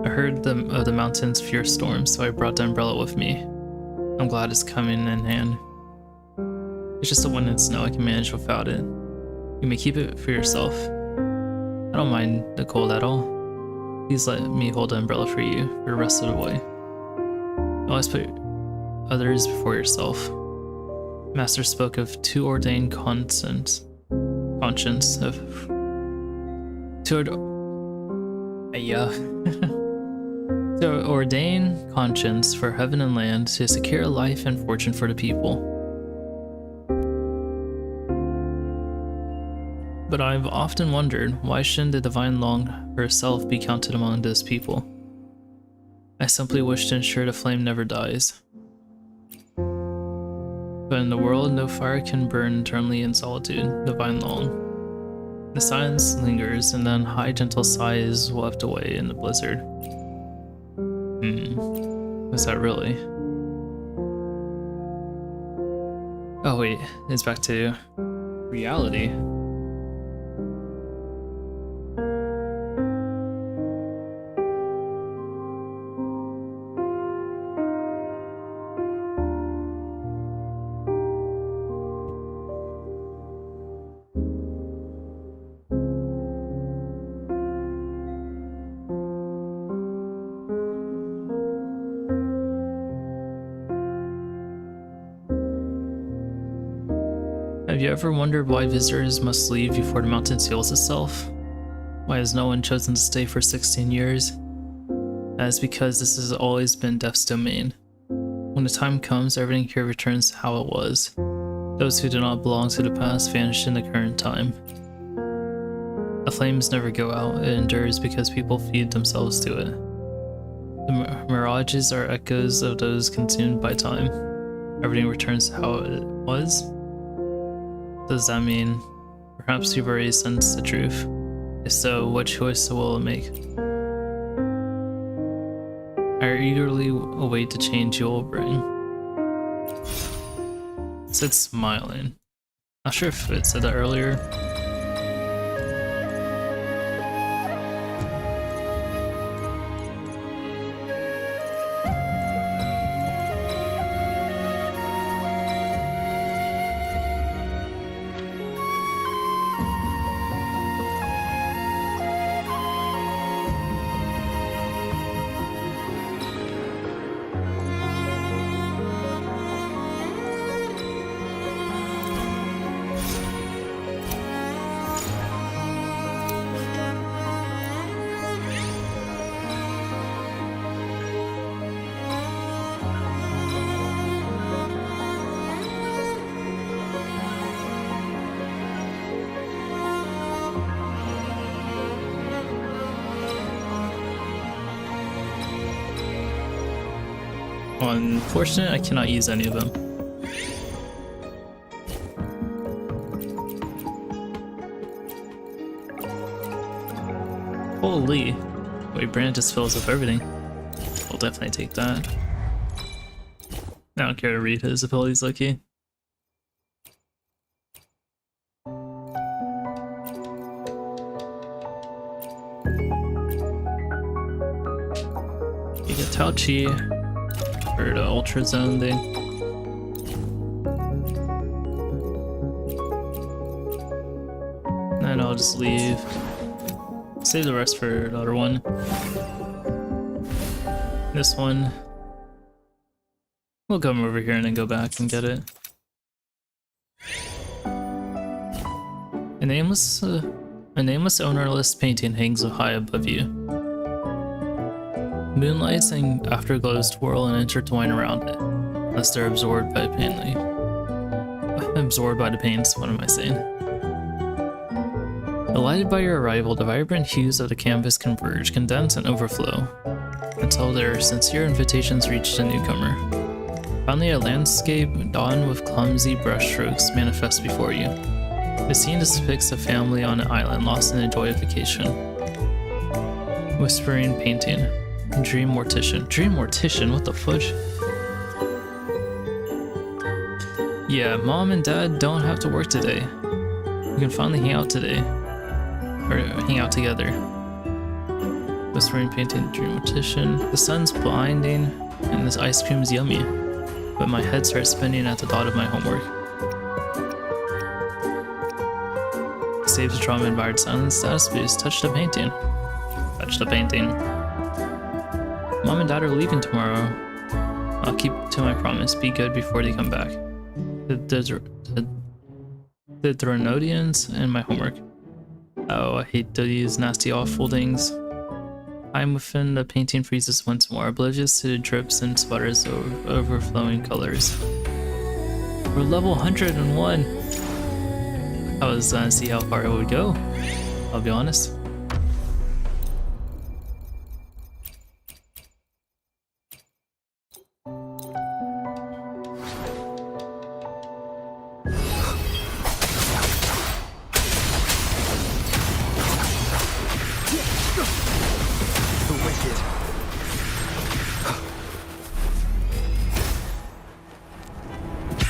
I heard of the mountain's fierce storms, so I brought the umbrella with me. I'm glad it's coming in hand. It's just a wind and snow, I can manage without it. You may keep it for yourself. I don't mind the cold at all. Please let me hold the umbrella for you for the rest of the way. Always put others before yourself. Master spoke of two ordained conscience of to ordain conscience for heaven and land, to secure life and fortune for the people. But I've often wondered, why shouldn't the divine Long herself be counted among those people? I simply wish to ensure the flame never dies. But in the world, no fire can burn eternally in solitude, divine Long. The silence lingers, and then high gentle sigh is swept away in the blizzard. Was that really? Oh wait, it's back to reality. Have you ever wondered why visitors must leave before the mountain seals itself? Why has no one chosen to stay for 16 years? That is because this has always been Death's domain. When the time comes, everything here returns how it was. Those who do not belong to the past vanish in the current time. The flames never go out, it endures because people feed themselves to it. The mirages are echoes of those consumed by time. Everything returns how it was? Does that mean perhaps you've already sensed the truth? If so, what choice will it make? I eagerly await the change you will bring. It said smiling. Not sure if it said that earlier. Unfortunate, I cannot use any of them. Holy! Wait, Brand just fills up everything. We'll definitely take that. I don't care to read his abilities, Loki. You get Tao Chi. For the Ultra Zone thing. And I'll just leave. Save the rest for the other one. This one. We'll come over here and then go back and get it. A nameless ownerless painting hangs high above you. Moonlights and afterglows twirl and intertwine around it, lest they're absorbed by the pain. Absorbed by the pains, what am I saying? Delighted by your arrival, the vibrant hues of the canvas converge, condense, and overflow, until their sincere invitations reach the newcomer. Finally, a landscape donned with clumsy brushstrokes manifests before you. The scene depicts a family on an island lost in the joy of vacation. Whispering painting. Dream Mortician. Dream Mortician? What the fudge? Yeah, Mom and Dad don't have to work today. You can finally hang out today. Or hang out together. Whispering painting. Dream Mortician. The sun's blinding and this ice cream's yummy. But my head starts spinning at the thought of my homework. saves trauma inspired silence status boost. Touch the painting. Touch the painting. Mom and Dad are leaving tomorrow. I'll keep to my promise. Be good before they come back. The Dronodians and my homework. Oh, I hate these nasty awful things. I'm within the painting freezes once more, oblivious to the drips and sputters of overflowing colors. We're level 101. I was gonna see how far it would go, I'll be honest.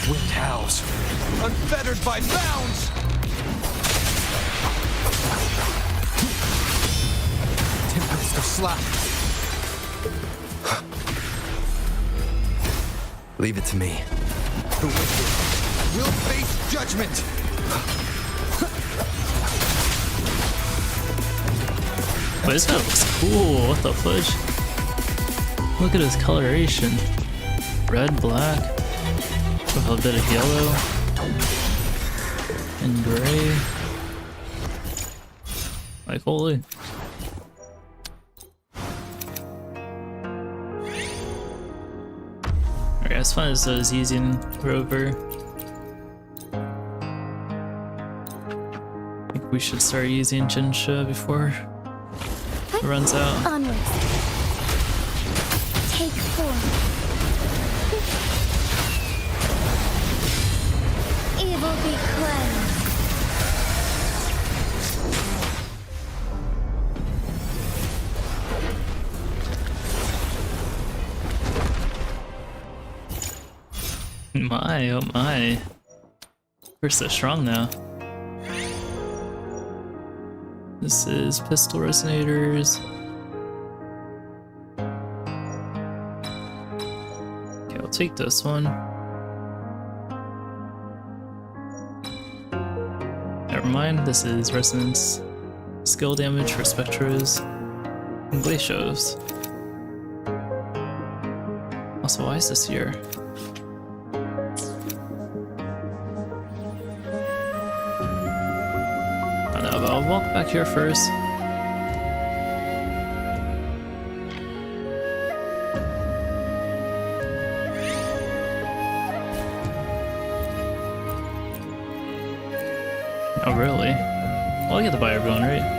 Wind howls, unfettered by bounds! Tempest of slack. Leave it to me. The wicked will face judgment! But this guy looks cool, what the fudge? Look at his coloration. Red, black, with a bit of yellow, and gray. Like, holy. Alright, as fun as those using Rover. I think we should start using Jinsha before it runs out. Onwards. Take form. Evil be cleansed. My, oh my. We're so strong now. This is pistol resonators. Okay, I'll take this one. Never mind, this is resonance skill damage for Spectros and Glacios. Also, why is this here? I don't know, but I'll walk back here first. Oh, really? Well, I get to buy everyone, right?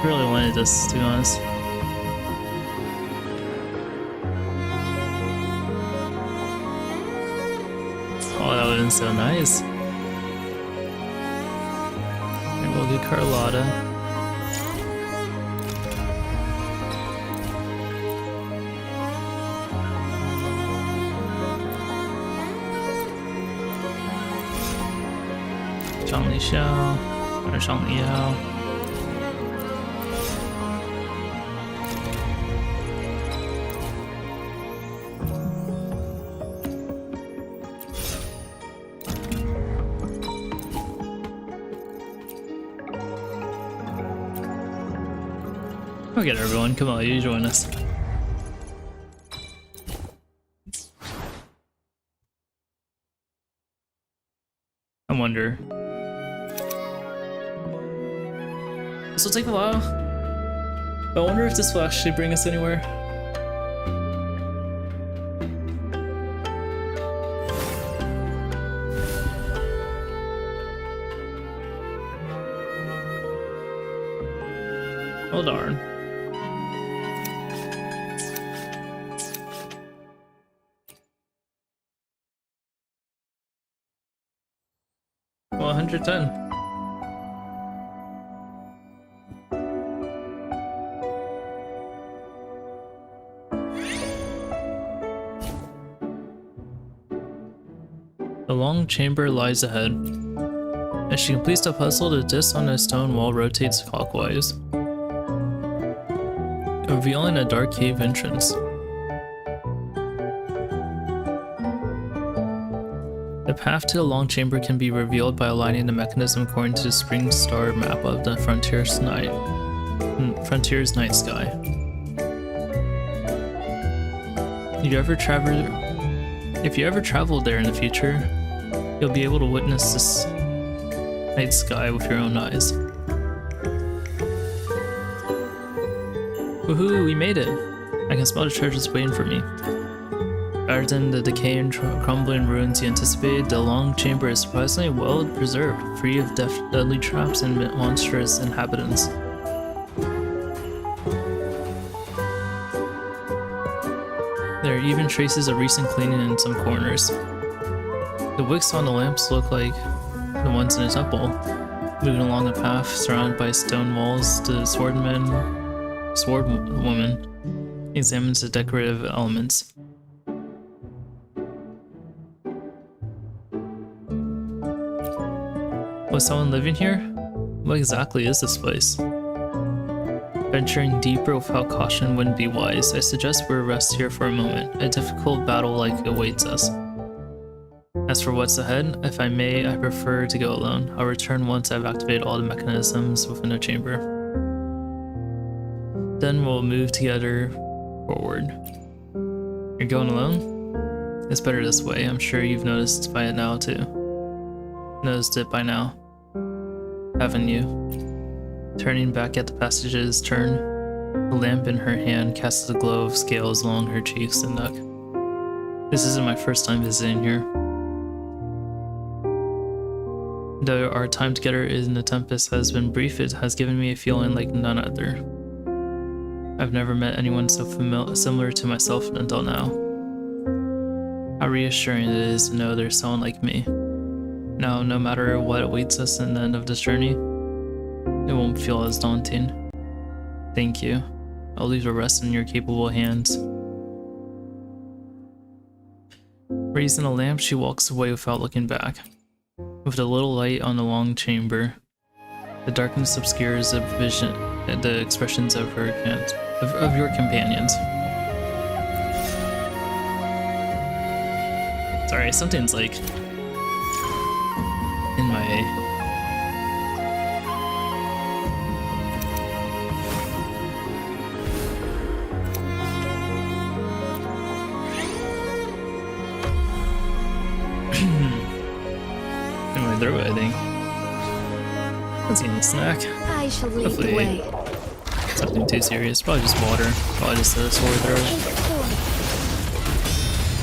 Really wanted this, to be honest. Oh, that would have been so nice. And we'll do Carlotta. Zhang Li Xiao, or Zhang Li Yao. Look at everyone, come on, you join us. I wonder. This will take a while. But I wonder if this will actually bring us anywhere. Oh darn. Well, 110. The long chamber lies ahead. As she completes the puzzle, the disc on the stone wall rotates clockwise, revealing a dark cave entrance. The path to the long chamber can be revealed by aligning the mechanism according to the spring star map of the Frontier's night sky. If you ever travel there in the future, you'll be able to witness this night sky with your own eyes. Woohoo, we made it! I can smell the treasures waiting for me. Rather than the decay and crumbling ruins you anticipated, the long chamber is surprisingly well preserved, free of deadly traps and monstrous inhabitants. There are even traces of recent cleaning in some corners. The wicks on the lamps look like the ones in a temple. Moving along a path surrounded by stone walls, the swordwoman examines the decorative elements. Was someone living here? What exactly is this place? Venturing deeper without caution wouldn't be wise. I suggest we rest here for a moment. A difficult battle like awaits us. As for what's ahead, if I may, I prefer to go alone. I'll return once I've activated all the mechanisms within the chamber. Then we'll move together forward. You're going alone? It's better this way. I'm sure you've noticed by it now too. Noticed it by now, haven't you? Turning back at the passage's turn, the lamp in her hand casts a glow of scales along her cheeks and neck. This isn't my first time visiting here. Though our time together in the Tempest has been brief, it has given me a feeling like none other. I've never met anyone so similar to myself until now. How reassuring it is to know there's someone like me. Now, no matter what awaits us in the end of this journey, it won't feel as daunting. Thank you. I'll leave the rest in your capable hands. Raising a lamp, she walks away without looking back. With a little light on the long chamber, the darkness obscures the vision, the expressions of your companions. Sorry, something's like in my throat, I think. That's eating a snack. I shall lead Hopefully the way. something too serious. Probably just water. Probably just a sore throat. Take form.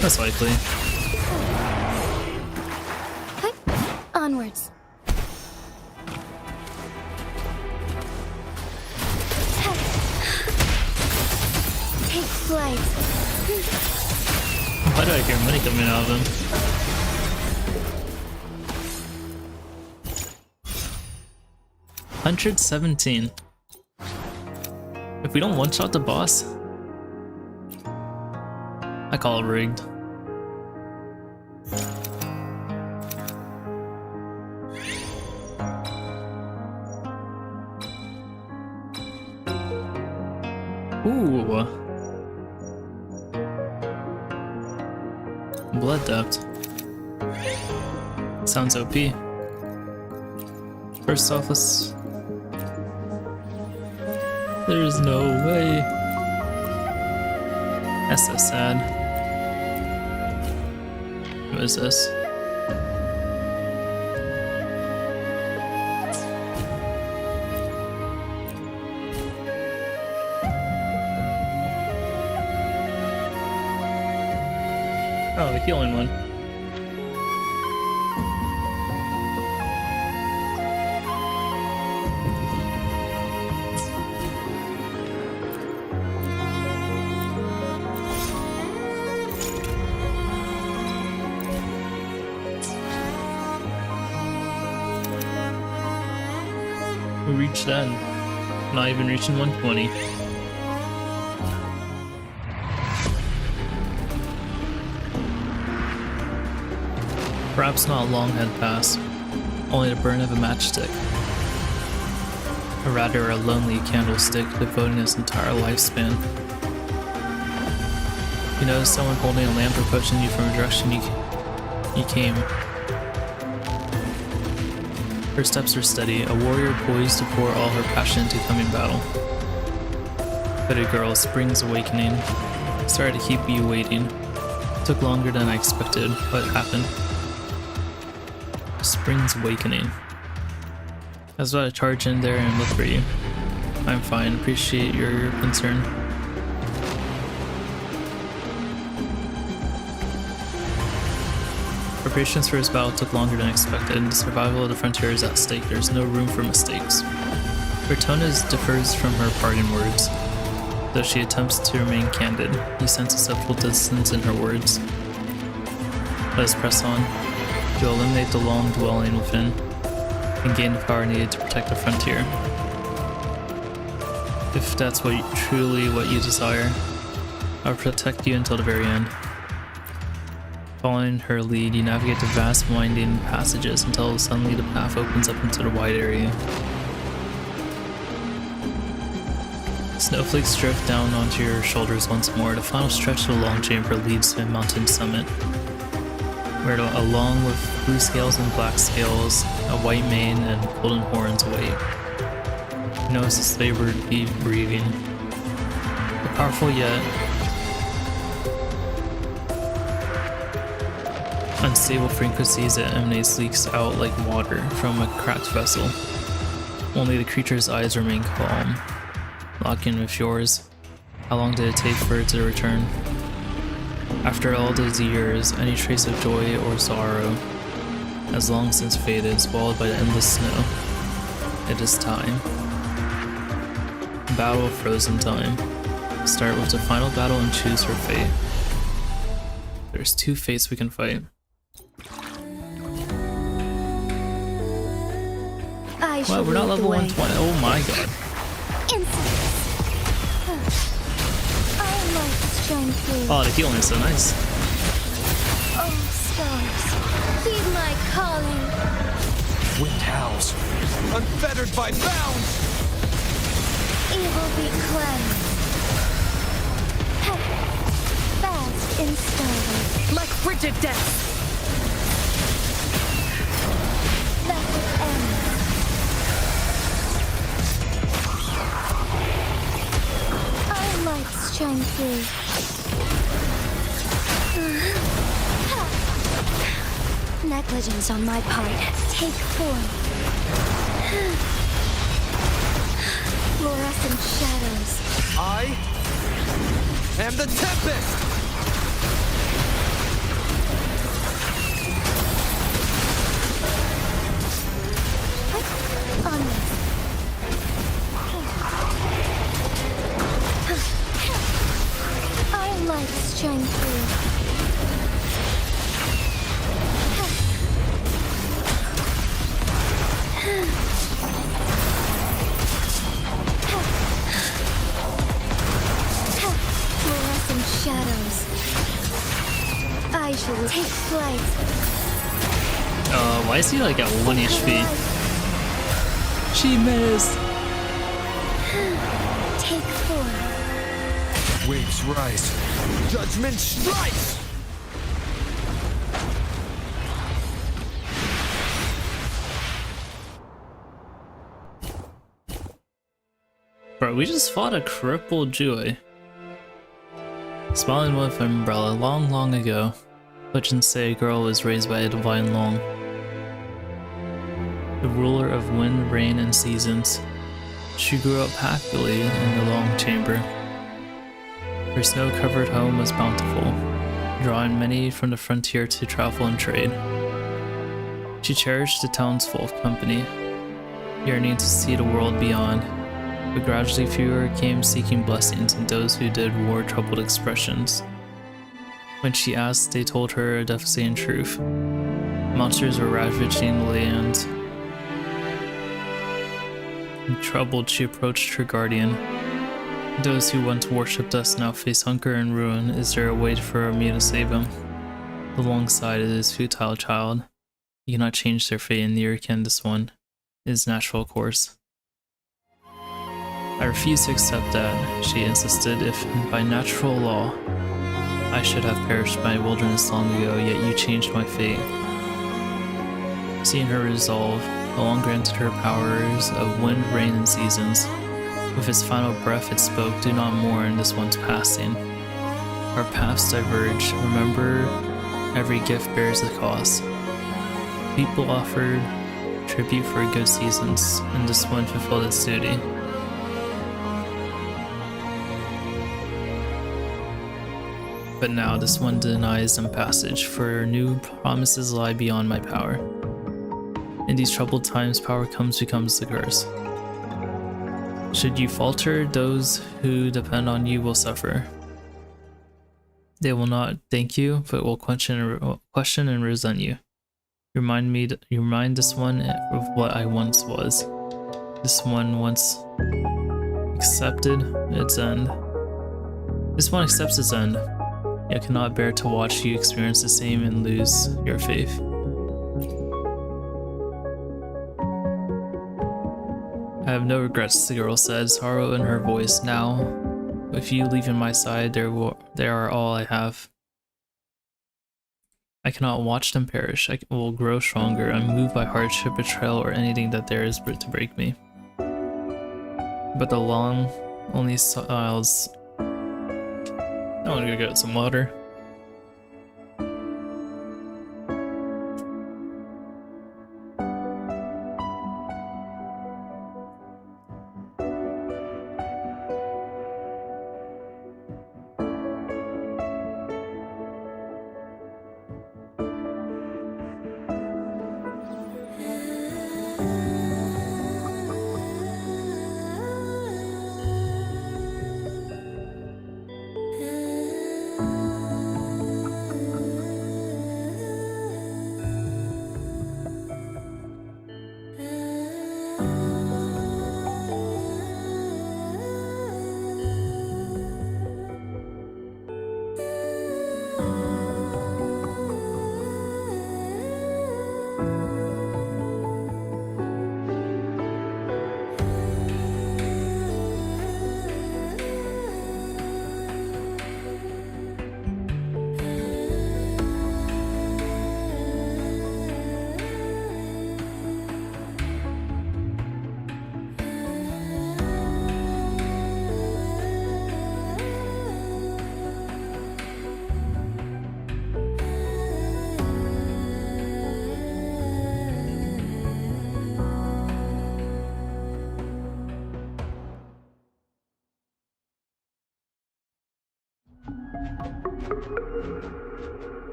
That's likely. Hi. Onwards. Take flight. Why do I hear money coming out of him? $117. If we don't one-shot the boss, I call it rigged. Ooh. Blood depth. Sounds OP. First off, let's... There's no way. That's so sad. What is this? Oh, the healing one. We reached that. Not even reaching 120. Perhaps not long had passed, only the burn of a matchstick. Or rather a lonely candlestick devoting its entire lifespan. You notice someone holding a lamp approaching you from the direction you came. Her steps are steady, a warrior poised to pour all her passion into coming battle. Hooded girl, Spring's awakening. Sorry to keep you waiting. Took longer than I expected. What happened? Spring's awakening. I was about to charge in there and look for you. I'm fine. Appreciate your concern. Preparations for his battle took longer than expected. The survival of the frontier is at stake. There's no room for mistakes. Her tone differs from her parting words. Though she attempts to remain candid, he senses a full distance in her words. Let us press on, to eliminate the long dwelling within, and gain the power needed to protect the frontier. If that's truly what you desire, I'll protect you until the very end. Following her lead, you navigate the vast winding passages until suddenly the path opens up into the wide area. Snowflakes drift down onto your shoulders once more. The final stretch of the long chamber leads to a mountain summit, where along with blue scales and black scales, a white mane and golden horns await. You notice its labored deep breathing. The powerful yet unstable frequencies that emanates leaks out like water from a cracked vessel. Only the creature's eyes remain calm, locking with yours. How long did it take for it to return? After all those years, any trace of joy or sorrow has long since faded, swallowed by the endless snow. It is time. Battle of Frozen Time. Start with the final battle and choose her fate. There's 2 fates we can fight. Well, we're not level 120. Oh my god. Oh, the healing is so nice. Oh, stars, heed my calling. Wind howls, unfettered by bounds. Evil be cleansed. Fast in starlight. Like frigid death. That would end. Our lights shine through. Negligence on my part. Take form. Fluorescent shadows. I am the Tempest! Onwards. Our lights shine through. Fluorescent shadows. I shall take flight. Why is he like at 1 HP? She missed! Take form. Waves rise, judgment strikes! Bro, we just fought a crippled Joy. Smiling with an umbrella long ago. Legends say a girl was raised by a divine Long, the ruler of wind, rain, and seasons. She grew up happily in the Long Chamber. Her snow-covered home was bountiful, drawing many from the frontier to travel and trade. She cherished the townsfolk company, yearning to see the world beyond, but gradually fewer came seeking blessings and those who did wore troubled expressions. When she asked, they told her a devastating truth. Monsters were ravaging the land. Troubled, she approached her guardian. Those who once worshipped us now face hunger and ruin. Is there a way for me to save them? Alongside it is futile, child. You cannot change their fate, and neither can this one. It is natural course. I refuse to accept that, she insisted. If by natural law I should have perished by wilderness long ago, yet you changed my fate. Seeing her resolve, The Long granted her powers of wind, rain, and seasons. With its final breath it spoke, "Do not mourn this one's passing. Our paths diverge. Remember, every gift bears a cost." People offered tribute for good seasons, and this one fulfilled its duty. But now this one denies them passage, for new promises lie beyond my power. In these troubled times, power becomes the curse. Should you falter, those who depend on you will suffer. They will not thank you, but will question and resent you. Remind this one of what I once was. This one once accepted its end. This one accepts its end, yet cannot bear to watch you experience the same and lose your faith. I have no regrets, the girl said, sorrow in her voice. Now, with you leaving my side, they are all I have. I cannot watch them perish. I will grow stronger. I'm moved by hardship, betrayal, or anything that there is to break me. But the long only smiles. I want to go get some water.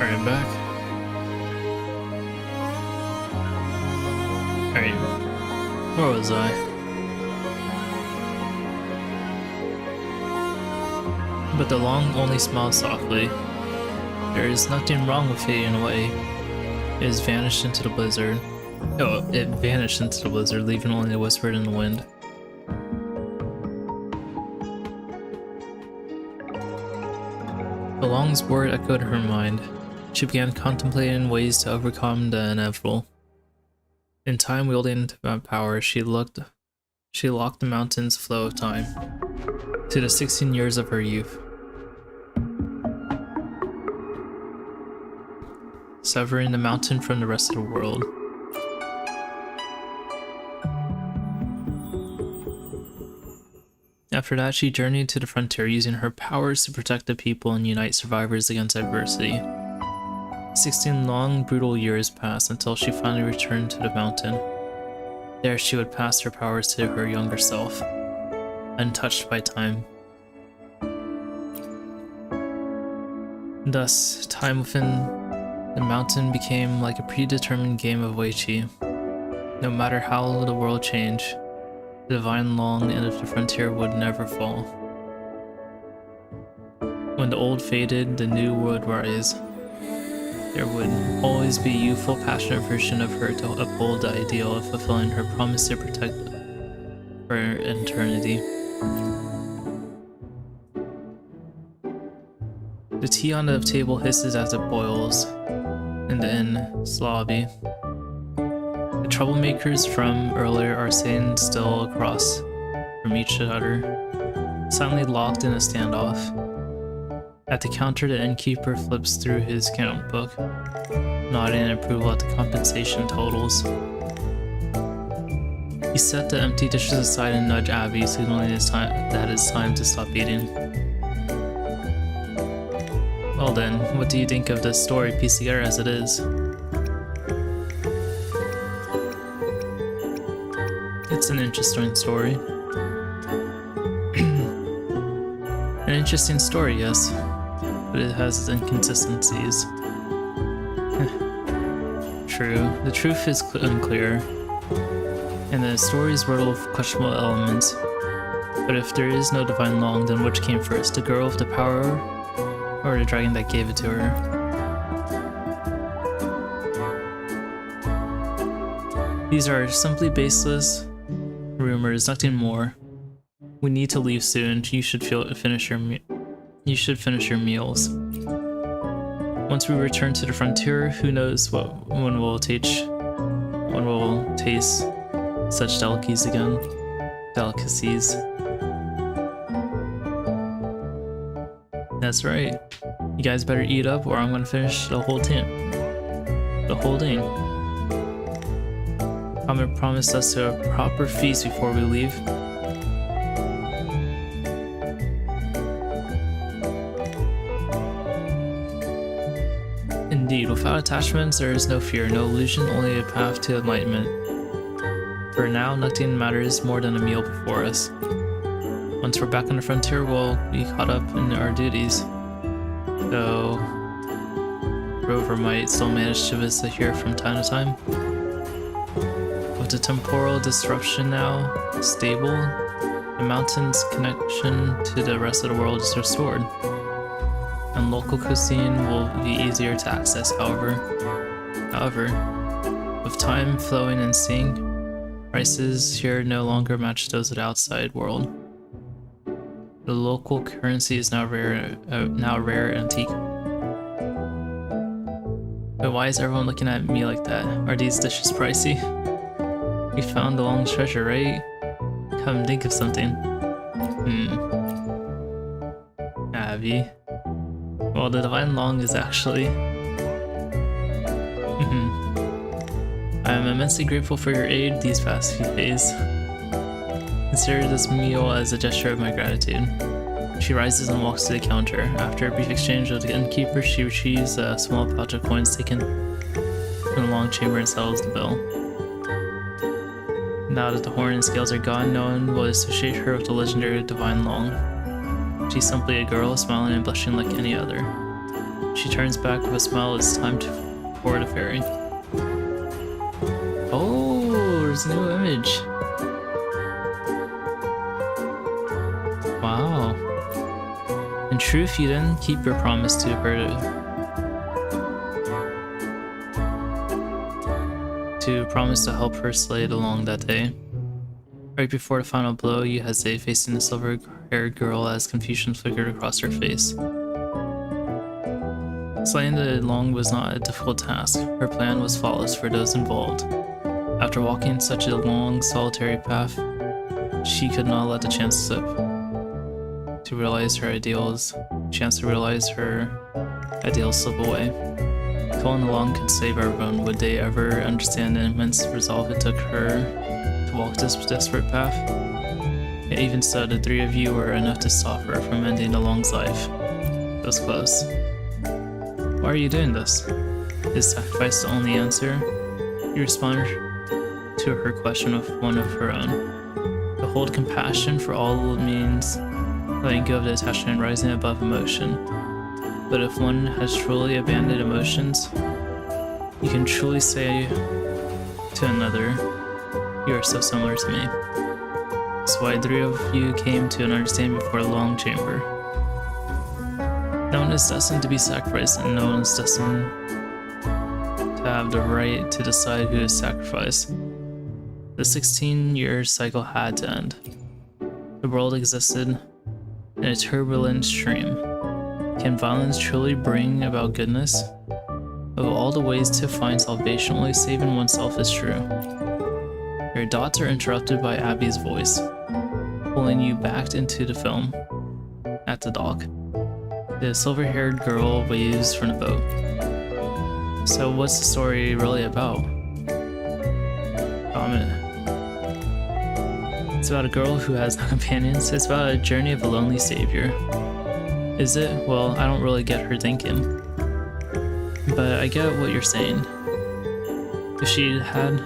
Alright, back. Alright, where was I? But the long only smiled softly. There is nothing wrong with fading away. It has vanished into the blizzard. Oh, it vanished into the blizzard, leaving only a whisper in the wind. The long's word echoed in her mind. She began contemplating ways to overcome the inevitable. In time, wielding divine power, she locked the mountain's flow of time to the 16 years of her youth, severing the mountain from the rest of the world. After that, she journeyed to the frontier using her powers to protect the people and unite survivors against adversity. 16 long, brutal years passed until she finally returned to the mountain. There she would pass her powers to her younger self, untouched by time. Thus, time within the mountain became like a predetermined game of Weiqi. No matter how the world changed, the divine long end of the frontier would never fall. When the old faded, the new would rise. There would always be a youthful, passionate version of her to uphold the ideal of fulfilling her promise to protect for eternity. The tea on the table hisses as it boils in the inn's lobby. The troublemakers from earlier are sitting still across from each other, silently locked in a standoff. At the counter, the innkeeper flips through his account book, nodding in approval at the compensation totals. He set the empty dishes aside and nudged Abby, signaling that it's time to stop eating. Well then, what do you think of this story pieced together as it is? It's an interesting story. An interesting story, yes. But it has its inconsistencies. True, the truth is unclear, and the story is riddled of questionable elements. But if there is no divine long, then which came first, the girl with the power, or the dragon that gave it to her? These are simply baseless rumors, nothing more. We need to leave soon. You should finish your meals. Once we return to the frontier, who knows when we'll taste such delicacies again. That's right. You guys better eat up or I'm gonna finish the whole thing. Comet promised us a proper feast before we leave. Indeed, without attachments, there is no fear, no illusion, only a path to enlightenment. For now, nothing matters more than a meal before us. Once we're back on the frontier, we'll be caught up in our duties. Though Rover might still manage to visit here from time to time. With the temporal disruption now stable, the mountain's connection to the rest of the world is restored. And local cuisine will be easier to access, however, with time flowing in sync, prices here no longer match those of the outside world. The local currency is now rare antique. But why is everyone looking at me like that? Are these dishes pricey? We found the long treasure, right? Come think of something. Abby. Well, the divine long is actually... I am immensely grateful for your aid these past few days. Consider this meal as a gesture of my gratitude. She rises and walks to the counter. After a brief exchange with the innkeeper, she retrieves a small pouch of coins taken from the long chamber and settles the bill. Now that the horn and scales are gone, no one will associate her with the legendary divine long. She's simply a girl, smiling and blushing like any other. She turns back with a smile. It's time to board a ferry. Oh, there's a new image. Wow. In truth, you didn't keep your promise to her to promise to help her slay it along that day. Right before the final blow, you hesitate, facing the silver-haired girl as confusion flickered across her face. Slaying the long was not a difficult task. Her plan was flawless for those involved. After walking such a long, solitary path, she could not let the chance slip to realize her ideals. Chance to realize her ideals slip away. Going along could save everyone. Would they ever understand the immense resolve it took her to walk this desperate path? Yet even so, the three of you were enough to stop her from ending Along's life. It was close. Why are you doing this? Is sacrifice the only answer? You responded to her question with one of her own. To hold compassion for all means letting go of the attachment and rising above emotion. But if one has truly abandoned emotions, you can truly say to another, "You are so similar to me." That's why three of you came to an understanding before a long chamber. No one is destined to be sacrificed, and no one is destined to have the right to decide who is sacrificed. The 16-year cycle had to end. The world existed in a turbulent stream. Can violence truly bring about goodness? Of all the ways to find salvation, only saving oneself is true. Your dots are interrupted by Abby's voice, pulling you back into the film. At the dock, the silver-haired girl waves from the boat. So what's the story really about? It's about a girl who has no companions. It's about a journey of a lonely savior. Is it? Well, I don't really get her thinking. But I get what you're saying. If she had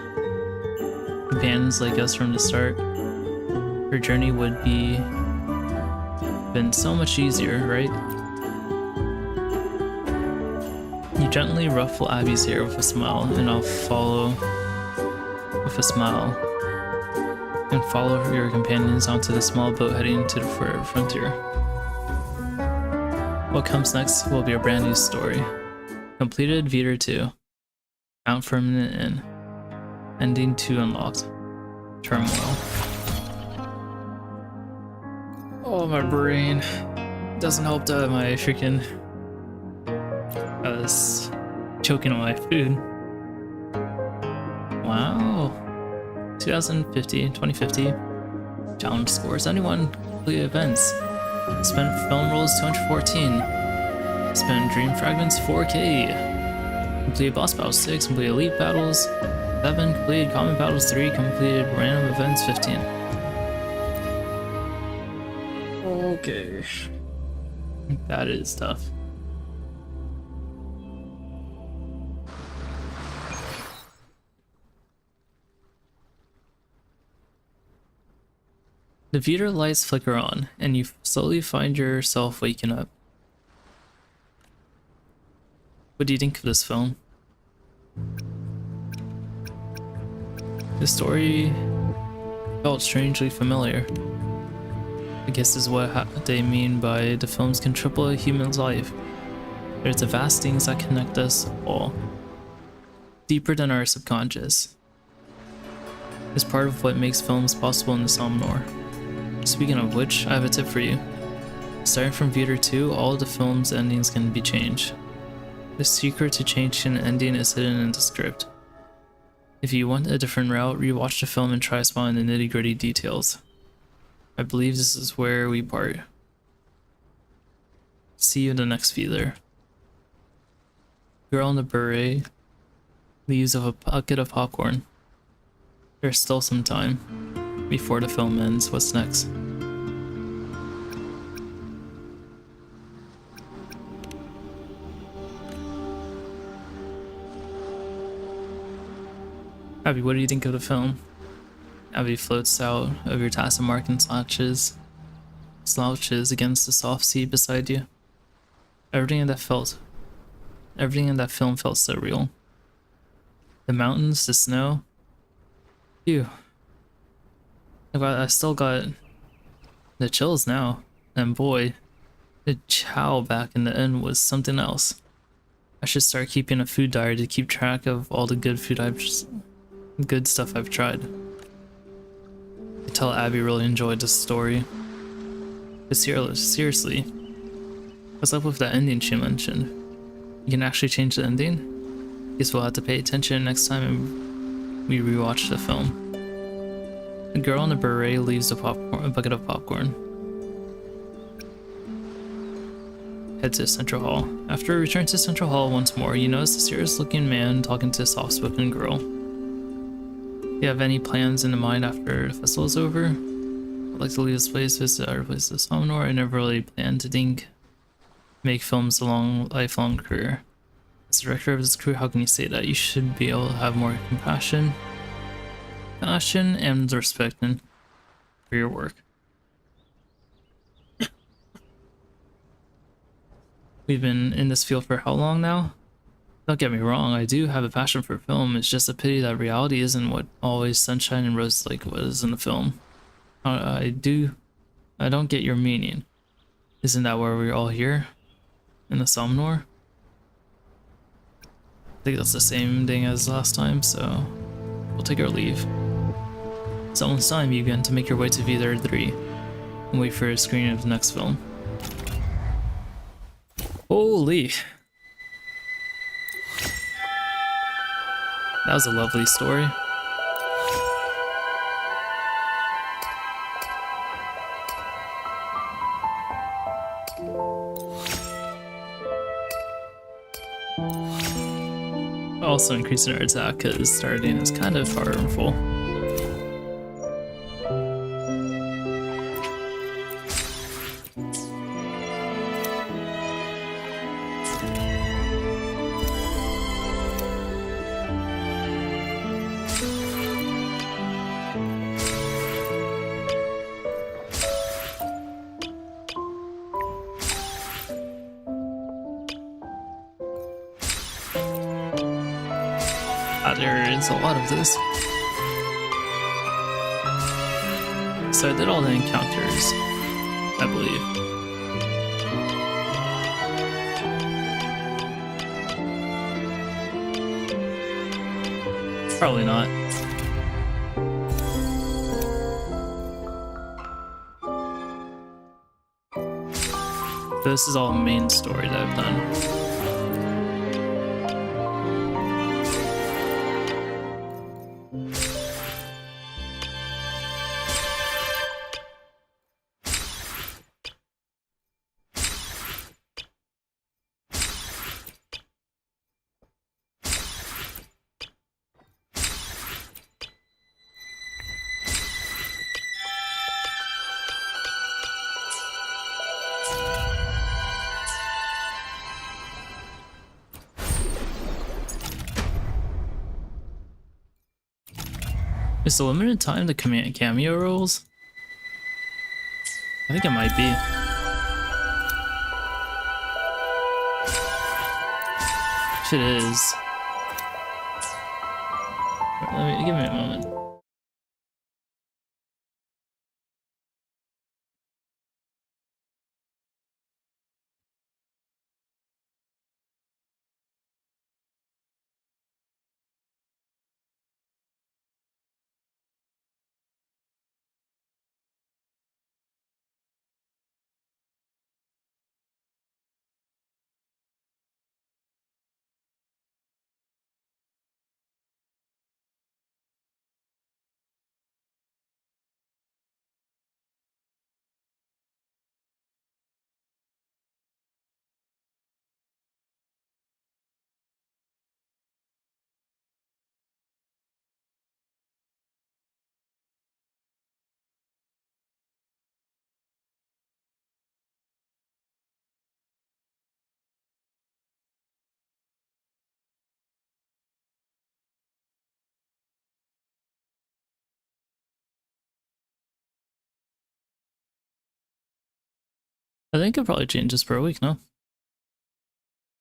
companions like us from the start, her journey would be been so much easier, right? You gently ruffle Abby's hair with a smile, and I'll follow with a smile and follow your companions onto the small boat heading to the frontier. What comes next will be a brand new story. Completed Vita 2. Firmament Inn. Ending 2 unlocked. Turmoil. Oh, my brain. Doesn't help that my freaking... I was choking on my food. Wow. 2050. Challenge scores. Anyone complete events. Spent film rolls 214. Spent dream fragments 4K. Completed boss battles 6. Completed elite battles 7. Completed common battles 3. Completed random events 15. Okay. That is tough. The Vita lights flicker on, and you slowly find yourself waking up. What do you think of this film? The story felt strangely familiar. I guess this is what they mean by the films can triple a human's life. There's the vast things that connect us all, deeper than our subconscious. It's part of what makes films possible in the Somnor. Speaking of which, I have a tip for you. Starting from Vita 2, all of the film's endings can be changed. The secret to changing an ending is hidden in the script. If you want a different route, rewatch the film and try spotting the nitty-gritty details. I believe this is where we part. See you in the next Vita. Girl in the beret leaves with a bucket of popcorn. There's still some time before the film ends. What's next? Abby, what do you think of the film? Abby floats out of your tassel mark and slouches against the soft seat beside you. Everything in that film felt so real. The mountains, the snow. Phew. I still got the chills now, and boy, the chow back in the inn was something else. I should start keeping a food diary to keep track of all the good stuff I've tried. I tell Abby really enjoyed this story. But seriously, what's up with that ending she mentioned? You can actually change the ending? Guess we'll have to pay attention next time we rewatch the film. A girl in a beret leaves a bucket of popcorn. Head to Central Hall. After returning to Central Hall once more, you notice a serious-looking man talking to a soft-spoken girl. Do you have any plans in mind after the festival is over? I'd like to leave this place, visit other places this summer. I never really planned to make films a lifelong career. As director of this crew, how can you say that? You should be able to have more compassion and respect for your work. We've been in this field for how long now? Don't get me wrong, I do have a passion for film. It's just a pity that reality isn't what always sunshine and roses like what is in the film. I don't get your meaning. Isn't that why we're all here? In the Somnor? I think that's the same thing as last time, so we'll take our leave. It's almost time you begin to make your way to Wuthering 3 and wait for a screening of the next film. Holy! That was a lovely story. Also increasing our attack because starting is kind of harmful. There is a lot of this. So I did all the encounters, I believe. Probably not. But this is all main story that I've done. Is the limited time the cameo rolls? I think it might be. If it is. Give me a moment. I think it probably changes per week, no?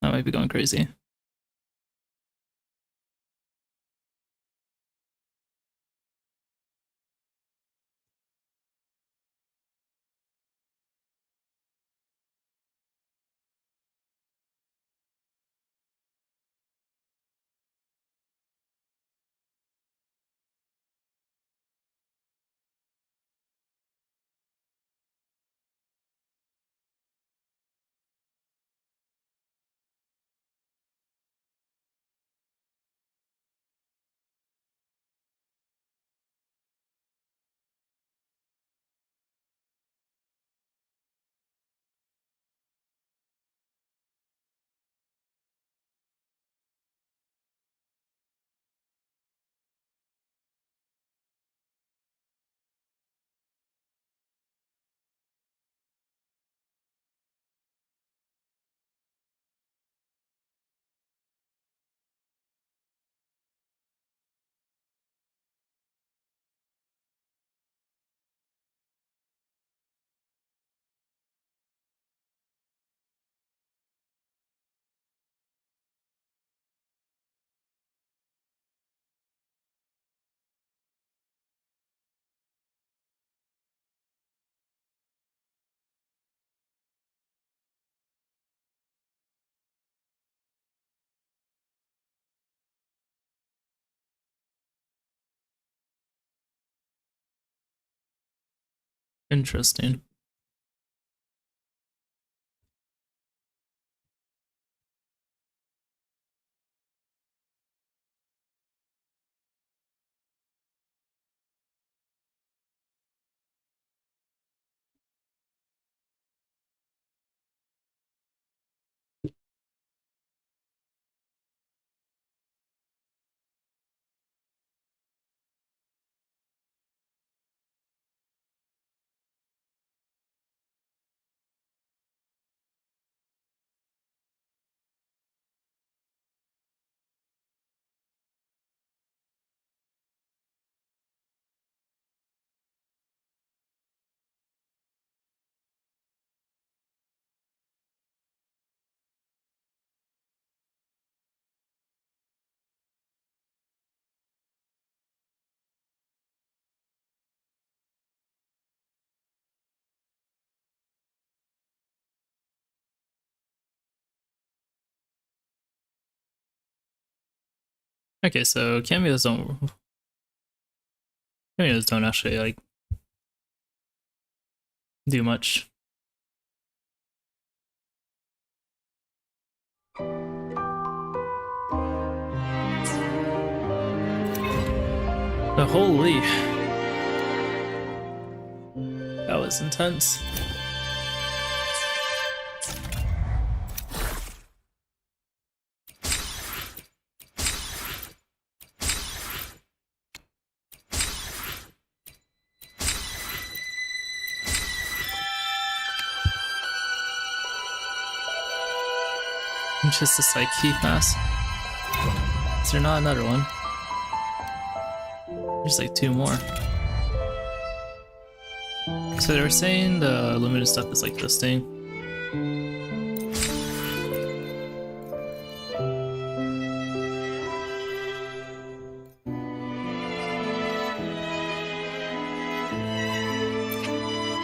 I might be going crazy. Interesting. Okay, so cameos don't actually like do much. But holy, that was intense. Just this like key pass. Is there not another one? There's like 2 more. So they were saying the limited stuff is like this thing.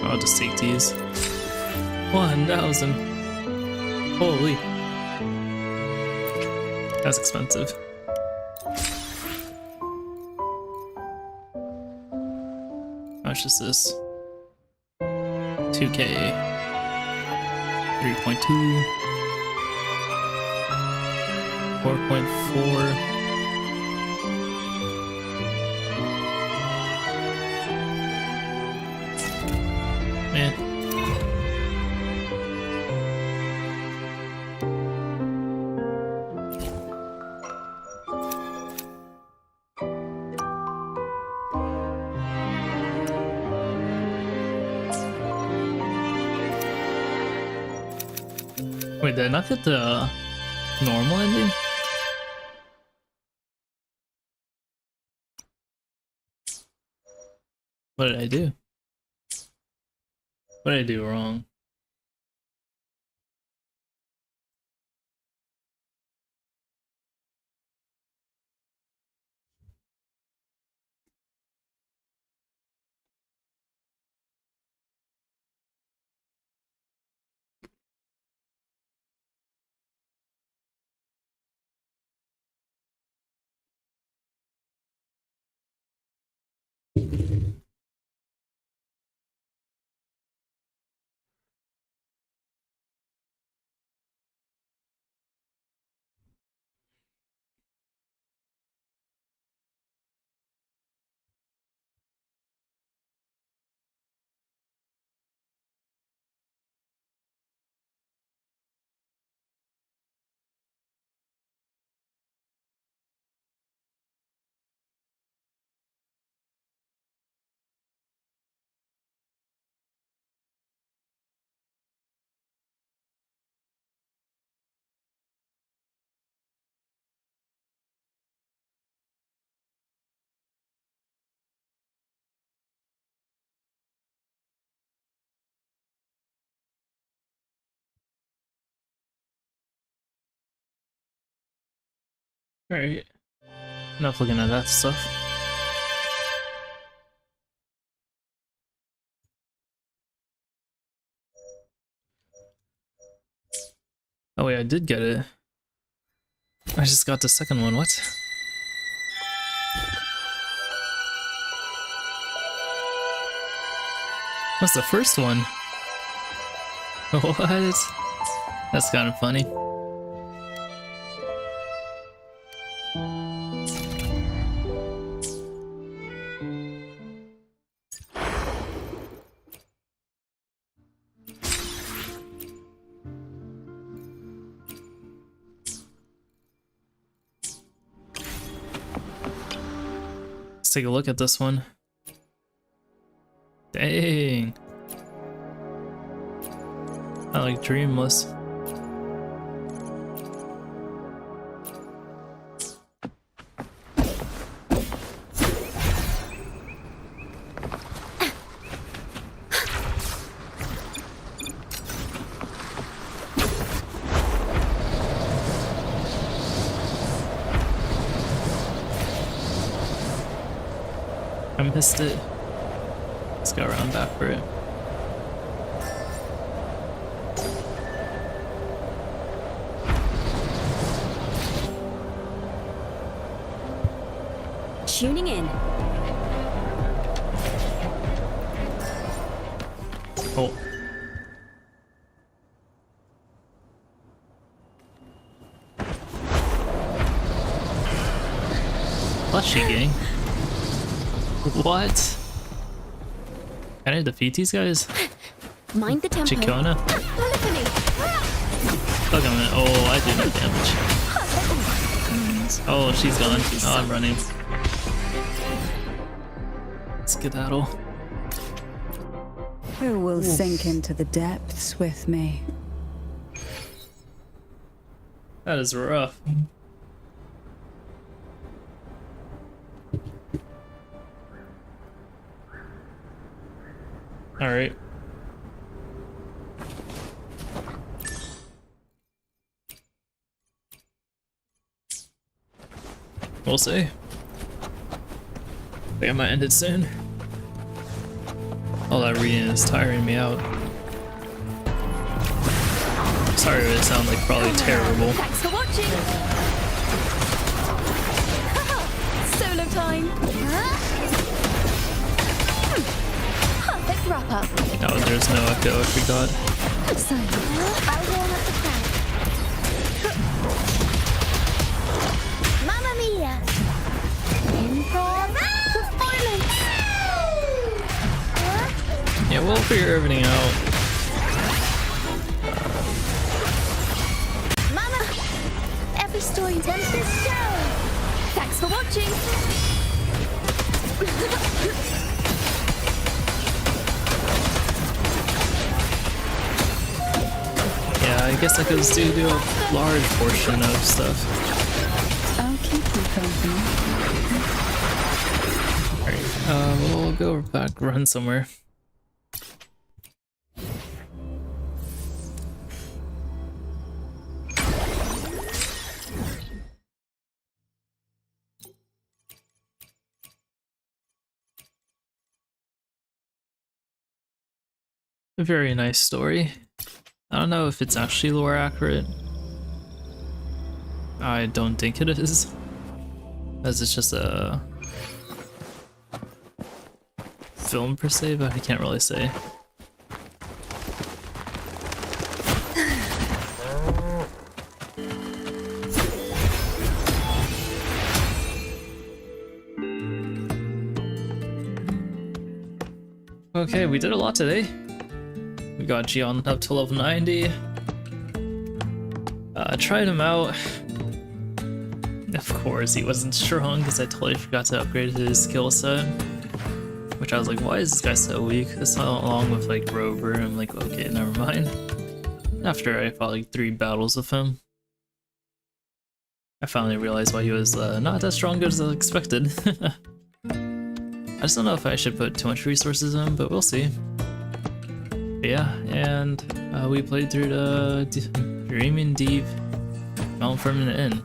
I'll just take these. 1,000. Holy. That's expensive. How much is this? 2K. 3.2. 4.4. Man. Wait, did I not get the normal ending? What did I do? What did I do wrong? Alright. Enough looking at that stuff. Oh wait, I did get it. I just got the second one, what? What's the first one? What? That's kind of funny. Let's take a look at this one. Dang. I like Dreamless. I missed it. Let's go around back for it. Tuning in. Oh. Fleshy gang. What? Can I defeat these guys? Mind the tempo. Chikona? Polyphony. Look, I'm gonna. Oh, I do no damage. Oh, she's gone. Oh, I'm running. Skedaddle. Who will sink into the depths with me? That is rough. Alright. We'll see. I think I might end it soon. All that reading is tiring me out. Sorry if it sounds like probably terrible. Thanks for watching. Solo time. Perfect wrap up. No, there's no echo, I forgot. So, I'll warm up the crowd. Mamma mia! Improv performance! Yeah, we'll figure everything out. Mama! Every story tempts this show! thanks for watching. Yeah, I guess I could still do a large portion of stuff. I'll keep you company. Alright, we'll go back, run somewhere. A very nice story. I don't know if it's actually lore accurate. I don't think it is, as it's just a film per se, but I can't really say. Okay, we did a lot today. We got Gion up to level 90. Tried him out. Of course, he wasn't strong because I totally forgot to upgrade his skill set. Which I was like, why is this guy so weak? This along with like Rover, I'm like, okay, never mind. After I fought like 3 battles with him, I finally realized why he was not as strong as I expected. I just don't know if I should put too much resources in, but we'll see. But yeah, and we played through the Dreaming Deep Mount Firmament Inn.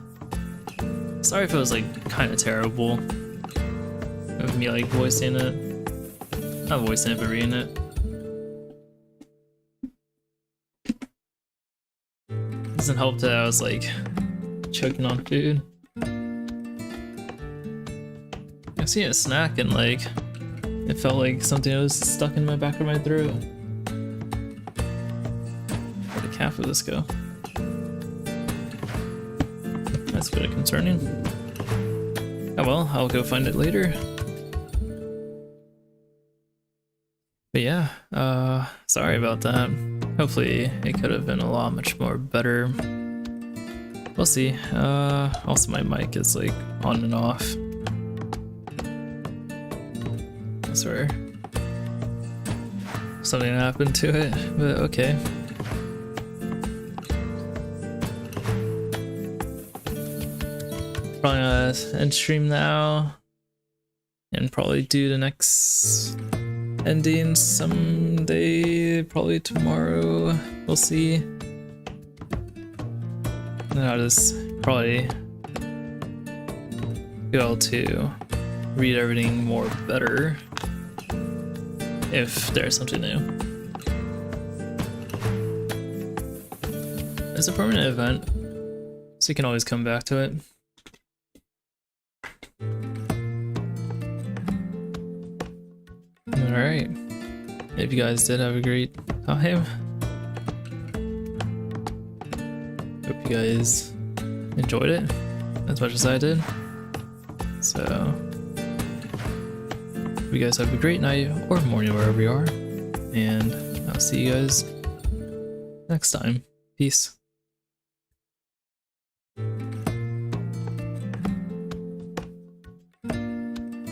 Sorry if it was like kind of terrible with me like voicing it. Not voicing it, but reading it. Doesn't help that I was like choking on food. I see a snack and like It felt like something was stuck in my back of my throat. Where'd the calf of this go? That's a bit concerning. Oh well, I'll go find it later. But yeah, sorry about that. Hopefully it could have been a lot much more better. We'll see. Also my mic is like on and off. I swear. Something happened to it, but okay. Probably gonna end stream now. And probably do the next ending someday, probably tomorrow. We'll see. And I'll just probably be able to read everything more better if there's something new. It's a permanent event, so you can always come back to it. Alright, if you guys did have a great time, hope you guys enjoyed it as much as I did. So, hope you guys have a great night or morning wherever you are, and I'll see you guys next time. Peace.